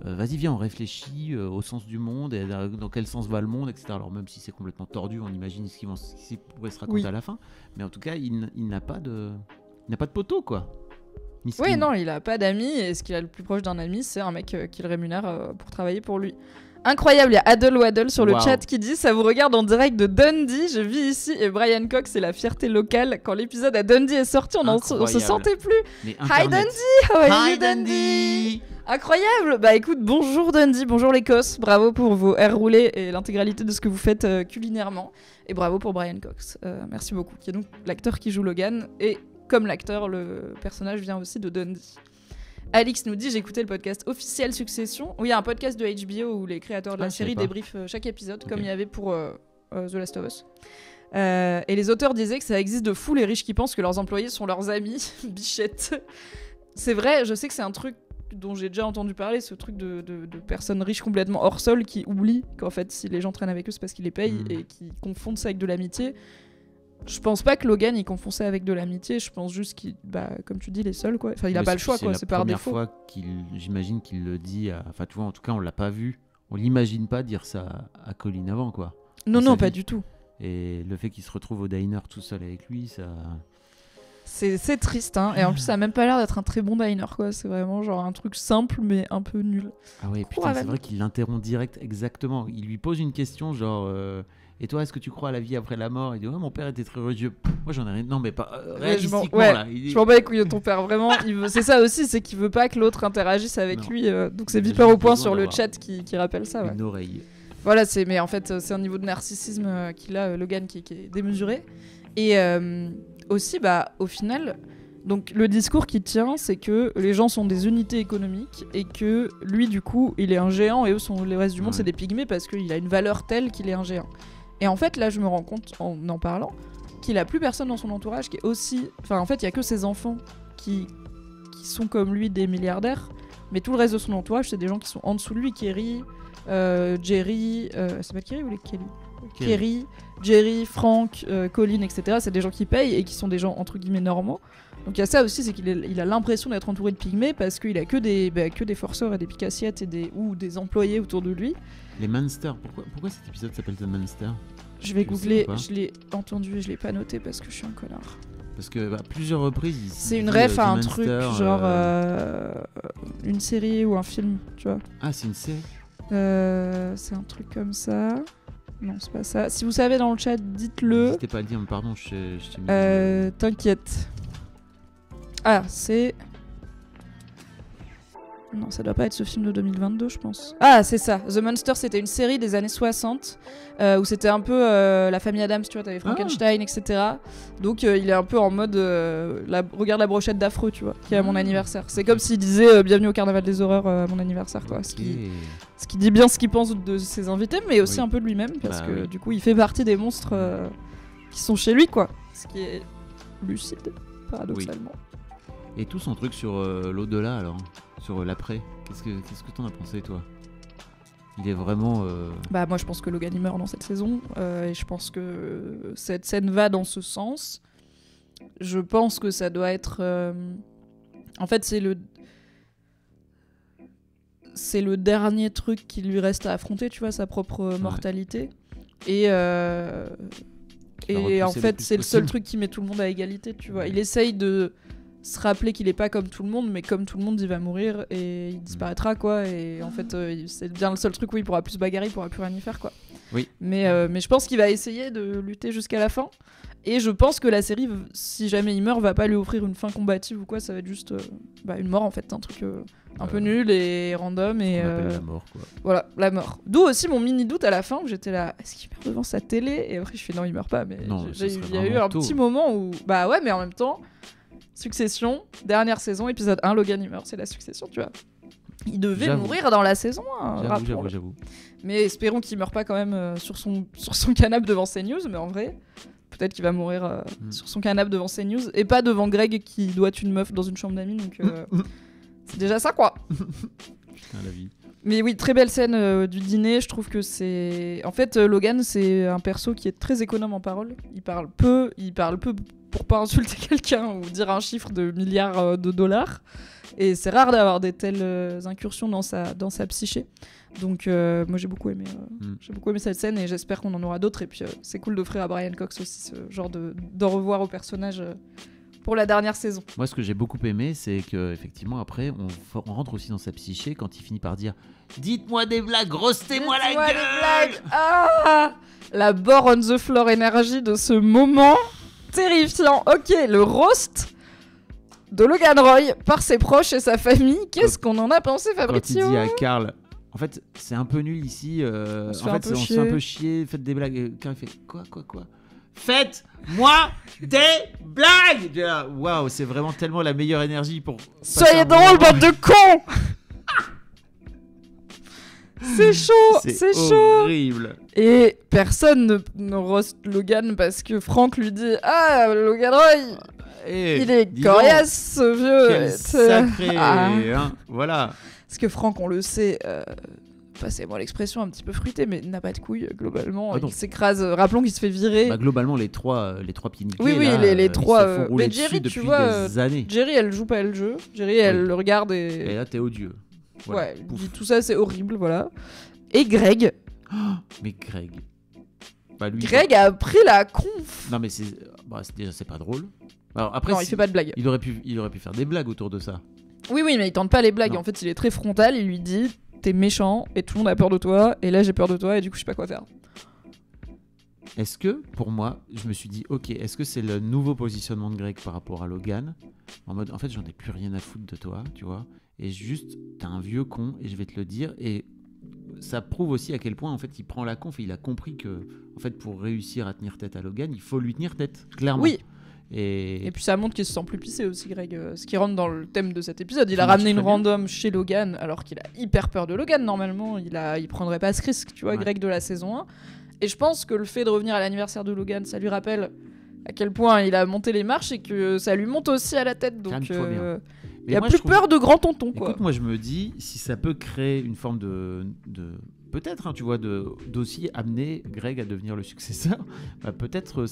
vas-y, viens, on réfléchit au sens du monde et dans quel sens va le monde, etc. Alors même si c'est complètement tordu, on imagine ce qui pourrait se raconter Oui. à la fin. Mais en tout cas, il n'a pas de poteau, quoi. Miskin. Oui, non, il a pas d'amis, et ce qu'il a le plus proche d'un ami, c'est un mec qui le rémunère pour travailler pour lui. Incroyable, il y a Adel Waddle sur le Wow. chat qui dit ça vous regarde en direct de Dundee, je vis ici et Brian Cox c'est la fierté locale. Quand l'épisode à Dundee est sorti, on se Incroyable. sentait plus. Mais Hi Internet. Dundee, how are Hi you Dundee? Incroyable. Bah écoute, bonjour Dundee, bonjour l'Écosse, bravo pour vos airs roulés et l'intégralité de ce que vous faites culinairement, et bravo pour Brian Cox. Merci beaucoup, qui est donc l'acteur qui joue Logan, et comme l'acteur, le personnage vient aussi de Dundee. Alix nous dit, j'ai écouté le podcast officiel Succession, où il y a un podcast de HBO où les créateurs de la Ah, je série savais pas. débriefent chaque épisode, Ok. comme il y avait pour The Last of Us. Et les auteurs disaient que ça existe de fou les riches qui pensent que leurs employés sont leurs amis. Bichette. C'est vrai, je sais que c'est un truc dont j'ai déjà entendu parler, ce truc de personnes riches complètement hors sol qui oublient qu'en fait si les gens traînent avec eux c'est parce qu'ils les payent et qui confondent ça avec de l'amitié. Je pense pas que Logan il confond ça avec de l'amitié, je pense juste qu'il, bah, comme tu dis, il est seul quoi. Enfin il a Mais pas le choix quoi, c'est par la défaut. première fois j'imagine qu'il le dit. Enfin, tu vois, en tout cas, on l'a pas vu. On l'imagine pas dire ça à Colin avant, quoi. Non, dans non, sa pas vie. du tout. Et le fait qu'il se retrouve au diner tout seul avec lui, ça. C'est triste, hein. Et en plus, ça a même pas l'air d'être un très bon diner, quoi. C'est vraiment genre un truc simple, mais un peu nul. Ah ouais, putain, c'est vrai qu'il l'interrompt direct, exactement. Il lui pose une question, genre. Et toi, est-ce que tu crois à la vie après la mort? Il dit, ouais, mon père était très religieux. Moi, j'en ai rien. Non, mais pas. Réalistiquement, ouais, là. Il dit- je m'en bats les couilles de ton père, vraiment. C'est ça aussi, c'est qu'il veut pas que l'autre interagisse avec Non. lui. Donc c'est Il a Viper au juste point besoin sur le d'avoir chat qui rappelle ça, ouais. Une oreille. Voilà, mais en fait, c'est un niveau de narcissisme qu'il a, Logan, qui est démesuré. Et aussi, bah, au final, donc le discours qu'il tient, c'est que les gens sont des unités économiques et que lui, du coup, il est un géant et eux, le reste du monde, Ouais. c'est des pygmées parce qu'il a une valeur telle qu'il est un géant. Et en fait, là, je me rends compte, en parlant, qu'il a plus personne dans son entourage qui est aussi... Enfin, en fait, il y a que ses enfants qui sont comme lui des milliardaires, mais tout le reste de son entourage, c'est des gens qui sont en dessous de lui, Kerry... Jerry, elle s'appelle Kerry ou les Kelly? Kerry, Jerry, Frank, Colin, etc. C'est des gens qui payent et qui sont des gens entre guillemets normaux. Donc il y a ça aussi, c'est qu'il a l'impression d'être entouré de pygmées parce qu'il a que des forceurs et des picassiettes ou des employés autour de lui. Les Monsters. Pourquoi cet épisode s'appelle The Monster? Je vais Tu le sais googler, ou pas je l'ai entendu et je l'ai pas noté parce que je suis un connard. Parce que plusieurs reprises, c'est une ref à The un truc, Monster, genre une série ou un film, tu vois. Ah, c'est une série. C'est un truc comme ça. Non, c'est pas ça. Si vous savez dans le chat, dites-le. N'hésitez pas à le dire, mais pardon, je t'ai mis... T'inquiète. Ah, c'est... Non, ça doit pas être ce film de 2022, je pense. Ah, c'est ça. The Monster, c'était une série des années 60 où c'était un peu la famille Addams, tu vois, t'avais Frankenstein, etc. Donc il est un peu en mode regarde la brochette d'affreux, tu vois, qui est à mon anniversaire. C'est comme s'il disait bienvenue au Carnaval des horreurs à mon anniversaire, quoi. Ce qui dit bien ce qu'il pense de ses invités, mais aussi un peu de lui-même, parce que du coup, il fait partie des monstres qui sont chez lui, quoi. Ce qui est lucide, paradoxalement. Et tout son truc sur l'au-delà, alors, sur l'après, qu'est-ce que t'en as pensé, toi? Il est vraiment... Bah moi je pense que Logan il meurt dans cette saison, et je pense que cette scène va dans ce sens. Je pense que ça doit être... En fait c'est le dernier truc qui lui reste à affronter, tu vois, sa propre mortalité. Et en fait c'est le seul truc qui met tout le monde à égalité, tu vois. Il essaye de se rappeler qu'il est pas comme tout le monde, mais comme tout le monde il va mourir et il disparaîtra, quoi. Et en fait c'est bien le seul truc où il pourra plus se bagarrer, il pourra plus rien y faire, quoi. Oui. Mais je pense qu'il va essayer de lutter jusqu'à la fin. Et je pense que la série, si jamais il meurt, va pas lui offrir une fin combative ou quoi, ça va être juste une mort, en fait, un truc un peu nul et random. Et on appelle la mort, quoi. Voilà, la mort. D'où aussi mon mini doute à la fin où j'étais là, est-ce qu'il meurt devant sa télé? Et après je fais non, il meurt pas. Mais il y a eu un petit moment où bah ouais, mais en même temps, Succession, dernière saison, épisode 1, Logan il meurt, c'est la Succession, tu vois. Il devait mourir dans la saison 1. J'avoue. Mais espérons qu'il meurt pas quand même sur son canapé devant CNews, mais en vrai, peut-être qu'il va mourir sur son canapé devant CNews et pas devant Greg qui doit être une meuf dans une chambre d'amis, donc c'est déjà ça, quoi. Putain, la vie. Mais oui, très belle scène du dîner. Je trouve que c'est... En fait, Logan, c'est un perso qui est très économe en parole. Il parle peu pour pas insulter quelqu'un ou dire un chiffre de milliards de dollars. Et c'est rare d'avoir des telles incursions dans sa psyché. Donc moi j'ai beaucoup aimé cette scène et j'espère qu'on en aura d'autres. Et puis c'est cool d'offrir à Brian Cox aussi ce genre d'au revoir au personnage pour la dernière saison. Moi, ce que j'ai beaucoup aimé, c'est que effectivement après, on rentre aussi dans sa psyché quand il finit par dire dites-moi des blagues, roastez-moi la gueule. Ah, la bore on the floor énergie de ce moment terrifiant. Ok, le roast de Logan Roy par ses proches et sa famille. Qu'est-ce qu'on en a pensé, Fabrizio? Quand il dit à Carl, en fait, c'est un peu nul ici. On se fait un peu chier. Faites des blagues. Et Carl fait quoi? Faites-moi des blagues. Waouh, c'est vraiment tellement la meilleure énergie pour. Soyez drôles, bande de cons. C'est chaud, c'est chaud. Horrible. Et personne ne roast Logan parce que Frank lui dit ah, Logan Roy. Il est coriace, ce vieux. Quel sacré, hein, voilà. Parce que Franck, on le sait, passez-moi l'expression, un petit peu fruité, mais n'a pas de couilles, globalement. Il s'écrase. Rappelons qu'il se fait virer. Bah, globalement, les trois pieds nickelés. Oui, là, les trois. Mais Jerry, tu vois, des années. Jerry, elle joue pas le jeu. Jerry, elle le regarde et. Et là, t'es odieux. Voilà. Ouais, dit tout ça, c'est horrible, voilà. Et Greg. Oh, mais Greg. Bah, lui, Greg a pris la conf. Non, mais déjà, c'est pas drôle. Alors, après, non, il fait pas de blagues. Il aurait pu faire des blagues autour de ça. Oui, mais il tente pas les blagues. Non. En fait, il est très frontal. Il lui dit t'es méchant et tout le monde a peur de toi. Et là, j'ai peur de toi et du coup, je sais pas quoi faire. Est-ce que, pour moi, je me suis dit, ok, est-ce que c'est le nouveau positionnement de Greg par rapport à Logan? En mode, en fait, j'en ai plus rien à foutre de toi, tu vois. Et juste, t'es un vieux con et je vais te le dire. Et ça prouve aussi à quel point, en fait, il prend la conf et il a compris que, en fait, pour réussir à tenir tête à Logan, il faut lui tenir tête, clairement. Oui. Et puis ça montre qu'il se sent plus pissé aussi, Greg, ce qui rentre dans le thème de cet épisode. Il a ramené une random chez Logan alors qu'il a hyper peur de Logan. Normalement, il prendrait pas ce risque, tu vois, ouais. Greg de la saison 1. Et je pense que le fait de revenir à l'anniversaire de Logan, ça lui rappelle à quel point il a monté les marches et que ça lui monte aussi à la tête. Donc il a plus peur de grand tonton, quoi. Écoute, moi je me dis, si ça peut créer une forme de peut-être, hein, tu vois, d'aussi amener Greg à devenir le successeur, bah, peut-être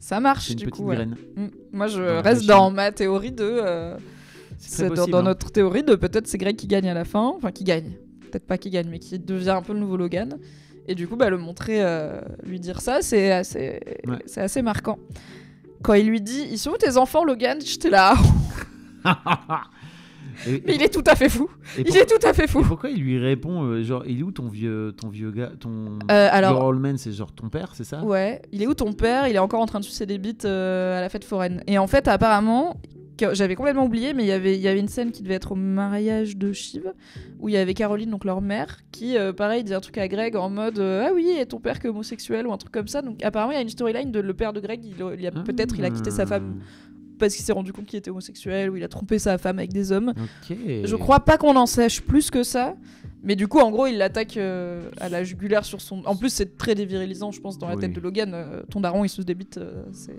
ça marche, c'est une du petite coup, graine. Ouais. Moi, je reste dans ma théorie de... c'est possible, dans notre théorie de peut-être c'est Greg qui gagne à la fin. Enfin, qui gagne. Peut-être pas qui gagne, mais qui devient un peu le nouveau Logan. Et du coup, bah, le montrer, lui dire ça, c'est assez marquant. quand il lui dit ils sont où tes enfants Logan, j'étais là. Mais il est tout à fait fou. Il est tout à fait fou. Et pourquoi il lui répond genre il est où ton vieux gars, ton alors your old man, c'est genre ton père, c'est ça? Ouais, il est où ton père? Il est encore en train de sucer des bites à la fête foraine. Et en fait apparemment j'avais complètement oublié, mais il y avait une scène qui devait être au mariage de Shiv, où il y avait Caroline, donc leur mère, qui, pareil, dit un truc à Greg en mode ah oui, et ton père que homosexuel ou un truc comme ça. Donc apparemment, il y a une storyline de le père de Greg, peut-être il a quitté sa femme parce qu'il s'est rendu compte qu'il était homosexuel, ou il a trompé sa femme avec des hommes. Okay. Je crois pas qu'on en sache plus que ça. Mais du coup, en gros, il l'attaque à la jugulaire sur son. En plus, c'est très dévirilisant, je pense, dans la tête de Logan. Ton daron, il se débite. C'est.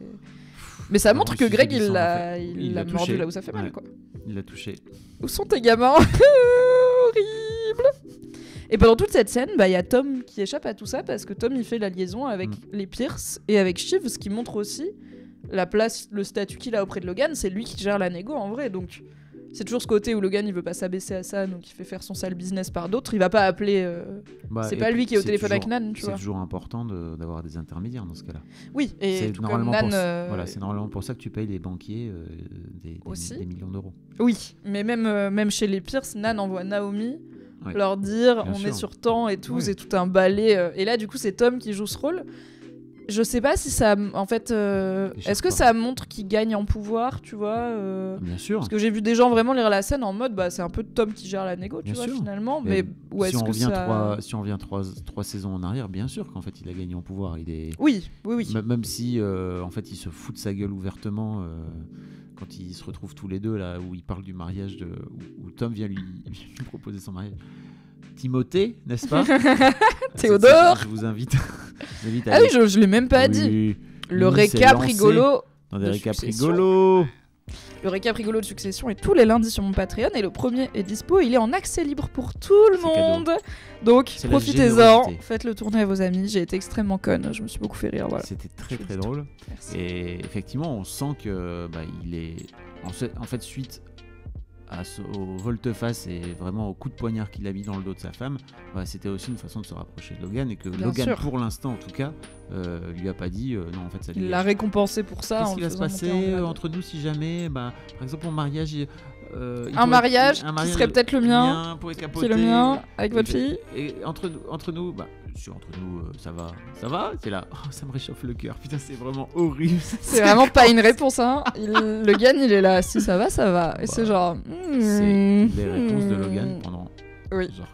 Mais ça montre que Greg, il l'a mordu là où ça fait mal, quoi. Il l'a touché. Où sont tes gamins? Horrible. Et pendant toute cette scène, il y a Tom qui échappe à tout ça parce que Tom, il fait la liaison avec les Pierce et avec Shiv, ce qui montre aussi la place, le statut qu'il a auprès de Logan. C'est lui qui gère la négo, en vrai, donc... C'est toujours ce côté où Logan il veut pas s'abaisser à ça, donc il fait faire son sale business par d'autres. Il va pas appeler. C'est pas lui qui est au téléphone avec Nan, tu vois. C'est toujours important d'avoir des intermédiaires dans ce cas-là. Oui, et c'est tout comme Nan. Voilà, c'est normalement pour ça que tu payes les banquiers des millions d'euros. Oui, mais même chez les Pierce, Nan envoie Naomi leur dire on est sur temps et tout, c'est tout un balai. Et là, du coup, c'est Tom qui joue ce rôle. Je sais pas si ça, en fait, est-ce que ça montre qu'il gagne en pouvoir, tu vois Bien sûr. Parce que j'ai vu des gens vraiment lire la scène en mode, c'est un peu Tom qui gère la négo, tu vois, finalement. Mais où est-ce que ça... Si on revient trois saisons en arrière, bien sûr qu'en fait il a gagné en pouvoir. Il est... Oui. Même si, en fait, il se fout de sa gueule ouvertement quand ils se retrouvent tous les deux là, où il parle du mariage où Tom vient lui proposer son mariage. Timothée, n'est-ce pas? Théodore. Je vous invite. Ah oui, je l'ai même pas dit. Le récap rigolo. Dans des récaps rigolos. Le récap rigolo de Succession est tous les lundis sur mon Patreon et le premier est dispo. Il est en accès libre pour tout le monde. Donc profitez-en, faites-le tourner à vos amis. J'ai été extrêmement conne, je me suis beaucoup fait rire. Voilà. C'était très très drôle. Merci. Et effectivement, on sent que il est en fait suite au volte-face et vraiment au coup de poignard qu'il a mis dans le dos de sa femme, c'était aussi une façon de se rapprocher de Logan et que Logan, pour l'instant en tout cas, lui a pas dit non en fait ça lui. Il l'a récompensé pour ça. Qu'est-ce qui va se passer entre nous si jamais, par exemple, mon mariage. Un mariage qui serait peut-être le mien, qui est le mien avec votre fille. Et entre nous, ça va. C'est là, ça me réchauffe le cœur. Putain, c'est vraiment horrible. C'est vraiment pas une réponse, hein. Logan, il est là. Si ça va. Et c'est genre. C'est les réponses de Logan pendant. Oui. Genre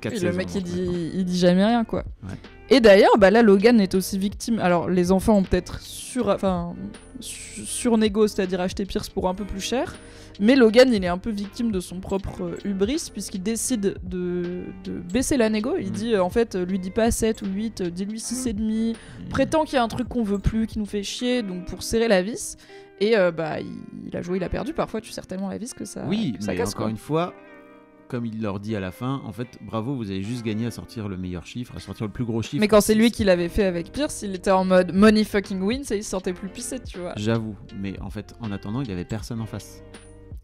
4 le mec, il dit jamais rien, quoi. Ouais. Et d'ailleurs, là, Logan est aussi victime. Alors, les enfants ont peut-être surnégo, c'est-à-dire acheter Pierce pour un peu plus cher. Mais Logan, il est un peu victime de son propre hubris, puisqu'il décide de baisser la négo. Il dit, en fait, lui dis pas 7 ou 8, dis-lui 6,5. Prétend qu'il y a un truc qu'on veut plus, qui nous fait chier, donc pour serrer la vis. Et il a joué, il a perdu. Parfois, tu serres tellement la vis que ça, oui, ça mais casse. Encore une fois, comme il leur dit à la fin, en fait, bravo, vous avez juste gagné à sortir le meilleur chiffre, à sortir le plus gros chiffre. Mais quand c'est lui qui l'avait fait avec Pierce, il était en mode money fucking wins et il se sentait plus pissé, tu vois. J'avoue, mais en fait, en attendant, il avait personne en face.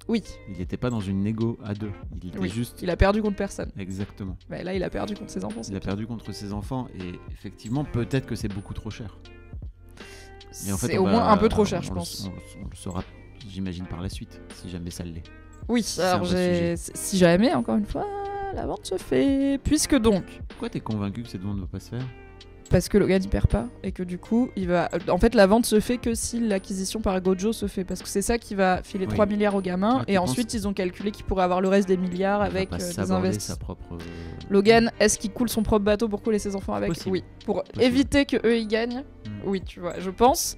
Oui. Il n'était pas dans une négo à deux. Il était juste. Il a perdu contre personne. Exactement. Là, il a perdu contre ses enfants. Il a perdu contre ses enfants et effectivement, peut-être que c'est beaucoup trop cher. Et en fait, c'est au moins un peu trop cher, je pense. On le saura, j'imagine, par la suite, si jamais ça l'est. Oui, alors si jamais, encore une fois, la vente se fait. Puisque donc. Pourquoi t'es convaincu que cette vente ne va pas se faire? Parce que Logan il perd pas et que du coup il va. En fait, la vente se fait que si l'acquisition par Gojo se fait, parce que c'est ça qui va filer 3 milliards aux gamins. Et ensuite, ils ont calculé qu'ils pourraient avoir le reste des milliards avec des investissements. Logan, est-ce qu'il coule son propre bateau pour couler ses enfants avec? Oui. Pour éviter que eux ils gagnent. Oui, tu vois, je pense.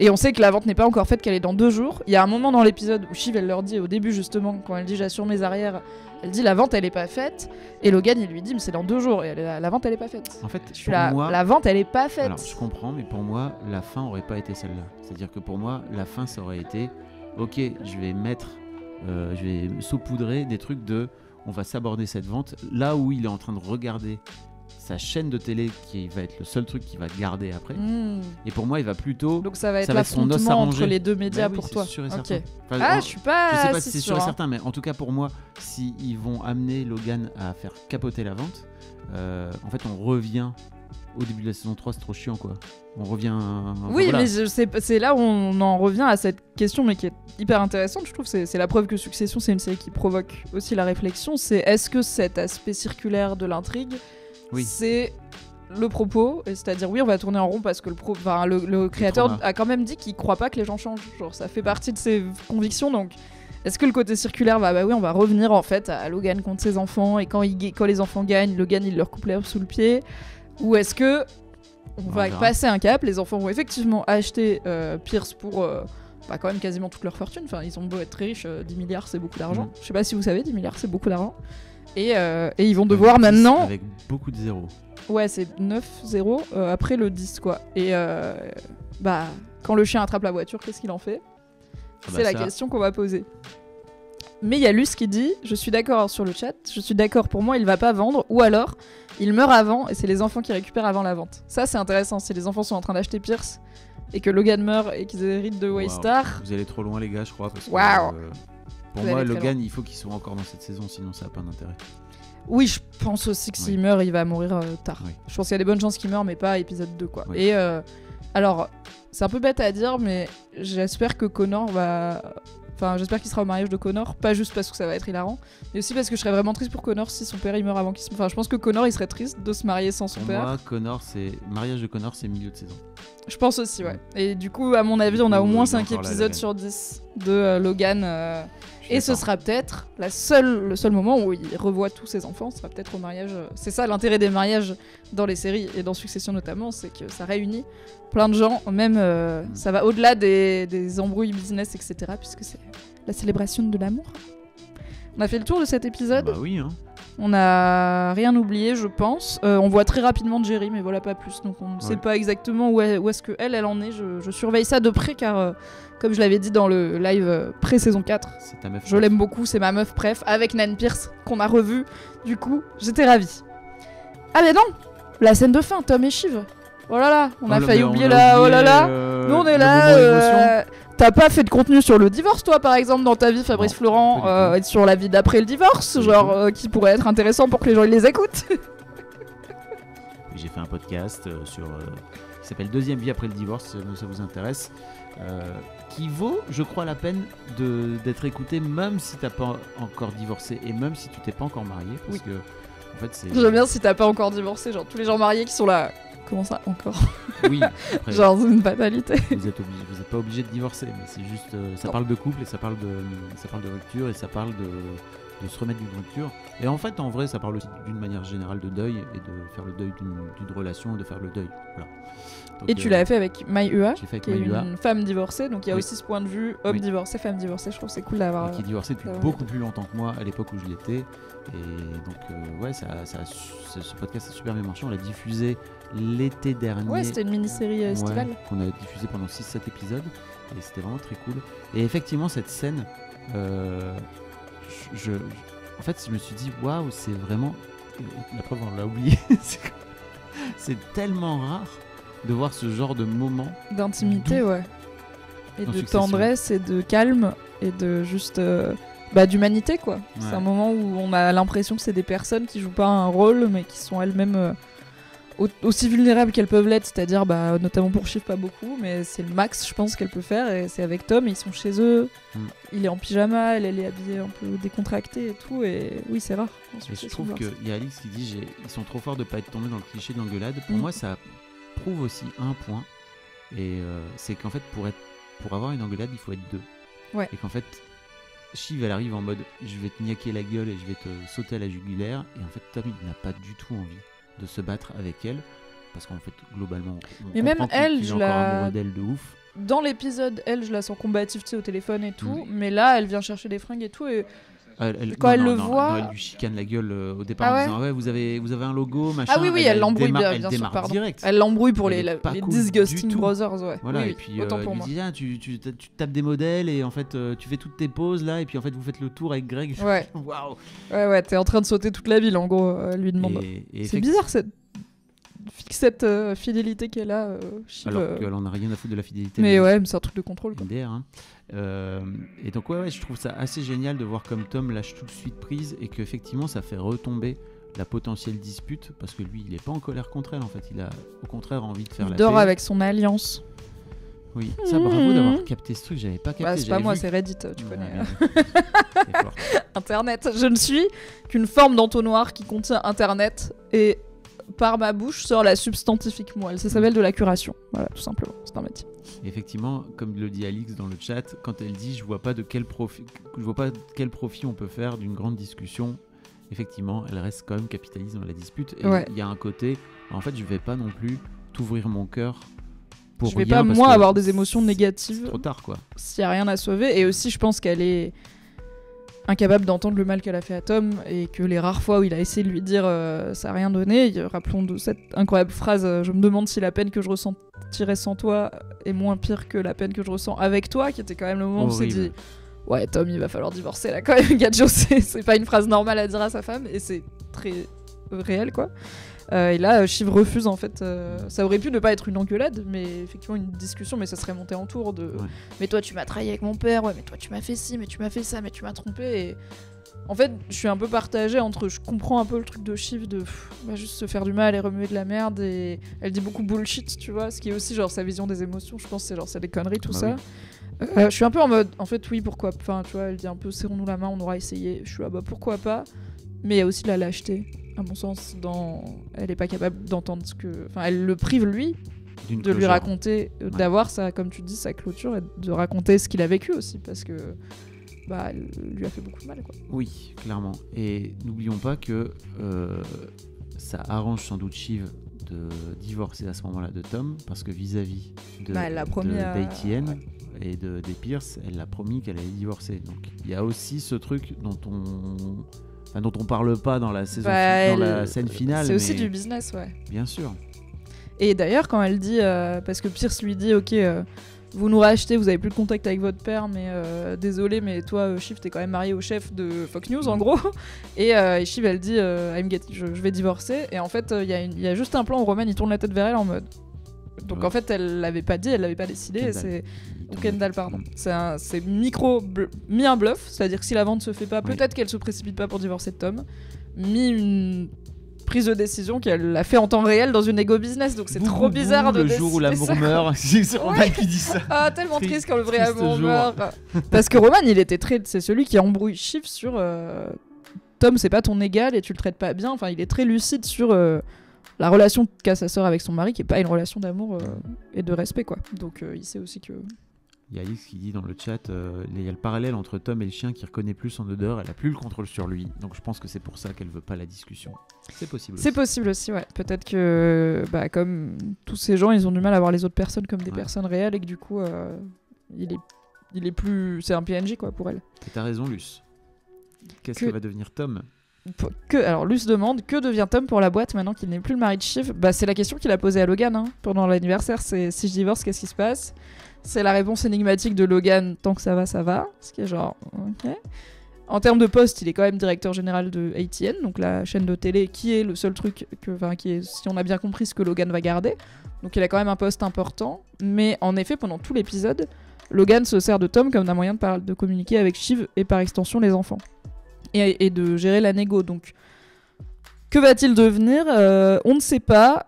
Et on sait que la vente n'est pas encore faite, qu'elle est dans 2 jours. Il y a un moment dans l'épisode où Shiv elle leur dit au début justement, quand elle dit j'assure mes arrières, elle dit la vente elle est pas faite. Et Logan il lui dit mais c'est dans 2 jours et la vente elle est pas faite. En fait, moi, la vente elle est pas faite. Alors je comprends, mais pour moi la fin aurait pas été celle-là. C'est-à-dire que pour moi la fin ça aurait été ok, je vais saupoudrer des trucs on va s'aborder cette vente là où il est en train de regarder sa chaîne de télé qui va être le seul truc qu'il va garder après. Et pour moi, il va plutôt. Donc ça va être l'affrontement entre les deux médias pour toi. Sûr et okay. Enfin, je suis pas. Je sais pas si c'est sûr et certain, mais en tout cas pour moi, si ils vont amener Logan à faire capoter la vente, en fait, on revient au début de la saison 3, c'est trop chiant, quoi. On revient. Oui, voilà. mais c'est là où on en revient à cette question, mais qui est hyper intéressante, je trouve. C'est la preuve que Succession, c'est une série qui provoque aussi la réflexion. C'est est-ce que cet aspect circulaire de l'intrigue, c'est le propos, et c'est-à-dire oui, on va tourner en rond parce que le créateur a quand même dit qu'il croit pas que les gens changent. Genre, ça fait partie de ses convictions, donc. Est-ce que le côté circulaire bah oui, on va revenir en fait à Logan contre ses enfants, et quand les enfants gagnent, Logan il leur coupe l'herbe sous le pied, ou est-ce que on va passer un cap, les enfants vont effectivement acheter Pierce pour quand même quasiment toute leur fortune, enfin ils ont beau être très riches, 10 milliards c'est beaucoup d'argent, je sais pas si vous savez, 10 milliards c'est beaucoup d'argent, et ils vont devoir maintenant... Avec beaucoup de zéros. Ouais, c'est 9-0 après le 10 quoi, et quand le chien attrape la voiture, qu'est-ce qu'il en fait ? C'est la question qu'on va poser. Mais il y a Luce qui dit, je suis d'accord sur le chat, je suis d'accord, pour moi il va pas vendre, ou alors il meurt avant et c'est les enfants qui récupèrent avant la vente. Ça c'est intéressant, si les enfants sont en train d'acheter Pierce et que Logan meurt et qu'ils héritent de Waystar. Vous allez trop loin les gars, je crois, parce que pour moi Logan il faut qu'il soit encore dans cette saison, sinon ça n'a pas d'intérêt. Oui, je pense aussi que s'il meurt, il va mourir tard. Oui. Je pense qu'il y a des bonnes chances qu'il meure, mais pas à épisode 2 quoi. Oui. Et alors, c'est un peu bête à dire, mais j'espère que Connor va... Enfin, j'espère qu'il sera au mariage de Connor, pas juste parce que ça va être hilarant, mais aussi parce que je serais vraiment triste pour Connor si son père il meurt avant qu'il se... Enfin, je pense que Connor il serait triste de se marier sans son père. Moi, mariage de Connor, c'est milieu de saison. Je pense aussi, ouais. Et du coup, à mon avis, on a au moins 5 épisodes sur 10 de Logan. Et ce sera peut-être le seul moment où il revoit tous ses enfants, ce sera peut-être au mariage. C'est ça l'intérêt des mariages dans les séries et dans Succession notamment, c'est que ça réunit plein de gens, même ça va au-delà des embrouilles business, etc. Puisque c'est la célébration de l'amour. On a fait le tour de cet épisode. Bah oui, hein. On n'a rien oublié, je pense. On voit très rapidement Jerry, mais voilà, pas plus. Donc on ne sait pas exactement où est-ce qu'elle en est. Je surveille ça de près car, comme je l'avais dit dans le live pré-saison 4, c'est ta meuf je l'aime beaucoup, c'est ma meuf préf, avec Nan Pierce, qu'on a revu. Du coup, j'étais ravie. Ah mais non, la scène de fin, Tom et Shiv. Oh là là, on a failli oublier là. Oh là là, nous on est là. T'as pas fait de contenu sur le divorce, toi, par exemple, dans ta vie, Fabrice Florent, et sur la vie d'après le divorce, qui pourrait être intéressant pour que les gens ils les écoutent. J'ai fait un podcast qui s'appelle Deuxième vie après le divorce, si ça vous intéresse, qui vaut, je crois, la peine d'être écouté, même si t'as pas encore divorcé et même si tu t'es pas encore marié, parce que en fait c'est. J'aime bien si t'as pas encore divorcé, genre tous les gens mariés qui sont là. Comment ça encore? Oui. Après, genre c'est une fatalité. Vous êtes pas obligé de divorcer, mais c'est juste ça parle de couple et ça parle de rupture et ça parle de se remettre d'une rupture. Et en fait, en vrai, ça parle aussi d'une manière générale de deuil et de faire le deuil d'une relation et de faire le deuil. Voilà. Donc, et tu l'as fait avec Mai Ua, qui est Mai-Ua. une femme divorcée, donc il y a aussi ce point de vue homme divorcé, femme divorcée. Je trouve que c'est cool d'avoir. Qui est divorcée depuis beaucoup plus longtemps que moi à l'époque où je l'étais. Et donc, ce podcast a super bien marché. On l'a diffusé l'été dernier. Ouais, c'était une mini-série estivale. Qu'on a diffusé pendant 6-7 épisodes. Et c'était vraiment très cool. Et effectivement, cette scène, en fait, je me suis dit, waouh, c'est vraiment. La preuve, on l'a oublié. C'est tellement rare de voir ce genre de moment d'intimité, ouais, et de tendresse et de calme et de juste d'humanité quoi. C'est un moment où on a l'impression que c'est des personnes qui jouent pas un rôle mais qui sont elles-mêmes aussi vulnérables qu'elles peuvent l'être, c'est-à-dire notamment pour Shiv pas beaucoup, mais c'est le max je pense qu'elle peut faire, et c'est avec Tom, ils sont chez eux, il est en pyjama, elle est habillée un peu décontractée et tout, et oui c'est rare. Et je trouve qu'il y a Alix qui dit ils sont trop forts de pas être tombés dans le cliché de l'engueulade. Pour moi ça prouve aussi un point, et c'est qu'en fait pour avoir une engueulade il faut être deux, et qu'en fait Shiv elle arrive en mode je vais te niaquer la gueule et je vais te sauter à la jugulaire, et en fait Tom il n'a pas du tout envie de se battre avec elle, parce qu'en fait globalement mais même elle, je la d'elle de ouf. Dans l'épisode, elle je la sens combative, tu sais, au téléphone et tout, mais là elle vient chercher des fringues et tout, et quand elle le voit, elle lui chicane la gueule au départ en disant vous avez un logo machin. Ah oui, elle l'embrouille bien sûr, pardon. Direct. Elle l'embrouille pour les Disgusting Brothers, Voilà, et puis il lui dit tu tapes des modèles et en fait tu fais toutes tes poses là, et puis en fait vous faites le tour avec Greg. Waouh. Ouais, t'es en train de sauter toute la ville en gros, elle lui demande. C'est bizarre cette fidélité qu'elle a, Shiv, alors qu'elle en a rien à foutre de la fidélité, mais ouais, c'est un truc de contrôle quoi. MDR, hein. Et donc je trouve ça assez génial de voir comme Tom lâche tout de suite prise, et qu'effectivement ça fait retomber la potentielle dispute, parce que lui, il est pas en colère contre elle, en fait. Il a au contraire envie de faire Il la dort paix. avec son alliance. Oui, ça, bravo d'avoir capté ce truc, j'avais pas capté. Bah, c'est pas j'avais moi, vu- c'est Reddit, tu Ouais, connais. merde. C'est fort. Internet. Je ne suis qu'une forme d'entonnoir qui contient Internet et par ma bouche sort la substantifique moelle. Ça s'appelle de la curation. Voilà, tout simplement. C'est un métier. Effectivement, comme le dit Alix dans le chat, quand elle dit je vois pas quel profit on peut faire d'une grande discussion, effectivement, elle reste quand même capitaliste dans la dispute. Et Ouais. il y a un côté, en fait, je vais pas non plus t'ouvrir mon cœur pour Je vais rien, pas, parce moi, que avoir des émotions c'est négatives trop tard, quoi. s'il y a rien à sauver. Et aussi, je pense qu'elle est incapable d'entendre le mal qu'elle a fait à Tom et que les rares fois où il a essayé de lui dire ça a rien donné, rappelons de cette incroyable phrase je me demande si la peine que je ressentirais sans toi est moins pire que la peine que je ressens avec toi, qui était quand même le moment où on s'est Horrible. dit ouais Tom il va falloir divorcer là quand même Gadjo, c'est pas une phrase normale à dire à sa femme et c'est très réel quoi. Et là, Shiv refuse en fait. Ça aurait pu ne pas être une engueulade, mais effectivement une discussion, mais ça serait monté en tour de. Ouais. Mais toi, tu m'as trahi avec mon père, ouais, mais toi, tu m'as fait ci, mais tu m'as fait ça, mais tu m'as trompé. Et en fait, je suis un peu partagée entre. Je comprends un peu le truc de Shiv de bah, juste se faire du mal et remuer de la merde. Et elle dit beaucoup bullshit, tu vois, ce qui est aussi genre sa vision des émotions. Je pense que c'est genre c'est des conneries, tout Bah ça. Je suis un peu en mode, en fait, oui, pourquoi. Enfin, tu vois, elle dit un peu serrons-nous la main, on aura essayé. Je suis là, bah pourquoi pas. Mais il y a aussi la lâcheté. À mon sens, elle est pas capable d'entendre ce que. Enfin, elle le prive lui D'une de lui clôture. raconter, d'avoir sa, comme tu dis, sa clôture et de raconter ce qu'il a vécu aussi, parce que bah, elle lui a fait beaucoup de mal, quoi. Oui, clairement. Et n'oublions pas que ça arrange sans doute Shiv de divorcer à ce moment-là de Tom, parce que vis-à-vis de, Bah, elle l'a promis à- d'Etienne ouais. et des Pierce, elle l'a promis qu'elle allait divorcer. Donc il y a aussi ce truc dont on parle pas dans la saison, Bah, dans la scène finale. C'est aussi mais du business, ouais. bien sûr. Et d'ailleurs, quand elle dit, parce que Pierce lui dit, ok, vous nous rachetez, vous avez plus de contact avec votre père, mais désolé, mais toi, Shiv, t'es quand même marié au chef de Fox News, en gros. Et Shiv, elle dit, je vais divorcer. Et en fait, il y a juste un plan où Roman, il tourne la tête vers elle en mode. Donc Ouais. en fait, elle l'avait pas dit, elle l'avait pas décidé. Et Kendall. c'est Il ou tombe- Kendall, pardon. C'est mis un bluff, c'est-à-dire que si la vente se fait pas, Oui. peut-être qu'elle se précipite pas pour divorcer de Tom. Mis une prise de décision qu'elle a fait en temps réel dans une ego business, donc c'est Bouh, trop bouh, bizarre bouh, de le jour où décider l'amour ça, quoi. meurt. C'est Roman qui dit ça. Ah, tellement triste quand le vrai triste amour jour. meurt. Parce que Roman, il était c'est celui qui embrouille Shiv sur Tom, c'est pas ton égal et tu le traites pas bien. Enfin, il est très lucide sur la relation qu'a sa sœur avec son mari, qui est pas une relation d'amour et de respect, quoi. Donc il sait aussi que. Il y a Alice qui dit dans le chat, il y a le parallèle entre Tom et le chien qui reconnaît plus son odeur, elle a plus le contrôle sur lui. Donc je pense que c'est pour ça qu'elle veut pas la discussion. C'est possible. C'est aussi. possible aussi, ouais. Peut-être que, bah, comme tous ces gens, ils ont du mal à voir les autres personnes comme des Ouais. personnes réelles et que du coup, il est plus. C'est un PNJ, quoi, pour elle. Et t'as raison, Luce. Qu'est-ce Que- que va devenir Tom? Alors, Luce demande que devient Tom pour la boîte maintenant qu'il n'est plus le mari de Shiv. Bah, c'est la question qu'il a posée à Logan hein, pendant l'anniversaire. C'est si je divorce, qu'est-ce qui se passe? C'est la réponse énigmatique de Logan. Tant que ça va, ça va. Ce qui est genre, ok. En termes de poste, il est quand même directeur général de ATN, donc la chaîne de télé, qui est le seul truc qui est, si on a bien compris, ce que Logan va garder. Donc il a quand même un poste important. Mais en effet, pendant tout l'épisode, Logan se sert de Tom comme d'un moyen de communiquer avec Shiv et par extension les enfants. Et de gérer la négo. Donc, que va-t-il devenir? On ne sait pas.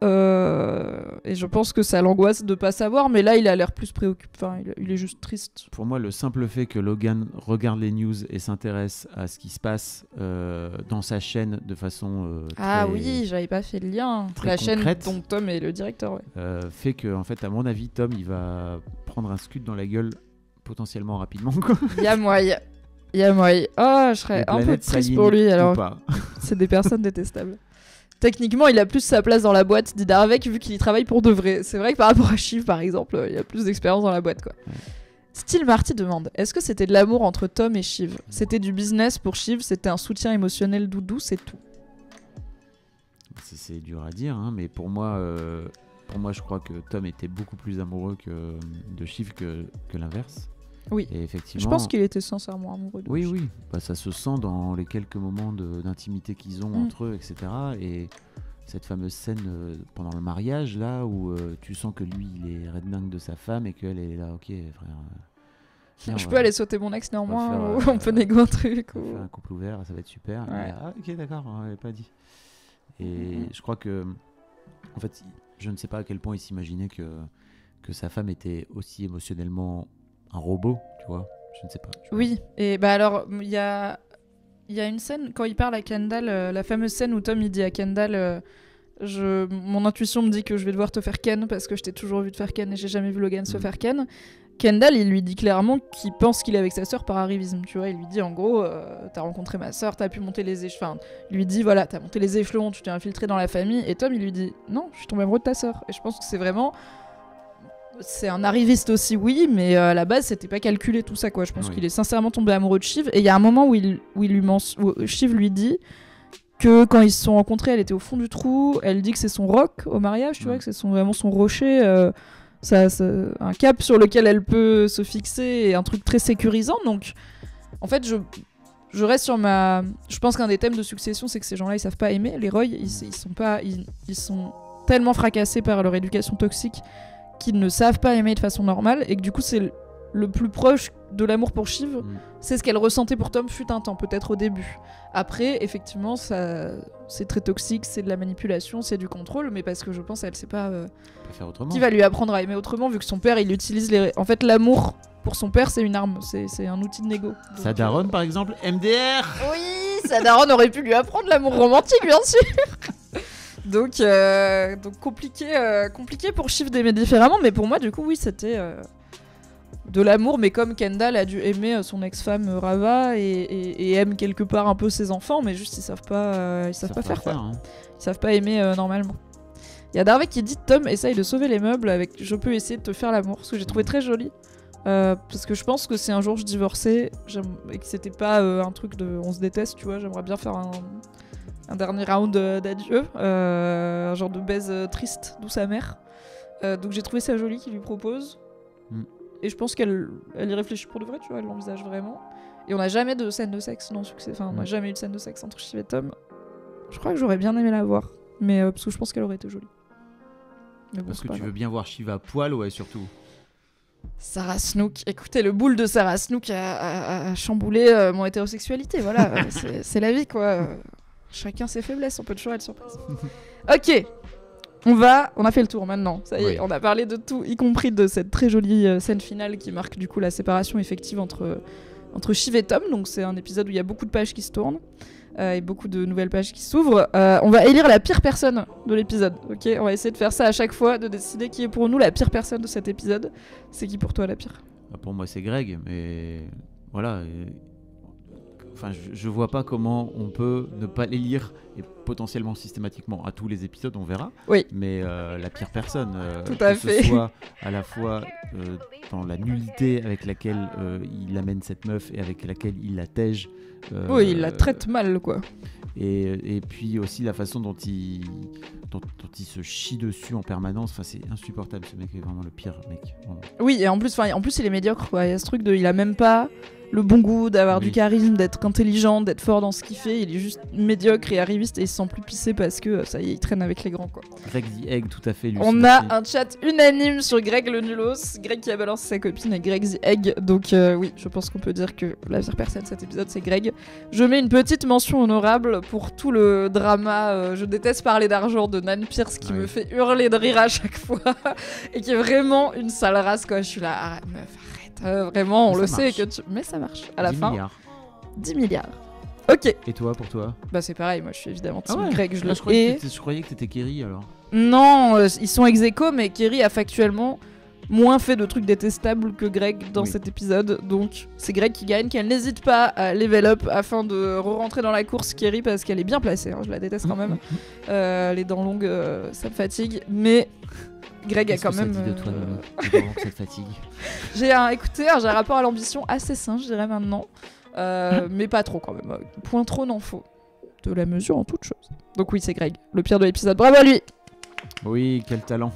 Et je pense que ça l'angoisse de pas savoir. Mais là, il a l'air plus préoccupé. Enfin, il est juste triste. Pour moi, le simple fait que Logan regarde les news et s'intéresse à ce qui se passe dans sa chaîne de façon Ah très- oui, j'avais pas fait le lien. très La chaîne concrète. dont Tom est le directeur. Ouais. fait que, en fait, à mon avis, Tom, il va prendre un scud dans la gueule potentiellement rapidement. Quoi. Y'a moyen. Oh, je serais Les un peu planètes triste s'alignent pour lui. ou Alors, pas. c'est des personnes détestables. Techniquement, il a plus sa place dans la boîte d'Idarvek vu qu'il y travaille pour de vrai. C'est vrai que par rapport à Shiv, par exemple, il a plus d'expérience dans la boîte, quoi. Ouais. Style Marty demande, est-ce que c'était de l'amour entre Tom et Shiv? C'était du business pour Shiv, c'était un soutien émotionnel doudou, c'est tout. C'est dur à dire, hein, mais pour moi, je crois que Tom était beaucoup plus amoureux de Shiv que l'inverse. Oui. Et effectivement, Je pense qu'il était sincèrement amoureux de Oui, Shiv. oui, bah, ça se sent dans les quelques moments d'intimité qu'ils ont entre eux, etc. Et cette fameuse scène pendant le mariage, là, où tu sens que lui, il est redingue de sa femme et qu'elle est là, ok, frère. Viens, Je on peux va- aller sauter mon ex néanmoins, on va ou faire, on peut négo un truc. on va ou- faire un couple ouvert, ça va être super. Ouais. Et, ah, ok, d'accord, on l'avait pas dit. Et je crois que, en fait, je ne sais pas à quel point il s'imaginait que sa femme était aussi émotionnellement un robot, tu vois. Je ne sais pas. Oui, et bah alors, il y a une scène, quand il parle à Kendall, la fameuse scène où Tom il dit à Kendall mon intuition me dit que je vais devoir te faire ken parce que je t'ai toujours vu te faire ken et j'ai jamais vu Logan se faire ken. Kendall, il lui dit clairement qu'il pense qu'il est avec sa sœur par arrivisme, tu vois. Il lui dit en gros, t'as rencontré ma sœur, t'as pu monter les échelons. Enfin, il lui dit voilà, t'as monté les échelons, tu t'es infiltré dans la famille. Et Tom, il lui dit non, je suis tombé amoureux de ta sœur. Et je pense que c'est vraiment. C'est un arriviste aussi, oui, mais à la base, c'était pas calculé tout ça, quoi. Je pense qu'il est sincèrement tombé amoureux de Shiv. Et il y a un moment où Shiv lui dit que quand ils se sont rencontrés, elle était au fond du trou. Elle dit que c'est son roc au mariage, tu vois, que c'est vraiment son rocher. Un cap sur lequel elle peut se fixer et un truc très sécurisant. Donc, en fait, je reste sur ma. Je pense qu'un des thèmes de Succession, c'est que ces gens-là, ils savent pas aimer. Les Roy, ils sont tellement fracassés par leur éducation toxique qu'ils ne savent pas aimer de façon normale et que du coup, c'est le plus proche de l'amour pour Shiv. C'est ce qu'elle ressentait pour Tom fut un temps, peut-être au début. Après, effectivement, c'est très toxique, c'est de la manipulation, c'est du contrôle, mais parce que je pense qu'elle sait pas faire autrement. Qui va lui apprendre à aimer autrement, vu que son père, il utilise En fait, l'amour pour son père, c'est une arme, c'est un outil de négo. Sa daronne, par exemple, MDR. Oui, sa daronne aurait pu lui apprendre l'amour romantique, bien sûr. Donc compliqué pour Shiv d'aimer différemment, mais pour moi, du coup, oui, c'était de l'amour, mais comme Kendall a dû aimer son ex-femme Rava et aime quelque part un peu ses enfants, mais juste ils savent pas faire quoi. Hein. Ils savent pas aimer normalement. Il y a Darvey qui dit Tom essaye de sauver les meubles avec je peux essayer de te faire l'amour, ce que j'ai trouvé très joli. Parce que je pense que si un jour je divorçais et que c'était pas un truc de on se déteste, tu vois, j'aimerais bien faire un dernier round d'adieu, un genre de baise triste, douce amère. Donc j'ai trouvé ça joli qu'il lui propose. Et je pense qu'elle y réfléchit pour de vrai, tu vois, elle l'envisage vraiment. Et on n'a jamais de scène de sexe dans Succès. Enfin, on n'a jamais eu de scène de sexe entre Shiv et Tom. Je crois que j'aurais bien aimé la voir. Mais parce que je pense qu'elle aurait été jolie. Mais bon, parce que tu veux bien voir Shiv à poil, ouais, surtout. Sarah Snook. Écoutez, le boule de Sarah Snook a chamboulé mon hétérosexualité. Voilà, c'est la vie, quoi. Chacun ses faiblesses, on peut toujours être surprise. Ok. On a fait le tour maintenant, ça y est, on a parlé de tout, y compris de cette très jolie scène finale qui marque du coup la séparation effective entre Shiv et Tom. Donc c'est un épisode où il y a beaucoup de pages qui se tournent et beaucoup de nouvelles pages qui s'ouvrent. On va élire la pire personne de l'épisode, ok. On va essayer de faire ça à chaque fois, de décider qui est pour nous la pire personne de cet épisode. C'est qui pour toi la pire ? Pour moi c'est Greg, mais voilà... Enfin, je vois pas comment on peut ne pas les lire et potentiellement systématiquement à tous les épisodes, on verra. Oui. Mais la pire personne, tout à fait. Ce soit à la fois dans la nullité avec laquelle il amène cette meuf et avec laquelle il la tège. Oui, il la traite mal, quoi. Et puis aussi la façon dont il se chie dessus en permanence. Enfin, c'est insupportable. Ce mec est vraiment le pire mec. Vraiment. Oui, et en plus il est médiocre, quoi. Il y a ce truc il a même pas le bon goût, d'avoir du charisme, d'être intelligent, d'être fort dans ce qu'il fait. Il est juste médiocre et arriviste et il se sent plus pissé parce que ça y est, il traîne avec les grands, quoi. Greg the Egg, tout à fait. Lui on a un chat unanime sur Greg le nulos, Greg qui a balancé sa copine et Greg the Egg. Donc oui, je pense qu'on peut dire que la pire personne de cet épisode, c'est Greg. Je mets une petite mention honorable pour tout le drama je déteste parler d'argent de Nan Pierce qui me fait hurler de rire à chaque fois et qui est vraiment une sale race, quoi. Je suis là, arrête meuf, arrête. Vraiment, on le sait que mais ça marche. À la fin, 10 milliards. Ok. Et toi, pour toi ? Bah c'est pareil, moi je suis évidemment team Greg. Je croyais que t'étais Kerry alors. Non, ils sont ex-aequo, mais Kerry a factuellement moins fait de trucs détestables que Greg dans cet épisode. Donc c'est Greg qui gagne, qu'elle n'hésite pas à level up afin de re-rentrer dans la course Kerry parce qu'elle est bien placée. Hein, je la déteste quand même. Les dents longues, ça me fatigue. Mais Greg a quand même. Ça dit de toi, que ça te fatigue. J'ai un rapport à l'ambition assez sain, je dirais maintenant. Mais pas trop quand même. Point trop n'en faut. De la mesure en toute chose. Donc oui, c'est Greg, le pire de l'épisode. Bravo à lui! Oui, quel talent.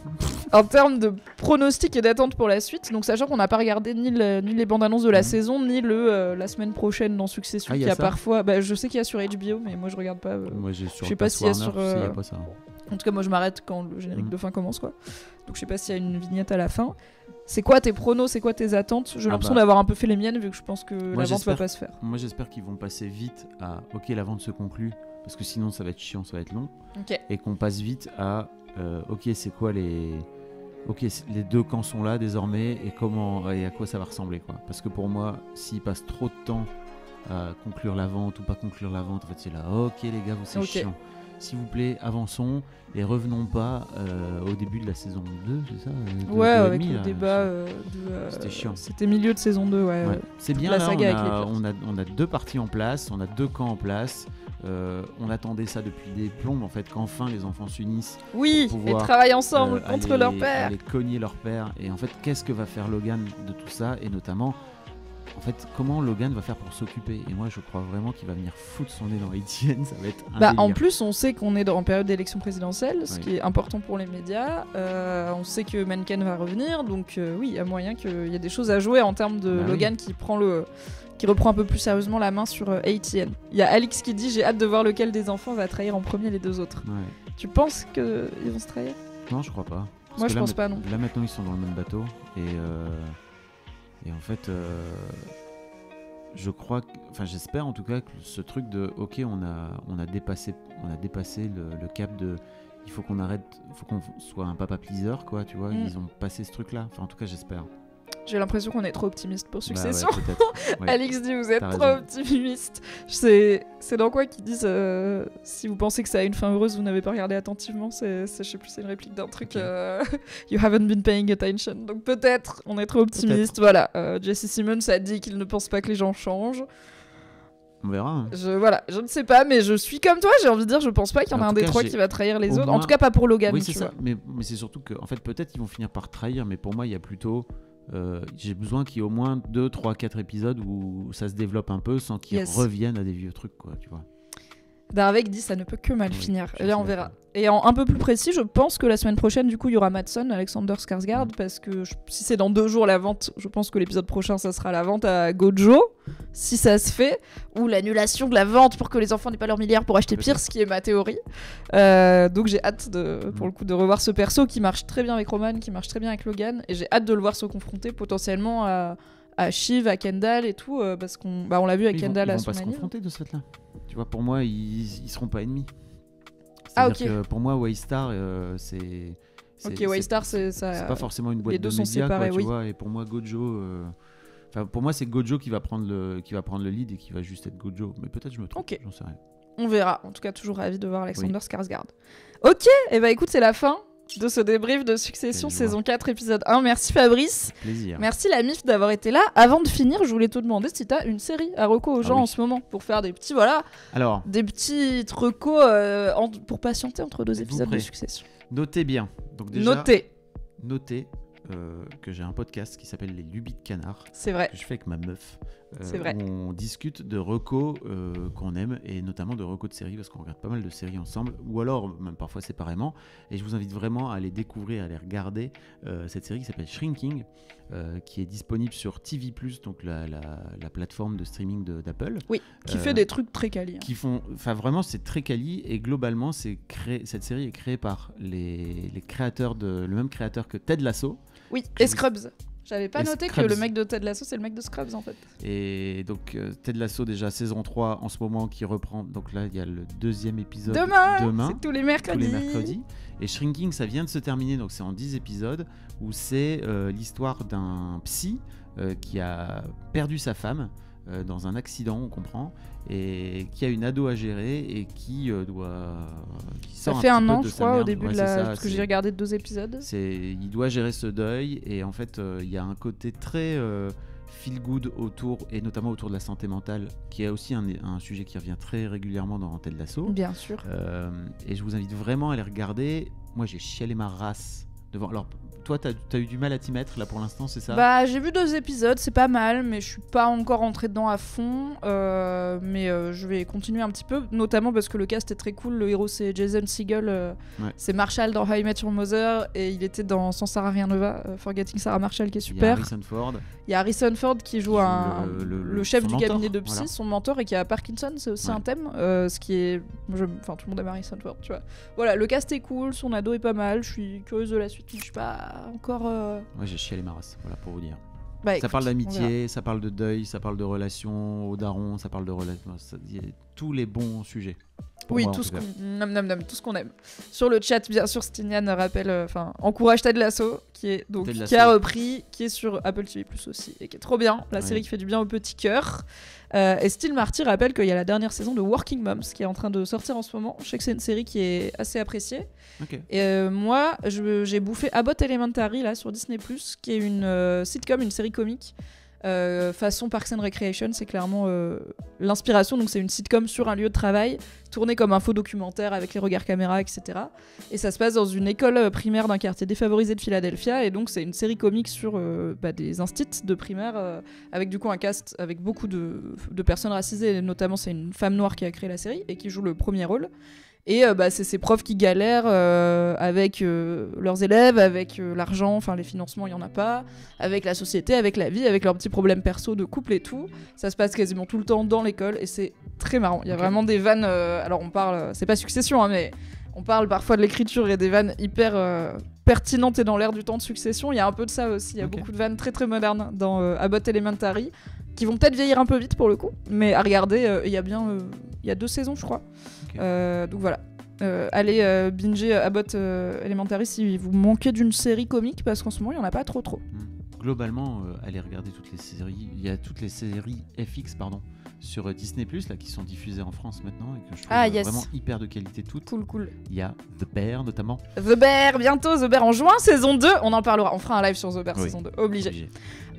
En termes de pronostics et d'attente pour la suite, donc sachant qu'on n'a pas regardé ni les bandes annonces de la saison, ni la semaine prochaine dans Succession, qui a parfois. Bah, je sais qu'il y a sur HBO, mais moi je regarde pas. Moi j'ai sur. Je sais pas s'il y a sur. Y a pas ça. En tout cas, moi je m'arrête quand le générique de fin commence, quoi. Donc je sais pas s'il y a une vignette à la fin. C'est quoi tes pronos, c'est quoi tes attentes ? J'ai l'impression d'avoir un peu fait les miennes vu que je pense que la vente va pas se faire. Moi j'espère qu'ils vont passer vite à ok, la vente se conclut, parce que sinon ça va être chiant, ça va être long, Ok. et qu'on passe vite à ok, c'est quoi les deux camps sont là désormais, et comment et à quoi ça va ressembler, quoi. Parce que pour moi, s'ils passent trop de temps à conclure la vente ou pas conclure la vente, en fait c'est là, ok les gars, vous c'est Ok. chiant. S'il vous plaît, avançons et revenons pas au début de la saison 2, c'est ça Ouais, avec demi, le là, débat C'était chiant. C'était milieu de saison 2, ouais. Ouais. C'est bien, La là, saga avec les on a deux parties en place, on a deux camps en place. On attendait ça depuis des plombes, en fait, qu'enfin les enfants s'unissent. Oui, Pour et pouvoir, travaillent ensemble contre aller- leur père. aller cogner leur père. Et en fait, qu'est-ce que va faire Logan de tout ça? Et notamment, en fait, comment Logan va faire pour s'occuper? Et moi, je crois vraiment qu'il va venir foutre son nez dans ATN, ça va être un Bah, en délire. plus, on sait qu'on est en période d'élection présidentielle, ce Oui. qui est important pour les médias. On sait que Mencken va revenir, donc oui, il y a moyen qu'il y ait des choses à jouer en termes de Bah oui. Logan qui reprend un peu plus sérieusement la main sur ATN. Il y a Alix qui dit: j'ai hâte de voir lequel des enfants va trahir en premier les deux autres. Ouais. Tu penses qu'ils vont se trahir? Non, je crois pas. Parce Moi, que je là, pense pas, non. Là, maintenant, ils sont dans le même bateau. Et en fait, je crois, enfin, j'espère en tout cas que ce truc de, ok, on a dépassé le cap de, il faut qu'on arrête, il faut qu'on soit un papa pleaser, quoi, tu vois. Mm. Ils ont passé ce truc-là. Enfin, en tout cas, j'espère. J'ai l'impression qu'on est trop optimiste pour Succession. Bah ouais, peut-être. Ouais. Alix dit: vous êtes T'as trop raison. optimiste. C'est dans quoi qu'ils disent si vous pensez que ça a une fin heureuse, vous n'avez pas regardé attentivement. Je sais plus, c'est une réplique d'un truc. Ok. You haven't been paying attention. Donc peut-être on est trop optimiste. Voilà. Jesse Simmons a dit qu'il ne pense pas que les gens changent. On verra. Hein. Je ne sais pas, mais je suis comme toi. J'ai envie de dire, je pense pas qu'il y en a En un tout des cas, trois j'ai- qui va trahir les au autres. En moins- tout cas, pas pour Logan. Oui, tu c'est ça. vois. Mais c'est surtout que, en fait, peut-être ils vont finir par trahir, mais pour moi, il y a plutôt. J'ai besoin qu'il y ait au moins 2, 3, 4 épisodes où ça se développe un peu sans qu'ils Yes. reviennent à des vieux trucs, quoi, tu vois. Darvek dit: ça ne peut que mal Oui, finir. je Et là, suis on verra. d'accord. Et en un peu plus précis, je pense que la semaine prochaine, du coup, il y aura Madsen, Alexander Skarsgård, Mm. parce que si c'est dans 2 jours la vente, je pense que l'épisode prochain, ça sera la vente à Gojo, si ça se fait, ou l'annulation de la vente pour que les enfants n'aient pas leur milliard pour acheter Peut-être. Pierce, qui est ma théorie. Donc j'ai hâte, pour le coup, de revoir ce perso qui marche très bien avec Roman, qui marche très bien avec Logan, et j'ai hâte de le voir se confronter potentiellement à Shiv, à Kendall et tout, parce qu'on l'a vu avec Ils vont- Kendall ils à vont son pas se anniv. confronter de ce fait-là. Tu vois, pour moi, ils seront pas ennemis. Ah, C'est-à-dire ok. que pour moi, Waystar, c'est. Ok, Waystar, c'est ça. C'est pas forcément une boîte les deux de sont médias, séparés, quoi, oui. tu vois. Et pour moi, Gojo. Enfin, pour moi, c'est Gojo qui va prendre le lead et qui va juste être Gojo. Mais peut-être je me trompe. Ok. J'en sais rien. On verra. En tout cas, toujours ravi de voir Alexander Skarsgård. Ok, et bah écoute, c'est la fin de ce débrief de Succession Quelle joie. saison 4, épisode 1. Merci Fabrice. Plaisir. Merci la MIF d'avoir été là. Avant de finir, je voulais te demander si t'as une série à reco aux gens oui. en ce moment pour faire des petites recos pour patienter entre 2 Êtes-vous épisodes de prêts? Succession. Notez bien. Donc déjà, Notez, que j'ai un podcast qui s'appelle Les Lubies de Canard, c'est vrai. que je fais avec ma meuf. C'est vrai. Où on discute de recos qu'on aime, et notamment de recos de séries, parce qu'on regarde pas mal de séries ensemble, ou alors même parfois séparément. Et je vous invite vraiment à aller découvrir, à aller regarder cette série qui s'appelle Shrinking, qui est disponible sur TV+, donc la plateforme de streaming d'Apple. Oui, qui fait des trucs très quali. Qui font, enfin vraiment c'est très quali, et globalement cette série est créée par les créateurs le même créateur que Ted Lasso. Oui, que et vous- Scrubs. J'avais pas Et noté que Scrubs. le mec de Ted Lasso, c'est le mec de Scrubs en fait. Et donc Ted Lasso, déjà saison 3 en ce moment, qui reprend. Donc là il y a le 2e épisode Demain, c'est tous les mercredis. tous les mercredis. Et Shrinking, ça vient de se terminer, donc c'est en 10 épisodes, où c'est l'histoire d'un psy qui a perdu sa femme dans un accident, on comprend, et qui a une ado à gérer, et qui Ça sort fait un un petit peu an, de je sa crois, au merde. début Ouais, de c'est ça, parce que c'est- j'ai regardé 2 épisodes. il doit gérer ce deuil, et en fait il y a un côté très feel good autour, et notamment autour de la santé mentale, qui est aussi un sujet qui revient très régulièrement dans Ted Lasso. Bien sûr. Et je vous invite vraiment à les regarder. Moi j'ai chialé ma race devant. Alors toi t'as eu du mal à t'y mettre là pour l'instant, c'est ça? Bah, j'ai vu 2 épisodes, c'est pas mal, mais je suis pas encore rentrée dedans à fond. Mais je vais continuer un petit peu, notamment parce que le cast est très cool. Le héros, c'est Jason Segel, Ouais. c'est Marshall dans How I Met Your Mother, et il était dans Sans Sarah Rien ne va, Forgetting Sarah Marshall, qui est Il y a super. Harrison Ford. Il y a Harrison Ford qui joue le chef son du mentor, cabinet de psy, voilà. son mentor, et qui a Parkinson, c'est aussi Ouais. un thème, ce qui est... Enfin, tout le monde aime Harrison Ford, tu vois. Voilà, le cast est cool, son ado est pas mal, je suis curieuse de la suite, mais je suis pas encore... Moi j'ai chialé ma race, voilà pour vous dire. Bah, Ça écoute, parle on verra. d'amitié, ça parle de deuil, ça parle de relations au daron, ça parle de relations. Il y a tous les bons sujets. Pour Oui, moi, en tout tout ce cas. tout ce qu'on aime. Sur le chat, bien sûr, Stinian rappelle, encourage Ted Lasso, Ted qui Lasso. a repris, qui est sur Apple TV Plus aussi, et qui est trop bien. La Oui. série qui fait du bien au petit cœur. Et Steel Marty rappelle qu'il y a la dernière saison de Working Moms qui est en train de sortir en ce moment. Je sais que c'est une série qui est assez appréciée. Ok. Et moi, j'ai bouffé Abbott Elementary là sur Disney Plus, qui est une sitcom, une série comique. Façon Parks and Recreation, c'est clairement l'inspiration. Donc c'est une sitcom sur un lieu de travail, tournée comme un faux documentaire avec les regards caméra, etc. Et ça se passe dans une école primaire d'un quartier défavorisé de Philadelphia. Et donc c'est une série comique sur des instits de primaire avec du coup un cast avec beaucoup de personnes racisées. Et notamment c'est une femme noire qui a créé la série et qui joue le premier rôle. Et c'est ces profs qui galèrent avec leurs élèves, avec l'argent, enfin les financements, il n'y en a pas, avec la société, avec la vie, avec leurs petits problèmes perso de couple et tout. Ça se passe quasiment tout le temps dans l'école et c'est très marrant. Il y a vraiment des vannes, alors on parle, c'est pas Succession, hein, mais on parle parfois de l'écriture et des vannes hyper pertinentes et dans l'air du temps de Succession. Il y a un peu de ça aussi, il y a beaucoup de vannes très très modernes dans Abbott Elementary, qui vont peut-être vieillir un peu vite pour le coup, mais à regarder, il y a 2 saisons je crois. Donc voilà. Allez binger Abbott Elementary si vous manquez d'une série comique parce qu'en ce moment il n'y en a pas trop. Globalement, allez regarder toutes les séries. Il y a toutes les séries FX sur Disney Plus là qui sont diffusées en France maintenant et que je trouve vraiment hyper de qualité toutes. Cool. Il y a The Bear notamment. The Bear bientôt, The Bear en juin saison 2. On en parlera, on fera un live sur The Bear saison 2, obligé.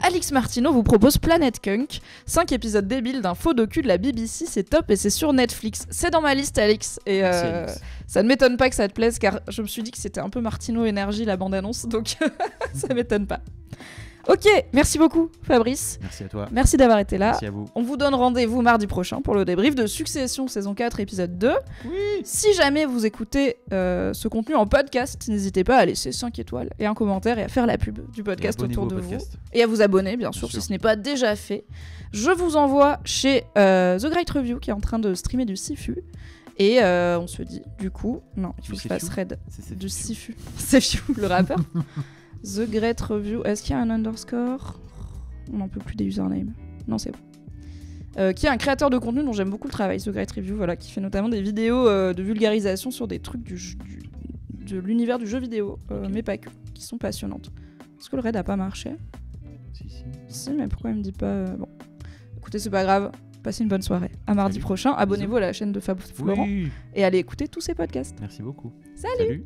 Alix Martineau vous propose Planet Kunk, 5 épisodes débiles d'un faux docu de la BBC, c'est top et c'est sur Netflix. C'est dans ma liste Alix et ça ne m'étonne pas que ça te plaise car je me suis dit que c'était un peu Martineau énergie la bande-annonce donc ça m'étonne pas. Ok, merci beaucoup Fabrice. Merci à toi. Merci d'avoir été là. Merci à vous. On vous donne rendez-vous mardi prochain pour le débrief de Succession saison 4 épisode 2. Oui. Si jamais vous écoutez ce contenu en podcast, n'hésitez pas à laisser 5 étoiles et un commentaire et à faire la pub du podcast autour de vous. Et à vous abonner bien sûr si ce n'est pas déjà fait. Je vous envoie chez The Great Review qui est en train de streamer du Sifu. Et on se dit du coup, non, il faut que je fasse raid du Sifu. Sifu, le rappeur. The Great Review, est-ce qu'il y a un underscore ? On n'en peut plus des usernames. Non, c'est bon. Qui est un créateur de contenu dont j'aime beaucoup le travail, The Great Review, voilà, qui fait notamment des vidéos de vulgarisation sur des trucs de l'univers du jeu vidéo, mais pas que, qui sont passionnantes. Est-ce que le raid a pas marché ? Si, mais pourquoi il me dit pas... Bon, écoutez, c'est pas grave. Passez une bonne soirée. À mardi prochain. Abonnez-vous à la chaîne de Fab Florent et allez écouter tous ces podcasts. Merci beaucoup. Salut.